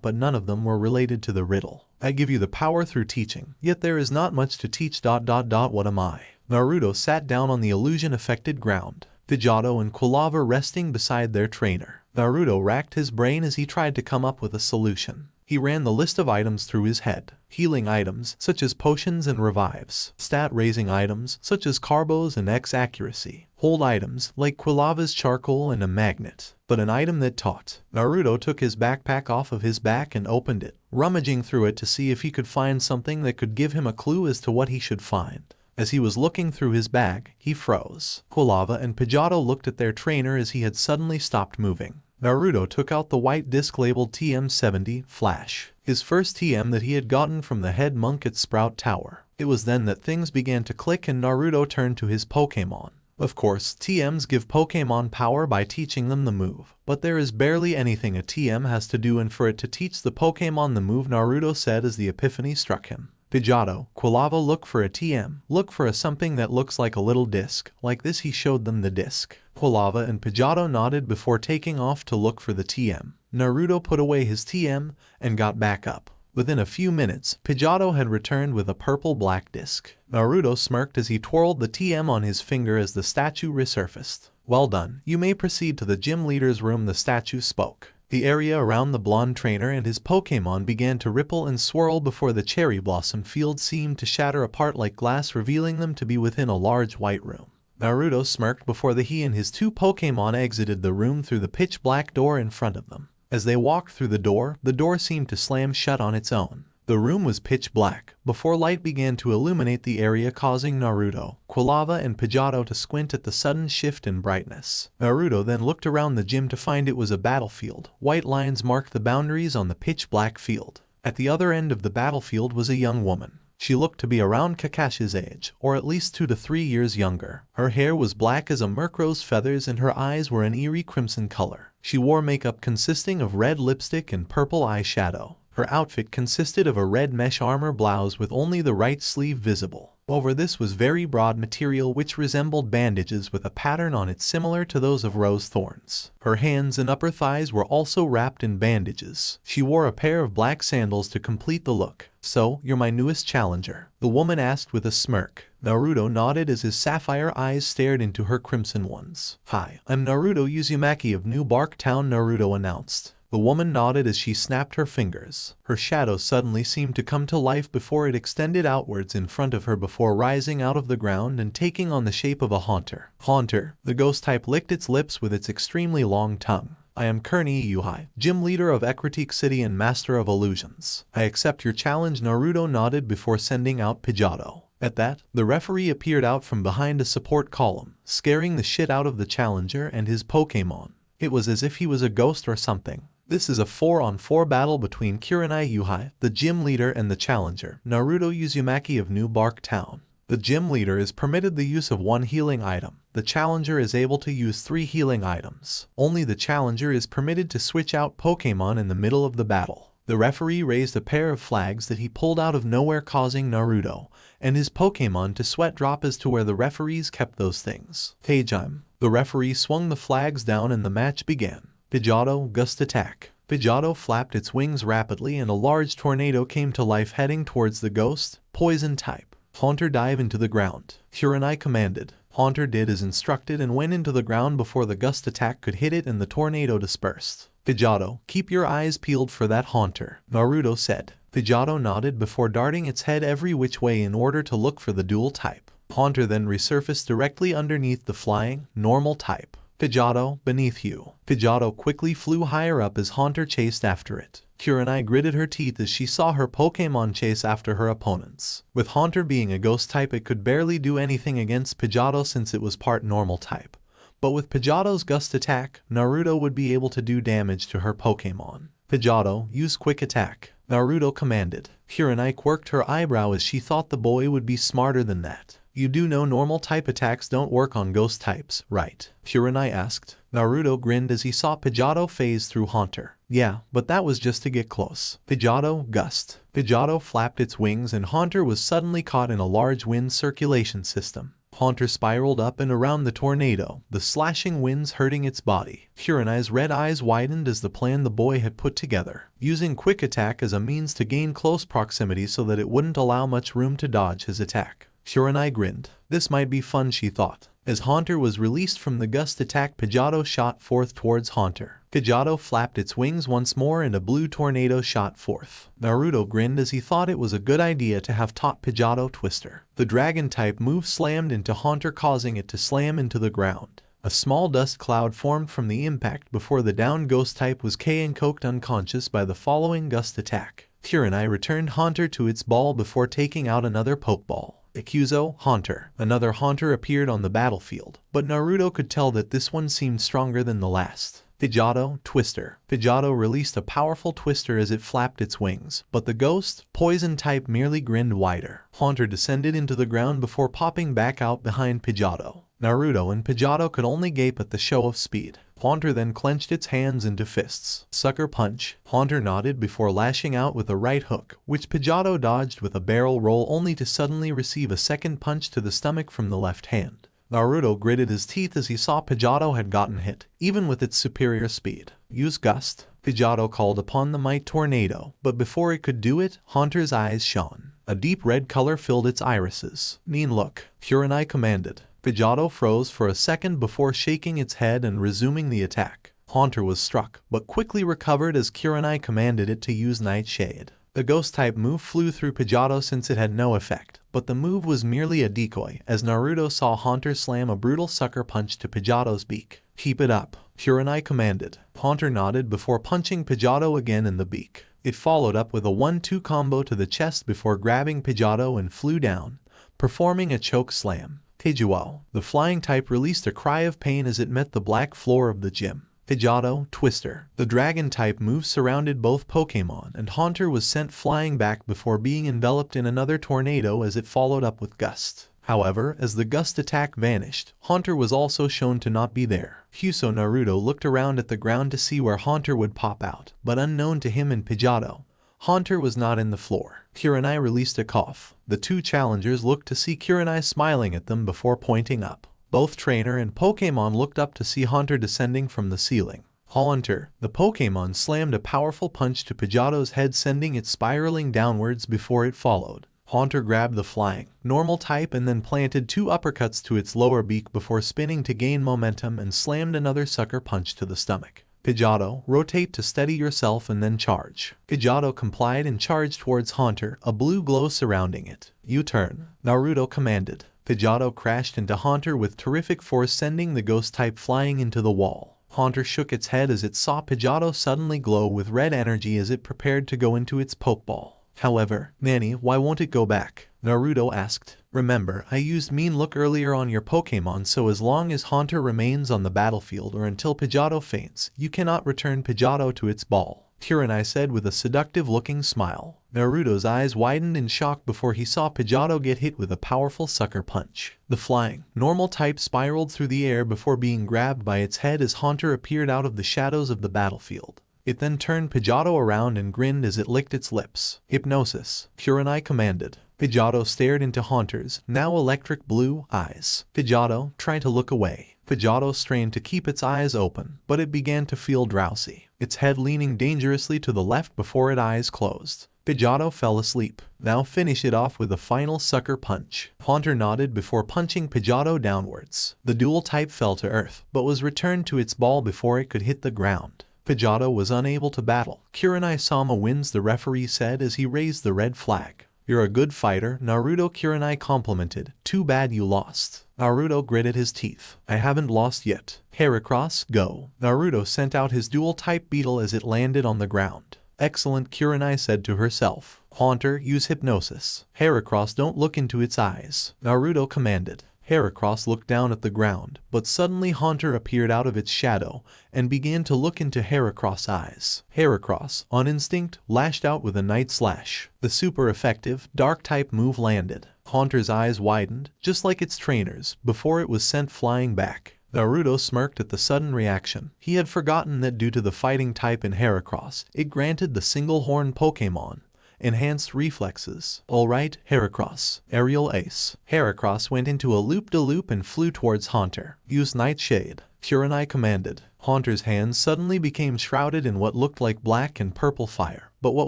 but none of them were related to the riddle. I give you the power through teaching, yet there is not much to teach ... What am I? Naruto sat down on the illusion-affected ground. Pidgeotto and Quilava resting beside their trainer. Naruto racked his brain as he tried to come up with a solution. He ran the list of items through his head. Healing items, such as potions and revives. Stat-raising items, such as carbos and X accuracy. Hold items, like Quilava's charcoal and a magnet. But an item that taught. Naruto took his backpack off of his back and opened it. rummaging through it to see if he could find something that could give him a clue as to what he should find. As he was looking through his bag, he froze. Quilava and Pidgeotto looked at their trainer as he had suddenly stopped moving. Naruto took out the white disc labeled TM70 Flash, his first TM that he had gotten from the head monk at Sprout Tower. It was then that things began to click and Naruto turned to his Pokemon. Of course, TMs give Pokemon power by teaching them the move, but there is barely anything a TM has to do and for it to teach the Pokemon the move, Naruto said as the epiphany struck him. Pidgeotto, Quilava, look for a TM. Look for a something that looks like a little disc. Like this, he showed them the disc. Quilava and Pidgeotto nodded before taking off to look for the TM. Naruto put away his TM and got back up. Within a few minutes, Pidgeotto had returned with a purple-black disc. Naruto smirked as he twirled the TM on his finger as the statue resurfaced. Well done. You may proceed to the gym leader's room, the statue spoke. The area around the blonde trainer and his Pokemon began to ripple and swirl before the cherry blossom field seemed to shatter apart like glass, revealing them to be within a large white room. Naruto smirked before he and his two Pokemon exited the room through the pitch-black door in front of them. As they walked through the door seemed to slam shut on its own. The room was pitch black before light began to illuminate the area, causing Naruto, Quilava, and Pidgeotto to squint at the sudden shift in brightness. Naruto then looked around the gym to find it was a battlefield. White lines marked the boundaries on the pitch-black field. At the other end of the battlefield was a young woman. She looked to be around Kakashi's age, or at least 2 to 3 years younger. Her hair was black as a Murkrow's feathers and her eyes were an eerie crimson color. She wore makeup consisting of red lipstick and purple eyeshadow. Her outfit consisted of a red mesh armor blouse with only the right sleeve visible. Over this was very broad material which resembled bandages with a pattern on it similar to those of rose thorns. Her hands and upper thighs were also wrapped in bandages. She wore a pair of black sandals to complete the look. "So, you're my newest challenger?" the woman asked with a smirk. Naruto nodded as his sapphire eyes stared into her crimson ones. "Hi, I'm Naruto Uzumaki of New Bark Town," Naruto announced. The woman nodded as she snapped her fingers. Her shadow suddenly seemed to come to life before it extended outwards in front of her before rising out of the ground and taking on the shape of a haunter. Haunter, the ghost type, licked its lips with its extremely long tongue. "I am Kurenai, gym leader of Ecruteak City and master of illusions. I accept your challenge." Naruto nodded before sending out Pidgeotto. At that, the referee appeared out from behind a support column, scaring the shit out of the challenger and his Pokemon. It was as if he was a ghost or something. This is a 4-on-4 battle between Kurenai, the gym leader, and the challenger, Naruto Uzumaki of New Bark Town. The gym leader is permitted the use of 1 healing item. The challenger is able to use 3 healing items. Only the challenger is permitted to switch out Pokemon in the middle of the battle. The referee raised a pair of flags that he pulled out of nowhere, causing Naruto and his Pokemon to sweat drop as to where the referees kept those things. Teijime. The referee swung the flags down and the match began. Pidgeotto, gust attack. Pidgeotto flapped its wings rapidly and a large tornado came to life heading towards the ghost, poison type. Haunter, dive into the ground. Kurenai commanded. Haunter did as instructed and went into the ground before the gust attack could hit it and the tornado dispersed. Pidgeotto, keep your eyes peeled for that Haunter, Naruto said. Pidgeotto nodded before darting its head every which way in order to look for the dual type. Haunter then resurfaced directly underneath the flying, normal type. Pidgeotto, beneath you. Pidgeotto quickly flew higher up as Haunter chased after it. Kurenai gritted her teeth as she saw her Pokemon chase after her opponents. With Haunter being a ghost type, it could barely do anything against Pidgeotto since it was part normal type. But with Pidgeotto's gust attack, Naruto would be able to do damage to her Pokemon. Pidgeotto, use quick attack, Naruto commanded. Kurenai quirked her eyebrow as she thought the boy would be smarter than that. You do know normal type attacks don't work on ghost types, right? Kurenai asked. Naruto grinned as he saw Pidgeotto phase through Haunter. Yeah, but that was just to get close. Pidgeotto, gust. Pidgeotto flapped its wings and Haunter was suddenly caught in a large wind circulation system. Haunter spiraled up and around the tornado, the slashing winds hurting its body. Kurenai's red eyes widened as the plan the boy had put together, using quick attack as a means to gain close proximity so that it wouldn't allow much room to dodge his attack. Kurenai grinned. This might be fun, she thought. As Haunter was released from the gust attack, Pidgeotto shot forth towards Haunter. Pidgeotto flapped its wings once more and a blue tornado shot forth. Naruto grinned as he thought it was a good idea to have taught Pidgeotto Twister. The dragon type move slammed into Haunter, causing it to slam into the ground. A small dust cloud formed from the impact before the downed ghost type was coked unconscious by the following gust attack. Kurenai returned Haunter to its ball before taking out another Pokeball. Ikuzo, Haunter. Another Haunter appeared on the battlefield, but Naruto could tell that this one seemed stronger than the last. Pidgeotto, Twister. Pidgeotto released a powerful Twister as it flapped its wings, but the ghost, poison type, merely grinned wider. Haunter descended into the ground before popping back out behind Pidgeotto. Naruto and Pidgeotto could only gape at the show of speed. Haunter then clenched its hands into fists. Sucker Punch. Haunter nodded before lashing out with a right hook, which Pidgeotto dodged with a barrel roll only to suddenly receive a second punch to the stomach from the left hand. Naruto gritted his teeth as he saw Pidgeotto had gotten hit, even with its superior speed. Use Gust. Pidgeotto called upon the Might Tornado, but before it could do it, Haunter's eyes shone. A deep red color filled its irises. Mean look. Kurenai commanded. Pidgeotto froze for a second before shaking its head and resuming the attack. Haunter was struck, but quickly recovered as Kurenai commanded it to use Nightshade. The Ghost-type move flew through Pidgeotto since it had no effect, but the move was merely a decoy as Naruto saw Haunter slam a brutal sucker punch to Pidgeotto's beak. Keep it up, Kurenai commanded. Haunter nodded before punching Pidgeotto again in the beak. It followed up with a 1-2 combo to the chest before grabbing Pidgeotto and flew down, performing a choke slam. Pidgeotto, the flying type, released a cry of pain as it met the black floor of the gym. Pidgeotto, Twister. The dragon type move surrounded both Pokemon, and Haunter was sent flying back before being enveloped in another tornado as it followed up with Gust. However, as the Gust attack vanished, Haunter was also shown to not be there. Huso Naruto looked around at the ground to see where Haunter would pop out, but unknown to him and Pidgeotto, Haunter was not in the floor. Kurenai released a cough. The two challengers looked to see Kurenai smiling at them before pointing up. Both trainer and Pokemon looked up to see Haunter descending from the ceiling. Haunter, the Pokemon, slammed a powerful punch to Pidgeotto's head, sending it spiraling downwards before it followed. Haunter grabbed the flying, normal type and then planted 2 uppercuts to its lower beak before spinning to gain momentum and slammed another sucker punch to the stomach. Pidgeotto, rotate to steady yourself and then charge. Pidgeotto complied and charged towards Haunter, a blue glow surrounding it. U-turn, Naruto commanded. Pidgeotto crashed into Haunter with terrific force, sending the ghost type flying into the wall. Haunter shook its head as it saw Pidgeotto suddenly glow with red energy as it prepared to go into its Pokeball. However, Nanny, why won't it go back? Naruto asked. Remember, I used Mean Look earlier on your Pokemon, so as long as Haunter remains on the battlefield or until Pidgeotto faints, you cannot return Pidgeotto to its ball, Kurenai said with a seductive-looking smile. Naruto's eyes widened in shock before he saw Pidgeotto get hit with a powerful sucker punch. The flying, normal type spiraled through the air before being grabbed by its head as Haunter appeared out of the shadows of the battlefield. It then turned Pidgeotto around and grinned as it licked its lips. Hypnosis, Kurenai commanded. Pidgeotto stared into Haunter's, now electric blue, eyes. Pidgeotto tried to look away. Pidgeotto strained to keep its eyes open, but it began to feel drowsy, its head leaning dangerously to the left before its eyes closed. Pidgeotto fell asleep. Now finish it off with a final sucker punch. Haunter nodded before punching Pidgeotto downwards. The dual type fell to earth, but was returned to its ball before it could hit the ground. Pidgeotto was unable to battle. Kurenai-sama wins, the referee said as he raised the red flag. You're a good fighter, Naruto, Kurenai complimented. Too bad you lost. Naruto gritted his teeth. I haven't lost yet. Heracross, go. Naruto sent out his dual-type beetle as it landed on the ground. Excellent, Kurenai said to herself. Haunter, use hypnosis. Heracross, don't look into its eyes, Naruto commanded. Heracross looked down at the ground, but suddenly Haunter appeared out of its shadow and began to look into Heracross' eyes. Heracross, on instinct, lashed out with a Night Slash. The super effective, dark-type move landed. Haunter's eyes widened, just like its trainers, before it was sent flying back. Naruto smirked at the sudden reaction. He had forgotten that due to the fighting type in Heracross, it granted the single-horn Pokemon enhanced reflexes. Alright, Heracross. Aerial Ace. Heracross went into a loop-de-loop and flew towards Haunter. Use Nightshade, Kurenai commanded. Haunter's hands suddenly became shrouded in what looked like black and purple fire, but what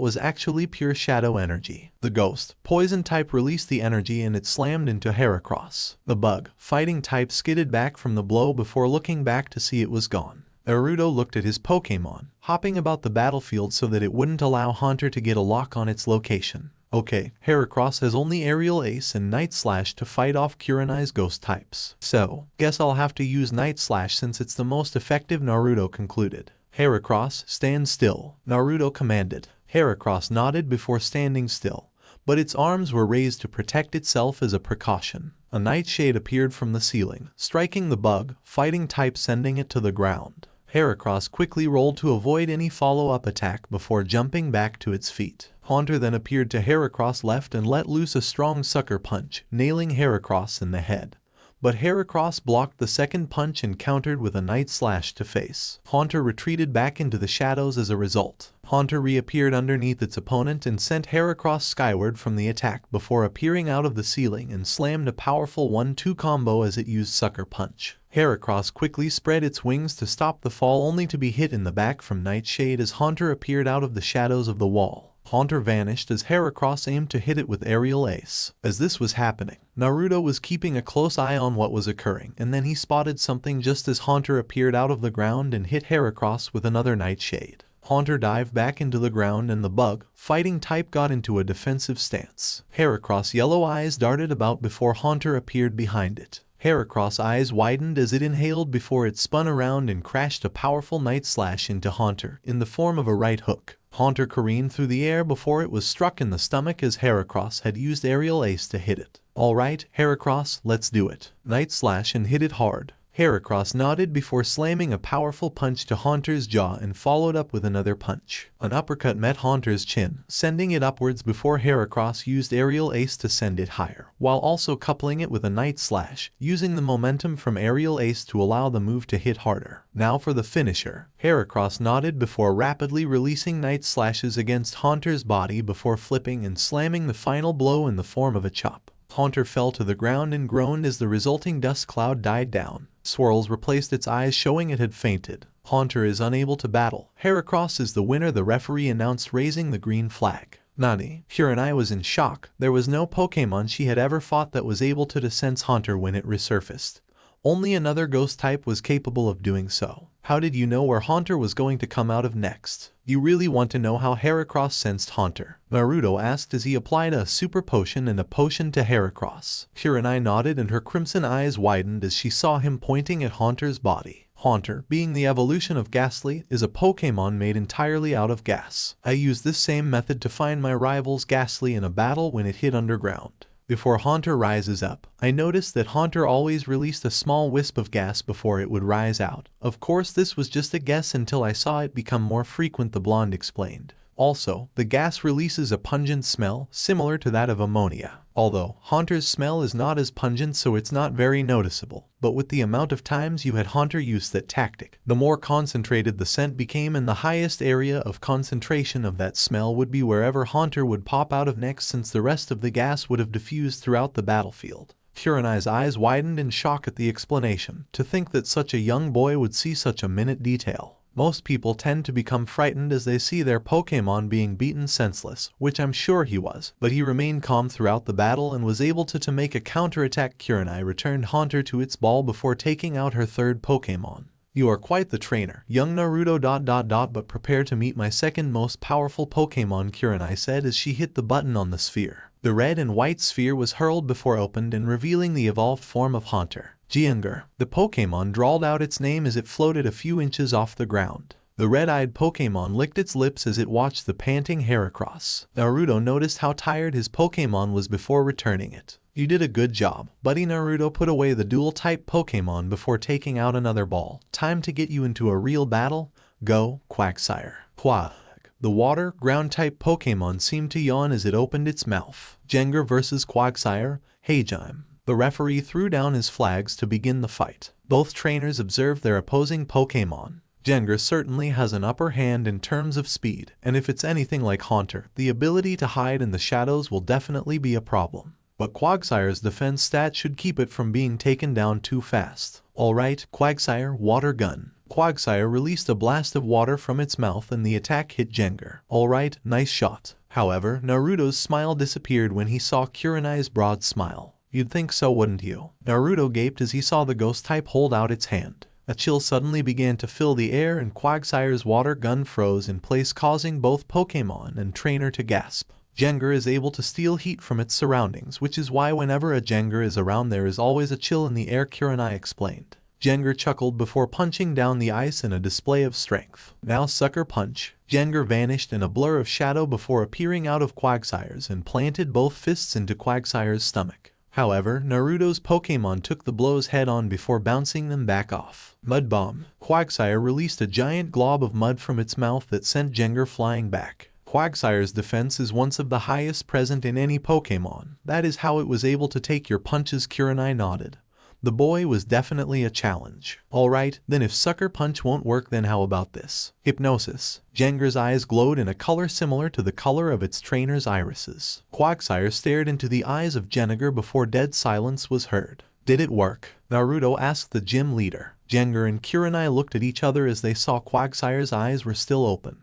was actually pure shadow energy. The ghost, poison type, released the energy and it slammed into Heracross. The bug, fighting type, skidded back from the blow before looking back to see it was gone. Naruto looked at his Pokemon, hopping about the battlefield so that it wouldn't allow Haunter to get a lock on its location. Okay, Heracross has only Aerial Ace and Night Slash to fight off Kurenai's ghost types. So, guess I'll have to use Night Slash since it's the most effective, Naruto concluded. Heracross, stand still, Naruto commanded. Heracross nodded before standing still, but its arms were raised to protect itself as a precaution. A nightshade appeared from the ceiling, striking the bug, fighting type sending it to the ground. Heracross quickly rolled to avoid any follow-up attack before jumping back to its feet. Haunter then appeared to Heracross left and let loose a strong sucker punch, nailing Heracross in the head. But Heracross blocked the second punch and countered with a night slash to face. Haunter retreated back into the shadows as a result. Haunter reappeared underneath its opponent and sent Heracross skyward from the attack before appearing out of the ceiling and slammed a powerful 1-2 combo as it used Sucker Punch. Heracross quickly spread its wings to stop the fall only to be hit in the back from Nightshade as Haunter appeared out of the shadows of the wall. Haunter vanished as Heracross aimed to hit it with Aerial Ace. As this was happening, Naruto was keeping a close eye on what was occurring, and then he spotted something just as Haunter appeared out of the ground and hit Heracross with another Nightshade. Haunter dived back into the ground and the bug, fighting type, got into a defensive stance. Heracross' yellow eyes darted about before Haunter appeared behind it. Heracross' eyes widened as it inhaled before it spun around and crashed a powerful night slash into Haunter in the form of a right hook. Haunter careened through the air before it was struck in the stomach as Heracross had used Aerial Ace to hit it. "Alright, Heracross, let's do it." Night slash and hit it hard. Heracross nodded before slamming a powerful punch to Haunter's jaw and followed up with another punch. An uppercut met Haunter's chin, sending it upwards before Heracross used Aerial Ace to send it higher, while also coupling it with a night slash, using the momentum from Aerial Ace to allow the move to hit harder. Now for the finisher. Heracross nodded before rapidly releasing night slashes against Haunter's body before flipping and slamming the final blow in the form of a chop. Haunter fell to the ground and groaned as the resulting dust cloud died down. Swirls replaced its eyes, showing it had fainted. Haunter is unable to battle. Heracross is the winner, the referee announced, raising the green flag. Nani. Kurenai was in shock. There was no Pokemon she had ever fought that was able to sense Haunter when it resurfaced. Only another ghost type was capable of doing so. How did you know where Haunter was going to come out of next? You really want to know how Heracross sensed Haunter? Naruto asked as he applied a super potion and a potion to Heracross. Kurenai nodded and her crimson eyes widened as she saw him pointing at Haunter's body. Haunter, being the evolution of Ghastly, is a Pokemon made entirely out of gas. I used this same method to find my rival's Ghastly in a battle when it hit underground. Before Haunter rises up, I noticed that Haunter always released a small wisp of gas before it would rise out. Of course, this was just a guess until I saw it become more frequent, the blonde explained. Also, the gas releases a pungent smell, similar to that of ammonia. Although, Haunter's smell is not as pungent, so it's not very noticeable. But with the amount of times you had Haunter use that tactic, the more concentrated the scent became, and the highest area of concentration of that smell would be wherever Haunter would pop out of next, since the rest of the gas would have diffused throughout the battlefield. Kurenai's eyes widened in shock at the explanation. To think that such a young boy would see such a minute detail. Most people tend to become frightened as they see their Pokemon being beaten senseless, which I'm sure he was, but he remained calm throughout the battle and was able to make a counterattack. Kurenai returned Haunter to its ball before taking out her third Pokemon. You are quite the trainer, young Naruto ... but prepare to meet my second most powerful Pokemon, Kurenai said as she hit the button on the sphere. The red and white sphere was hurled before opened and revealing the evolved form of Haunter. Jinger. The Pokemon drawled out its name as it floated a few inches off the ground. The red-eyed Pokemon licked its lips as it watched the panting Heracross. Naruto noticed how tired his Pokemon was before returning it. You did a good job, buddy. Naruto put away the dual-type Pokemon before taking out another ball. Time to get you into a real battle. Go, Quagsire. Quag. The water, ground-type Pokemon seemed to yawn as it opened its mouth. Jinger versus Quagsire. Heijime. The referee threw down his flags to begin the fight. Both trainers observed their opposing Pokemon. Jinger certainly has an upper hand in terms of speed, and if it's anything like Haunter, the ability to hide in the shadows will definitely be a problem. But Quagsire's defense stat should keep it from being taken down too fast. Alright, Quagsire, water gun. Quagsire released a blast of water from its mouth and the attack hit Jinger. Alright, nice shot. However, Naruto's smile disappeared when he saw Kurenai's broad smile. You'd think so, wouldn't you? Naruto gaped as he saw the ghost type hold out its hand. A chill suddenly began to fill the air and Quagsire's water gun froze in place, causing both Pokemon and trainer to gasp. Jinger is able to steal heat from its surroundings, which is why whenever a Jinger is around there is always a chill in the air, Kurenai explained. Jengar chuckled before punching down the ice in a display of strength. Now sucker punch. Jengar vanished in a blur of shadow before appearing out of Quagsire's and planted both fists into Quagsire's stomach. However, Naruto's Pokemon took the blows head-on before bouncing them back off. Mud Bomb. Quagsire released a giant glob of mud from its mouth that sent Jengar flying back. Quagsire's defense is one of the highest present in any Pokemon. That is how it was able to take your punches. Kurenai nodded. The boy was definitely a challenge. Alright, then if Sucker Punch won't work, then how about this? Hypnosis. Jengar's eyes glowed in a color similar to the color of its trainer's irises. Quagsire stared into the eyes of Jengar before dead silence was heard. Did it work? Naruto asked the gym leader. Jengar and Kurenai looked at each other as they saw Quagsire's eyes were still open.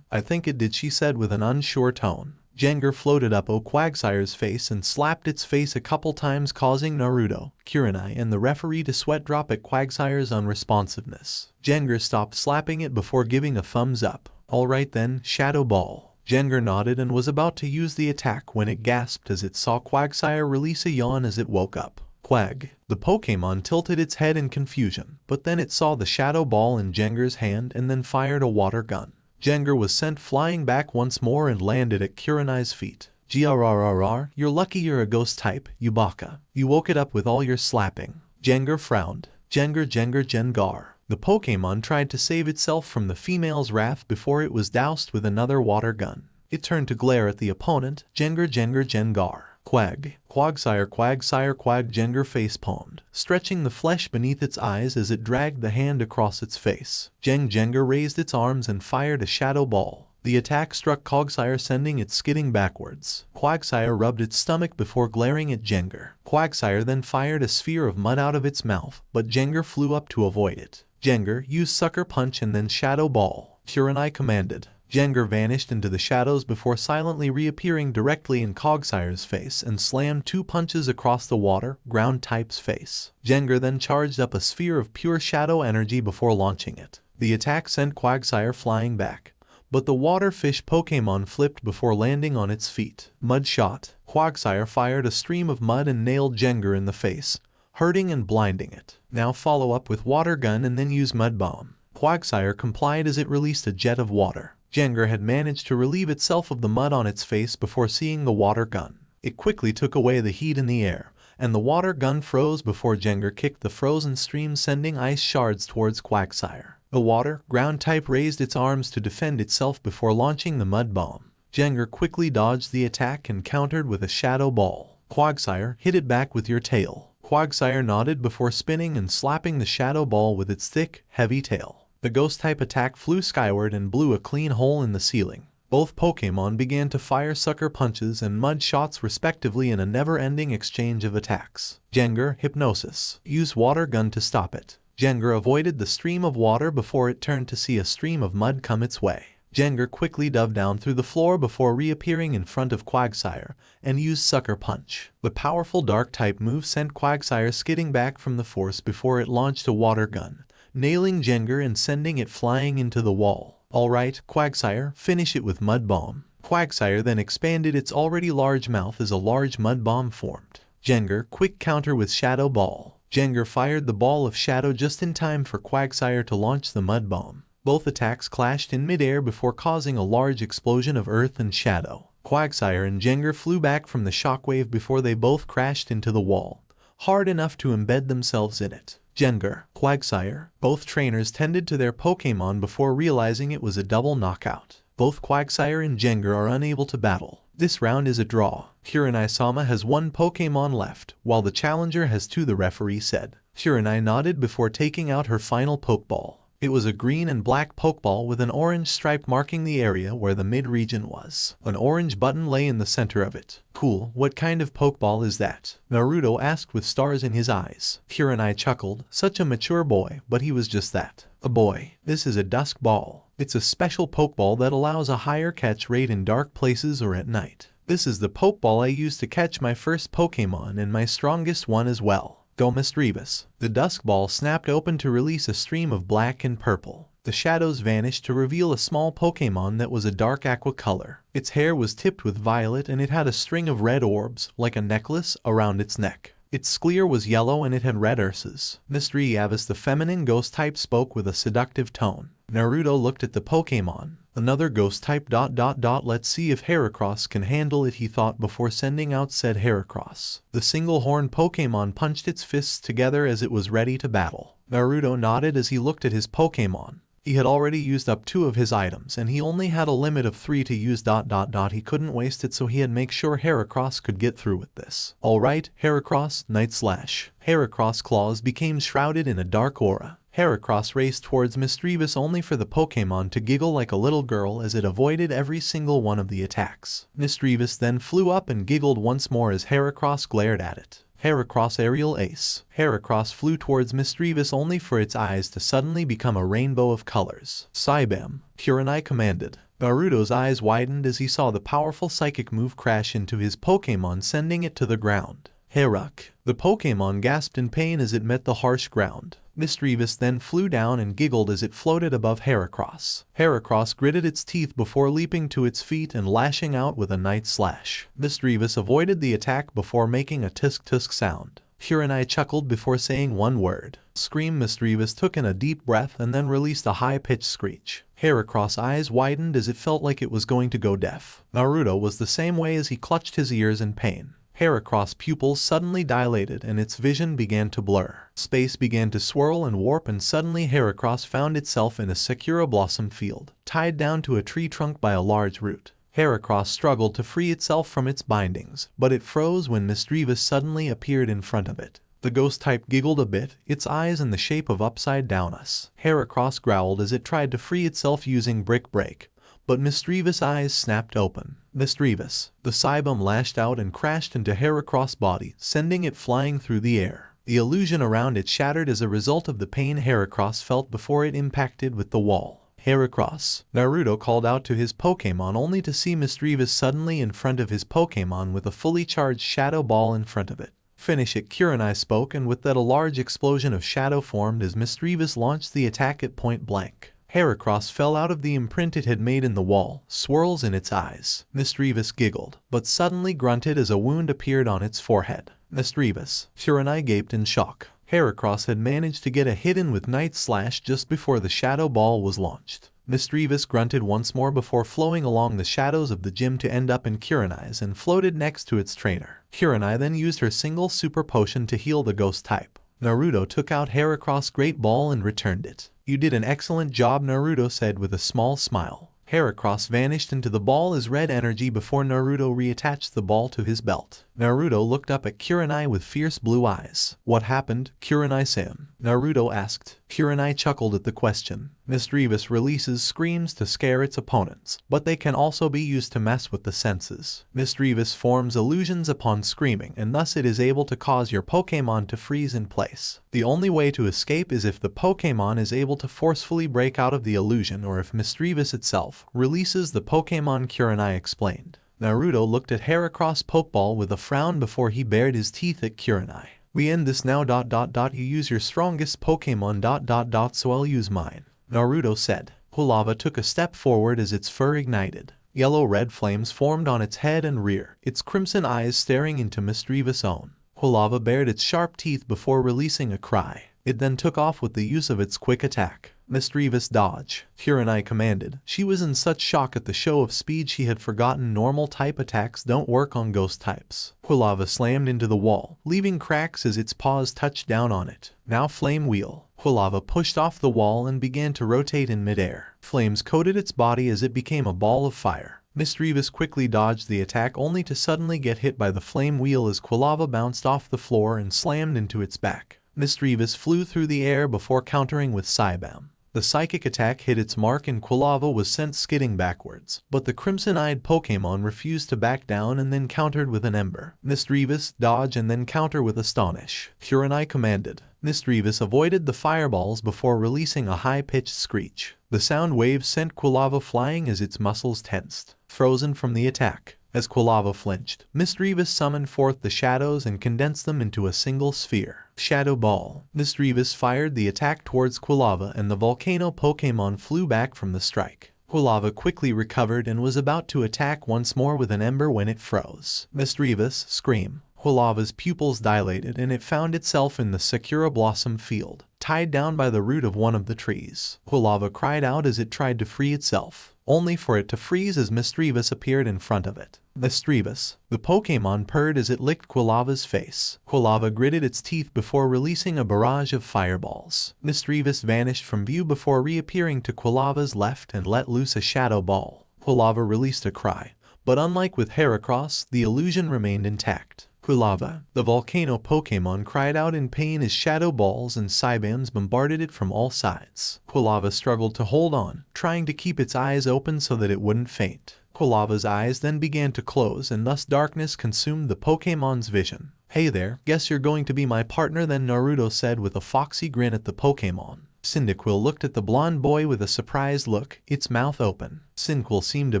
I think it did, she said with an unsure tone. Jengar floated up Quagsire's face and slapped its face a couple times, causing Naruto, Kurenai, and the referee to sweat drop at Quagsire's unresponsiveness. Jengar stopped slapping it before giving a thumbs up. Alright then, Shadow Ball. Jengar nodded and was about to use the attack when it gasped as it saw Quagsire release a yawn as it woke up. Quag. The Pokemon tilted its head in confusion, but then it saw the Shadow Ball in Jengar's hand and then fired a water gun. Jengar was sent flying back once more and landed at Kurenai's feet. Grrrr, you're lucky you're a ghost type, you baka. You woke it up with all your slapping. Jengar frowned. Jengar. The Pokemon tried to save itself from the female's wrath before it was doused with another water gun. It turned to glare at the opponent. Jengar. Quag. Quagsire, Jengar facepalmed, stretching the flesh beneath its eyes as it dragged the hand across its face. Jengar raised its arms and fired a shadow ball. The attack struck Quagsire, sending it skidding backwards. Quagsire rubbed its stomach before glaring at Jengar. Quagsire then fired a sphere of mud out of its mouth, but Jengar flew up to avoid it. Jengar used Sucker Punch and then Shadow Ball. Kurenai commanded. Jengar vanished into the shadows before silently reappearing directly in Quagsire's face and slammed 2 punches across the water, ground type's face. Jengar then charged up a sphere of pure shadow energy before launching it. The attack sent Quagsire flying back, but the water fish Pokemon flipped before landing on its feet. Mud Shot. Quagsire fired a stream of mud and nailed Jengar in the face, hurting and blinding it. Now follow up with Water Gun and then use Mud Bomb. Quagsire complied as it released a jet of water. Jengar had managed to relieve itself of the mud on its face before seeing the water gun. It quickly took away the heat in the air, and the water gun froze before Jengar kicked the frozen stream, sending ice shards towards Quagsire. The water, ground type raised its arms to defend itself before launching the mud bomb. Jengar quickly dodged the attack and countered with a shadow ball. Quagsire, hit it back with your tail. Quagsire nodded before spinning and slapping the shadow ball with its thick, heavy tail. The ghost-type attack flew skyward and blew a clean hole in the ceiling. Both Pokemon began to fire sucker punches and mud shots respectively in a never-ending exchange of attacks. Jengar, Hypnosis. Use Water Gun to stop it. Jengar avoided the stream of water before it turned to see a stream of mud come its way. Jengar quickly dove down through the floor before reappearing in front of Quagsire and used Sucker Punch. The powerful Dark-type move sent Quagsire skidding back from the force before it launched a Water Gun, nailing Jengar and sending it flying into the wall. Alright, Quagsire, finish it with Mud Bomb. Quagsire then expanded its already large mouth as a large mud bomb formed. Jengar, quick counter with Shadow Ball. Jengar fired the ball of shadow just in time for Quagsire to launch the mud bomb. Both attacks clashed in midair before causing a large explosion of earth and shadow. Quagsire and Jengar flew back from the shockwave before they both crashed into the wall, hard enough to embed themselves in it. Jengar, Quagsire. Both trainers tended to their Pokemon before realizing it was a double knockout. Both Quagsire and Jengar are unable to battle. This round is a draw. Kurenai-sama has 1 Pokemon left, while the challenger has 2, the referee said. Kurenai nodded before taking out her final Pokeball. It was a green and black Pokeball with an orange stripe marking the area where the mid-region was. An orange button lay in the center of it. Cool, what kind of Pokeball is that? Naruto asked with stars in his eyes. Kurenai chuckled, such a mature boy, but he was just that. A boy. This is a Dusk Ball. It's a special Pokeball that allows a higher catch rate in dark places or at night. This is the Pokeball I used to catch my first Pokemon and my strongest one as well. Go Misdreavus. The Dusk Ball snapped open to release a stream of black and purple. The shadows vanished to reveal a small Pokemon that was a dark aqua color. Its hair was tipped with violet and it had a string of red orbs, like a necklace, around its neck. Its clear was yellow and it had red arceus. Mischievous, the feminine ghost type, spoke with a seductive tone. Naruto looked at the Pokemon. Another ghost type ... Let's see if Heracross can handle it, he thought before sending out said Heracross. The single-horned Pokemon punched its fists together as it was ready to battle. Naruto nodded as he looked at his Pokemon. He had already used up 2 of his items and he only had a limit of 3 to use ... He couldn't waste it, so he had make sure Heracross could get through with this. Alright, Heracross, Night Slash. Heracross' claws became shrouded in a dark aura. Heracross raced towards Mischievous only for the Pokemon to giggle like a little girl as it avoided every single one of the attacks. Mischievous then flew up and giggled once more as Heracross glared at it. Heracross Aerial Ace. Heracross flew towards Mischievous only for its eyes to suddenly become a rainbow of colors. Cybam, Kurenai commanded. Naruto's eyes widened as he saw the powerful psychic move crash into his Pokemon, sending it to the ground. Heruk. The Pokemon gasped in pain as it met the harsh ground. Mischievous then flew down and giggled as it floated above Heracross. Heracross gritted its teeth before leaping to its feet and lashing out with a Night Slash. Mischievous avoided the attack before making a tisk-tisk sound. Kurenai chuckled before saying one word. Scream. Mischievous took in a deep breath and then released a high-pitched screech. Heracross' eyes widened as it felt like it was going to go deaf. Naruto was the same way as he clutched his ears in pain. Heracross' pupils suddenly dilated and its vision began to blur. Space began to swirl and warp, and suddenly Heracross found itself in a Sakura blossom field, tied down to a tree trunk by a large root. Heracross struggled to free itself from its bindings, but it froze when Mischievous suddenly appeared in front of it. The ghost type giggled a bit, its eyes in the shape of upside down us. Heracross growled as it tried to free itself using Brick Break, but Mischievous' eyes snapped open. Mischievous. The Cybam lashed out and crashed into Heracross' body, sending it flying through the air. The illusion around it shattered as a result of the pain Heracross felt before it impacted with the wall. Heracross. Naruto called out to his Pokemon only to see Mischievous suddenly in front of his Pokemon with a fully charged shadow ball in front of it. Finish it, Kurenai spoke, and with that a large explosion of shadow formed as Mischievous launched the attack at point blank. Heracross fell out of the imprint it had made in the wall, swirls in its eyes. Mischievous giggled, but suddenly grunted as a wound appeared on its forehead. Mischievous. Kurenai gaped in shock. Heracross had managed to get a hit in with Night Slash just before the shadow ball was launched. Mischievous grunted once more before flowing along the shadows of the gym to end up in Kurenai's and floated next to its trainer. Kurenai then used her single super potion to heal the ghost type. Naruto took out Heracross' great ball and returned it. You did an excellent job, Naruto said with a small smile. Heracross vanished into the ball as red energy before Naruto reattached the ball to his belt. Naruto looked up at Kurenai with fierce blue eyes. What happened, Kurenai-san? Naruto asked. Kurenai chuckled at the question. Mischievous releases screams to scare its opponents, but they can also be used to mess with the senses. Mischievous forms illusions upon screaming, and thus it is able to cause your Pokemon to freeze in place. The only way to escape is if the Pokemon is able to forcefully break out of the illusion, or if Mischievous itself releases the Pokemon, Kurenai explained. Naruto looked at Heracross' Pokeball with a frown before he bared his teeth at Kurenai. We end this now. You use your strongest Pokemon ... so I'll use mine, Naruto said. Quilava took a step forward as its fur ignited. Yellow-red flames formed on its head and rear, its crimson eyes staring into Mischievous' own. Quilava bared its sharp teeth before releasing a cry. It then took off with the use of its quick attack. Mischievous dodge, Kurenai commanded. She was in such shock at the show of speed she had forgotten normal type attacks don't work on ghost types. Quilava slammed into the wall, leaving cracks as its paws touched down on it. Now Flame Wheel. Quilava pushed off the wall and began to rotate in midair. Flames coated its body as it became a ball of fire. Mischievous quickly dodged the attack only to suddenly get hit by the flame wheel as Quilava bounced off the floor and slammed into its back. Mischievous flew through the air before countering with Cybam. The psychic attack hit its mark and Quilava was sent skidding backwards, but the crimson-eyed Pokemon refused to back down and then countered with an Ember. Mischievous, dodge and then counter with Astonish, Kurenai commanded. Mischievous avoided the fireballs before releasing a high-pitched screech. The sound waves sent Quilava flying as its muscles tensed, frozen from the attack. As Quilava flinched, Mischievous summoned forth the shadows and condensed them into a single sphere. Shadow Ball. Mischievous fired the attack towards Quilava and the volcano Pokemon flew back from the strike. Quilava quickly recovered and was about to attack once more with an Ember when it froze. Mischievous, scream. Quilava's pupils dilated and it found itself in the Sakura Blossom field, tied down by the root of one of the trees. Quilava cried out as it tried to free itself, only for it to freeze as Misdreavus appeared in front of it. Misdreavus, the Pokemon, purred as it licked Quilava's face. Quilava gritted its teeth before releasing a barrage of fireballs. Misdreavus vanished from view before reappearing to Quilava's left and let loose a shadow ball. Quilava released a cry, but unlike with Heracross, the illusion remained intact. Quilava, the volcano Pokemon, cried out in pain as shadow balls and Cybans bombarded it from all sides. Quilava struggled to hold on, trying to keep its eyes open so that it wouldn't faint. Quilava's eyes then began to close and thus darkness consumed the Pokemon's vision. "Hey there, guess you're going to be my partner then," Naruto said with a foxy grin at the Pokemon. Cyndaquil looked at the blonde boy with a surprised look, its mouth open. Cyndaquil seemed a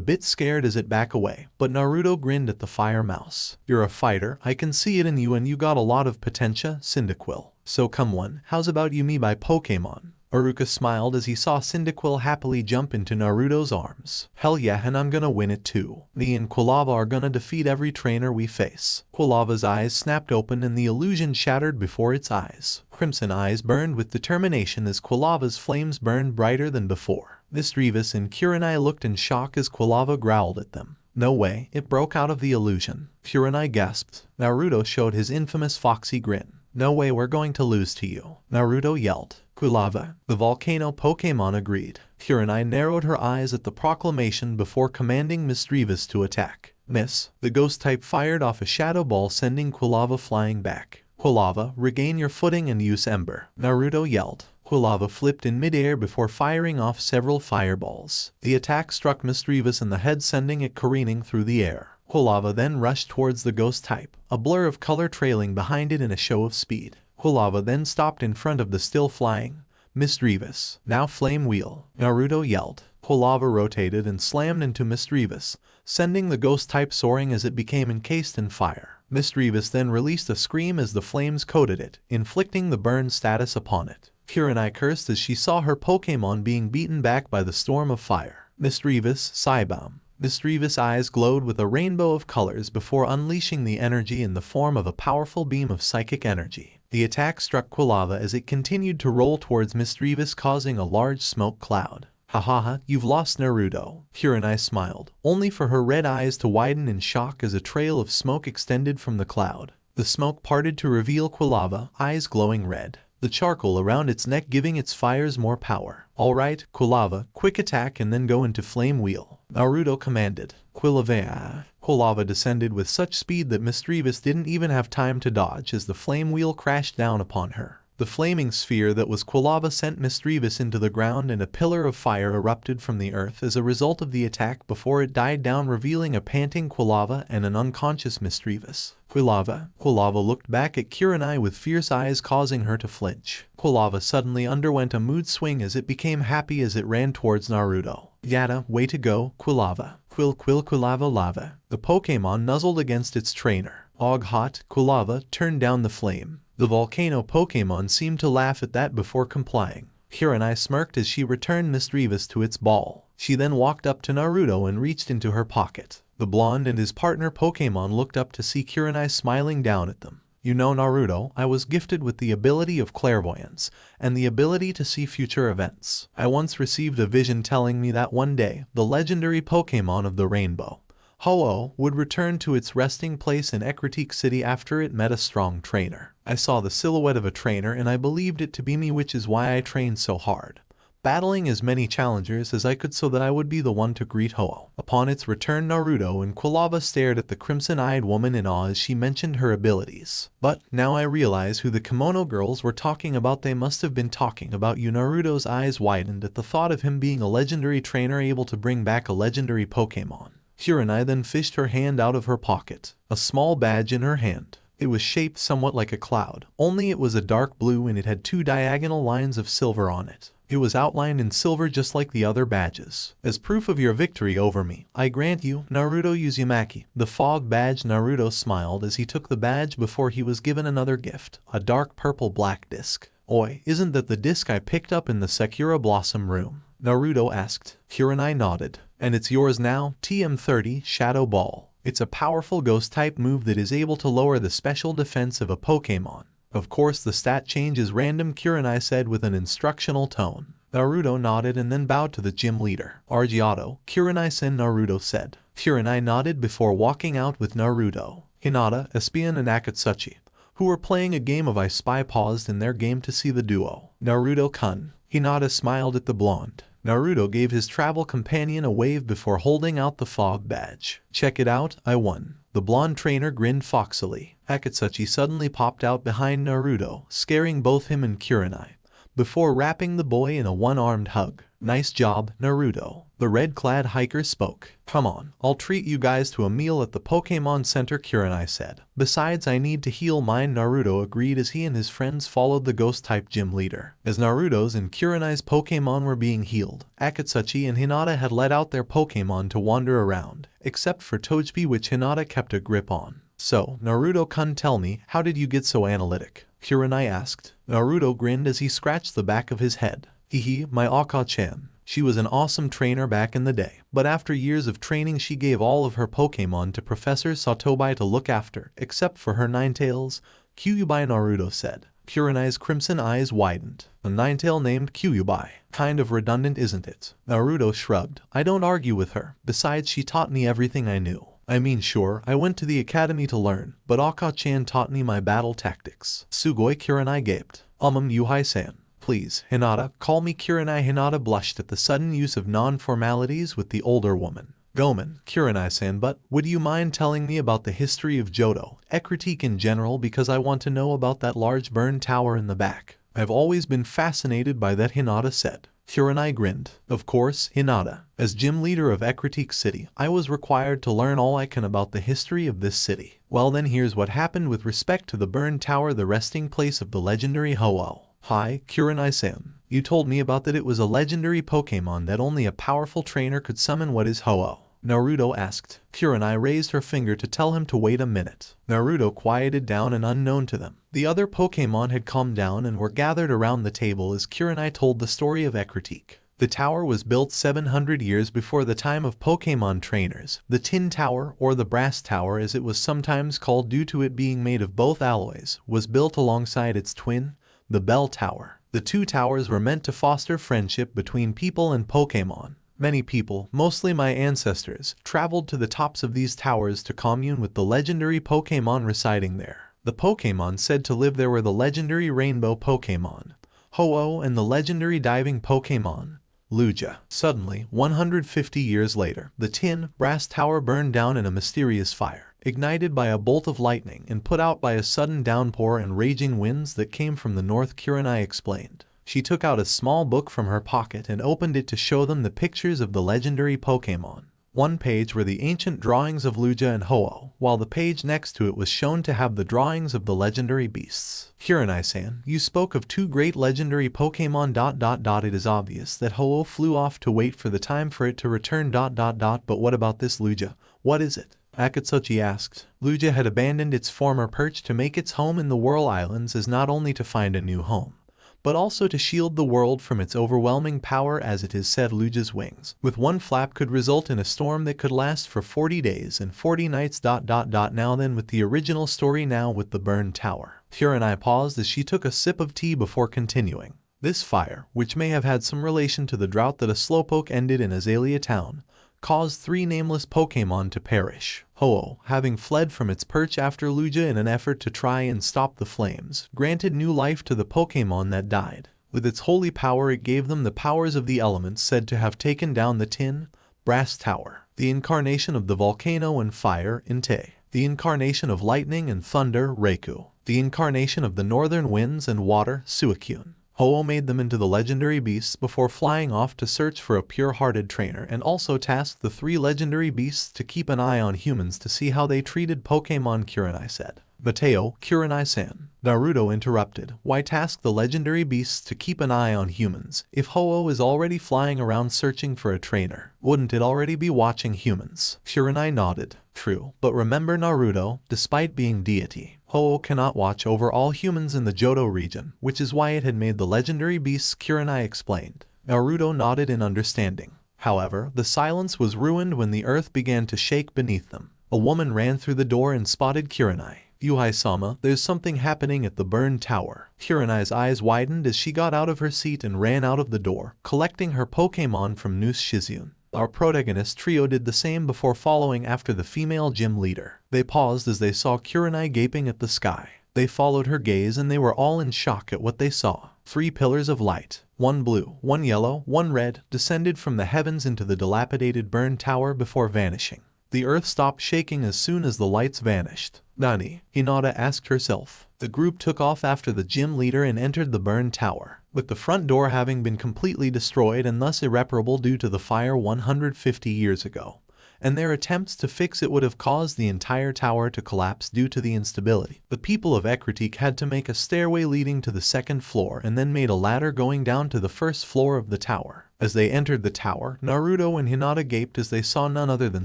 bit scared as it backed away, but Naruto grinned at the fire mouse. "You're a fighter, I can see it in you and you got a lot of potential, Cyndaquil. So come on, how's about you me by Pokemon?" Iruka smiled as he saw Cyndaquil happily jump into Naruto's arms. "Hell yeah, and I'm gonna win it too. Me and Quilava are gonna defeat every trainer we face." Quilava's eyes snapped open and the illusion shattered before its eyes. Crimson eyes burned with determination as Quilava's flames burned brighter than before. Misdreavus and Kurenai looked in shock as Quilava growled at them. "No way," it broke out of the illusion. Kurenai gasped. Naruto showed his infamous foxy grin. "No way, we're going to lose to you," Naruto yelled. Quilava, the volcano Pokemon, agreed. Kurenai narrowed her eyes at the proclamation before commanding Misdreavus to attack. "Miss," the ghost type fired off a shadow ball sending Quilava flying back. "Quilava, regain your footing and use Ember," Naruto yelled. Quilava flipped in midair before firing off several fireballs. The attack struck Misdreavus in the head, sending it careening through the air. Quilava then rushed towards the ghost type, a blur of color trailing behind it in a show of speed. Quilava then stopped in front of the still flying Misdreavus. "Now Flame Wheel," Naruto yelled. Quilava rotated and slammed into Misdreavus, sending the ghost type soaring as it became encased in fire. Misdreavus then released a scream as the flames coated it, inflicting the burn status upon it. Kurenai cursed as she saw her Pokemon being beaten back by the storm of fire. Misdreavus, Psybomb. Misdreavus' eyes glowed with a rainbow of colors before unleashing the energy in the form of a powerful beam of psychic energy. The attack struck Quilava as it continued to roll towards Misdreavus, causing a large smoke cloud. "Hahaha, you've lost, Naruto." Kurenai smiled, only for her red eyes to widen in shock as a trail of smoke extended from the cloud. The smoke parted to reveal Quilava, eyes glowing red, the charcoal around its neck giving its fires more power. "Alright, Quilava, quick attack and then go into Flame Wheel," Naruto commanded. Quilava descended with such speed that Misdreavus didn't even have time to dodge as the Flame Wheel crashed down upon her. The flaming sphere that was Quilava sent Misdreavus into the ground and a pillar of fire erupted from the earth as a result of the attack before it died down, revealing a panting Quilava and an unconscious Misdreavus. Quilava looked back at Kurenai with fierce eyes, causing her to flinch. Quilava suddenly underwent a mood swing as it became happy as it ran towards Naruto. "Yada, way to go, Quilava." Quilava lava. The Pokemon nuzzled against its trainer. "Og hot." Quilava turned down the flame. The volcano Pokemon seemed to laugh at that before complying. Kurenai smirked as she returned Misdreavus to its ball. She then walked up to Naruto and reached into her pocket. The blonde and his partner Pokemon looked up to see Kurenai smiling down at them. "You know, Naruto, I was gifted with the ability of clairvoyance and the ability to see future events. I once received a vision telling me that one day, the legendary Pokemon of the rainbow, Ho-Oh, would return to its resting place in Ekritique City after it met a strong trainer. I saw the silhouette of a trainer and I believed it to be me, which is why I trained so hard, battling as many challengers as I could so that I would be the one to greet Ho-Oh." Upon its return, Naruto and Quilava stared at the crimson-eyed woman in awe as she mentioned her abilities. "But now I realize who the kimono girls were talking about. They must have been talking about you." Naruto's eyes widened at the thought of him being a legendary trainer able to bring back a legendary Pokemon. Kurenai then fished her hand out of her pocket, a small badge in her hand. It was shaped somewhat like a cloud, only it was a dark blue and it had 2 diagonal lines of silver on it. It was outlined in silver just like the other badges. "As proof of your victory over me, I grant you, Naruto Uzumaki, the fog badge." Naruto smiled as he took the badge before he was given another gift, a dark purple-black disc. "Oi, isn't that the disc I picked up in the Sakura Blossom room?" Naruto asked. Kurenai nodded. "And it's yours now, TM30 Shadow Ball." It's a powerful ghost-type move that is able to lower the special defense of a Pokemon. Of course the stat change is random, Kurenai said with an instructional tone. Naruto nodded and then bowed to the gym leader. Argiato, Kurenai-sen, Naruto said. Kurenai nodded before walking out with Naruto. Hinata, Espion and Akatsuchi, who were playing a game of I Spy, paused in their game to see the duo. Naruto-kun. Hinata smiled at the blonde. Naruto gave his travel companion a wave before holding out the fog badge. Check it out, I won. The blonde trainer grinned foxily. Akatsuchi suddenly popped out behind Naruto, scaring both him and Kurenai, before wrapping the boy in a one-armed hug. Nice job, Naruto. The red-clad hiker spoke. Come on, I'll treat you guys to a meal at the Pokemon Center, Kurenai said. Besides, I need to heal mine, Naruto agreed as he and his friends followed the ghost-type gym leader. As Naruto's and Kurenai's Pokemon were being healed, Akatsuchi and Hinata had let out their Pokemon to wander around, except for Togepi, which Hinata kept a grip on. So, Naruto-kun, tell me, how did you get so analytic? Kurenai asked. Naruto grinned as he scratched the back of his head. Hehe, my Aka-chan. She was an awesome trainer back in the day, but after years of training she gave all of her Pokemon to Professor Sotobi to look after, except for her Ninetales. Kyuubi, Naruto said. Kurenai's crimson eyes widened. A Ninetale named Kyuubi. Kind of redundant, isn't it? Naruto shrugged. I don't argue with her. Besides, she taught me everything I knew. I mean, sure, I went to the academy to learn, but Aka-chan taught me my battle tactics. Sugoi, Kurenai gaped. Yuhai-san. Please, Hinata, call me Kurenai. Hinata blushed at the sudden use of non-formalities with the older woman. Gomen, Kurenai-san, but would you mind telling me about the history of Johto, Ekritique in general, because I want to know about that large burned tower in the back. I've always been fascinated by that, Hinata said. Kurenai grinned. Of course, Hinata. As gym leader of Ekritique City, I was required to learn all I can about the history of this city. Well then, here's what happened with respect to the burned tower, the resting place of the legendary Ho-Oh. Hi, Kurenai-san. You told me about that it was a legendary Pokemon that only a powerful trainer could summon. What is Ho-Oh? Naruto asked. Kurenai raised her finger to tell him to wait a minute. Naruto quieted down, and unknown to them, the other Pokemon had calmed down and were gathered around the table as Kurenai told the story of Ekritique. The tower was built 700 years before the time of Pokemon trainers. The Tin Tower, or the Brass Tower as it was sometimes called due to it being made of both alloys, was built alongside its twin, the Bell Tower. The two towers were meant to foster friendship between people and Pokemon. Many people, mostly my ancestors, traveled to the tops of these towers to commune with the legendary Pokemon residing there. The Pokemon said to live there were the legendary Rainbow Pokemon, Ho-Oh, and the legendary diving Pokemon, Lugia. Suddenly, 150 years later, the Tin Brass Tower burned down in a mysterious fire, ignited by a bolt of lightning and put out by a sudden downpour and raging winds that came from the north, Kurenai explained. She took out a small book from her pocket and opened it to show them the pictures of the legendary Pokemon. One page were the ancient drawings of Lugia and Ho-Oh, while the page next to it was shown to have the drawings of the legendary beasts. Kurenai-san, you spoke of two great legendary Pokemon ... It is obvious that Ho-Oh flew off to wait for the time for it to return ... But what about this Lugia? What is it? Akatsuchi asked. Lugia had abandoned its former perch to make its home in the Whirl Islands, as not only to find a new home, but also to shield the world from its overwhelming power. As it is said, Lugia's wings, with one flap, could result in a storm that could last for 40 days and 40 nights ... Now then, with the original story, now with the burned tower. Kurenai paused as she took a sip of tea before continuing. This fire, which may have had some relation to the drought that a slowpoke ended in Azalea Town, caused 3 nameless Pokemon to perish. Ho-Oh, having fled from its perch after Lugia in an effort to try and stop the flames, granted new life to the Pokemon that died. With its holy power, it gave them the powers of the elements said to have taken down the Tin Brass Tower, the incarnation of the volcano and fire, Inte, the incarnation of lightning and thunder, Reiku, the incarnation of the northern winds and water, Suicune. Ho-Oh made them into the legendary beasts before flying off to search for a pure-hearted trainer, and also tasked the 3 legendary beasts to keep an eye on humans to see how they treated Pokemon. Kurenai said. Mateo, Kurenai-san. Naruto interrupted. Why task the legendary beasts to keep an eye on humans? If Ho-Oh is already flying around searching for a trainer, wouldn't it already be watching humans? Kurenai nodded. True, but remember, Naruto, despite being deity, Ho-Oh cannot watch over all humans in the Johto region, which is why it had made the legendary beasts, Kurenai explained. Naruto nodded in understanding. However, the silence was ruined when the earth began to shake beneath them. A woman ran through the door and spotted Kurenai. "Yuhai-sama, there's something happening at the burned tower." Kurenai's eyes widened as she got out of her seat and ran out of the door, collecting her Pokemon from Noose Shizyun. Our protagonist trio did the same before following after the female gym leader. They paused as they saw Kurenai gaping at the sky. They followed her gaze and they were all in shock at what they saw. 3 pillars of light, one blue, one yellow, one red, descended from the heavens into the dilapidated burned tower before vanishing. The earth stopped shaking as soon as the lights vanished. "Nani?" Hinata asked herself. The group took off after the gym leader and entered the burned tower, with the front door having been completely destroyed and thus irreparable due to the fire 150 years ago, and their attempts to fix it would have caused the entire tower to collapse due to the instability. The people of Ekritik had to make a stairway leading to the second floor and then made a ladder going down to the first floor of the tower. As they entered the tower, Naruto and Hinata gaped as they saw none other than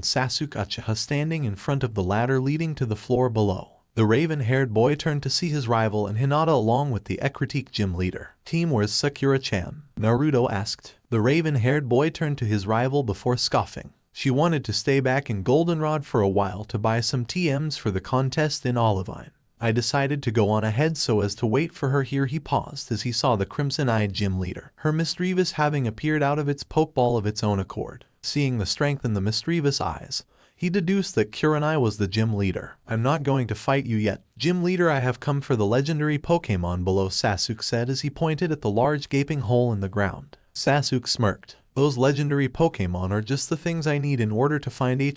Sasuke Uchiha standing in front of the ladder leading to the floor below. The raven-haired boy turned to see his rival and Hinata along with the Ekritik gym leader. "Team, where's Sakura-chan?" Naruto asked. The raven-haired boy turned to his rival before scoffing. "She wanted to stay back in Goldenrod for a while to buy some TMs for the contest in Olivine. I decided to go on ahead so as to wait for her here." He paused as he saw the crimson-eyed gym leader, her mischievous having appeared out of its pokeball of its own accord. Seeing the strength in the mischievous eyes, he deduced that Kurenai was the gym leader. "I'm not going to fight you yet, gym leader. I have come for the legendary Pokemon below," Sasuke said as he pointed at the large gaping hole in the ground. Sasuke smirked. "Those legendary Pokemon are just the things I need in order to find him ...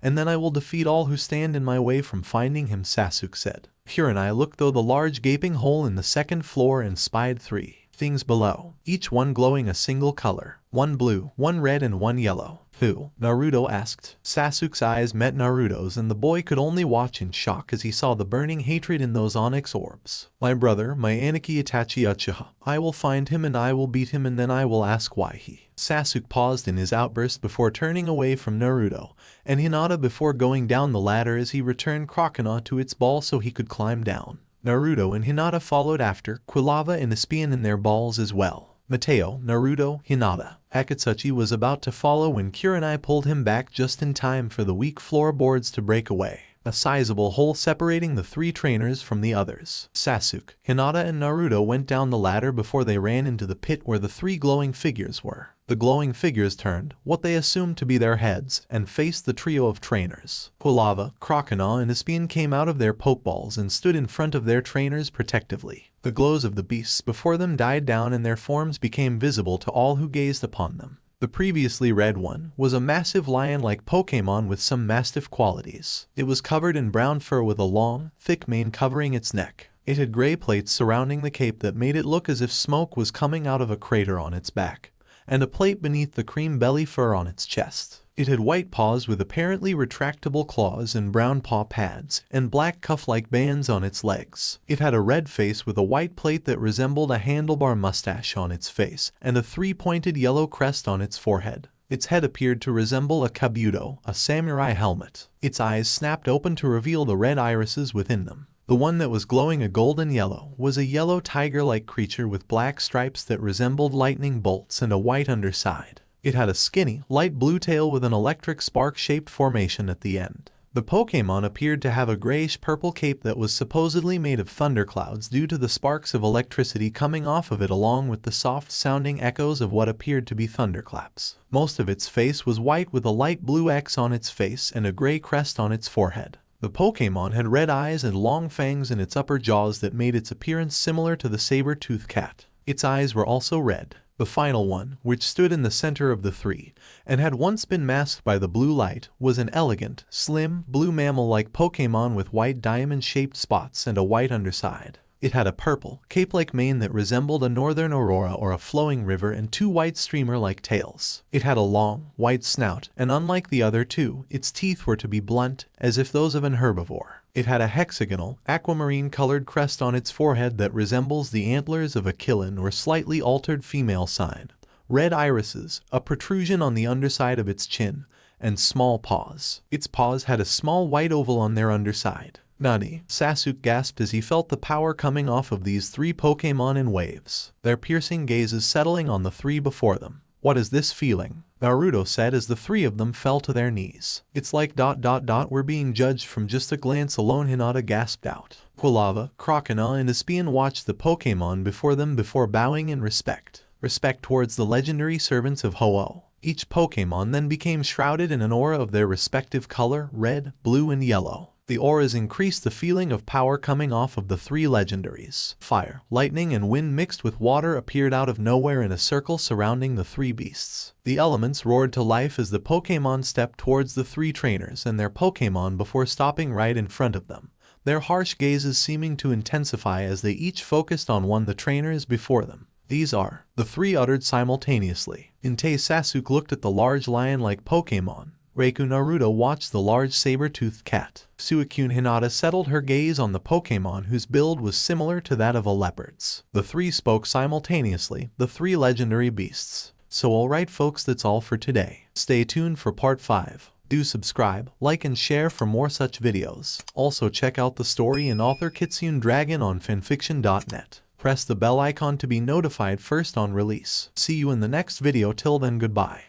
and then I will defeat all who stand in my way from finding him," Sasuke said. Kurenai looked through the large gaping hole in the second floor and spied 3 things below, each one glowing a single color, one blue, one red and one yellow. "Who?" Naruto asked. Sasuke's eyes met Naruto's and the boy could only watch in shock as he saw the burning hatred in those onyx orbs. "My brother, my Aniki Itachi Uchiha. I will find him and I will beat him and then I will ask why he..." Sasuke paused in his outburst before turning away from Naruto and Hinata before going down the ladder as he returned Crocodile to its ball so he could climb down. Naruto and Hinata followed after, Quilava and Espion in their balls as well. Mateo, Naruto, Hinata. Akatsuchi was about to follow when Kurenai pulled him back just in time for the weak floorboards to break away, a sizable hole separating the 3 trainers from the others. Sasuke, Hinata and Naruto went down the ladder before they ran into the pit where the 3 glowing figures were. The glowing figures turned, what they assumed to be their heads, and faced the trio of trainers. Quilava, Crocodile and Espion came out of their pokeballs and stood in front of their trainers protectively. The glows of the beasts before them died down and their forms became visible to all who gazed upon them. The previously red one was a massive lion-like Pokemon with some mastiff qualities. It was covered in brown fur with a long, thick mane covering its neck. It had gray plates surrounding the cape that made it look as if smoke was coming out of a crater on its back, and a plate beneath the cream belly fur on its chest. It had white paws with apparently retractable claws and brown paw pads, and black cuff-like bands on its legs. It had a red face with a white plate that resembled a handlebar mustache on its face, and a 3-pointed yellow crest on its forehead. Its head appeared to resemble a kabuto, a samurai helmet. Its eyes snapped open to reveal the red irises within them. The one that was glowing a golden yellow was a yellow tiger-like creature with black stripes that resembled lightning bolts and a white underside. It had a skinny, light blue tail with an electric spark-shaped formation at the end. The Pokemon appeared to have a grayish-purple cape that was supposedly made of thunderclouds due to the sparks of electricity coming off of it along with the soft-sounding echoes of what appeared to be thunderclaps. Most of its face was white with a light blue X on its face and a gray crest on its forehead. The Pokemon had red eyes and long fangs in its upper jaws that made its appearance similar to the saber-toothed cat. Its eyes were also red. The final one, which stood in the center of the 3, and had once been masked by the blue light, was an elegant, slim, blue mammal-like Pokemon with white diamond-shaped spots and a white underside. It had a purple, cape-like mane that resembled a northern aurora or a flowing river and 2 white streamer-like tails. It had a long, white snout, and unlike the other 2, its teeth were to be blunt, as if those of an herbivore. It had a hexagonal, aquamarine-colored crest on its forehead that resembles the antlers of a killin or slightly altered female sign, red irises, a protrusion on the underside of its chin, and small paws. Its paws had a small white oval on their underside. "Nani?" Sasuke gasped as he felt the power coming off of these 3 Pokemon in waves, their piercing gazes settling on the 3 before them. "What is this feeling?" Naruto said as the three of them fell to their knees. It's like ... we're being judged from just a glance alone, Hinata gasped out. Quilava, Crocodile and Espion watched the Pokemon before them before bowing in respect. Respect towards the legendary servants of Ho-Oh. Each Pokemon then became shrouded in an aura of their respective color, red, blue and yellow. The auras increased the feeling of power coming off of the three legendaries. Fire, lightning and wind mixed with water appeared out of nowhere in a circle surrounding the three beasts. The elements roared to life as the Pokemon stepped towards the three trainers and their Pokemon before stopping right in front of them, their harsh gazes seeming to intensify as they each focused on one of the trainers before them. These are, the three uttered simultaneously. Entei Sasuke looked at the large lion-like Pokemon. Reiku Naruto watched the large saber-toothed cat. Suicune Hinata settled her gaze on the Pokemon whose build was similar to that of a leopard's. The three spoke simultaneously, the three legendary beasts. So alright folks, that's all for today. Stay tuned for part 5. Do subscribe, like and share for more such videos. Also check out the story and author KitsuneDragon on FANFICTIONnet. Press the bell icon to be notified first on release. See you in the next video. Till then, goodbye.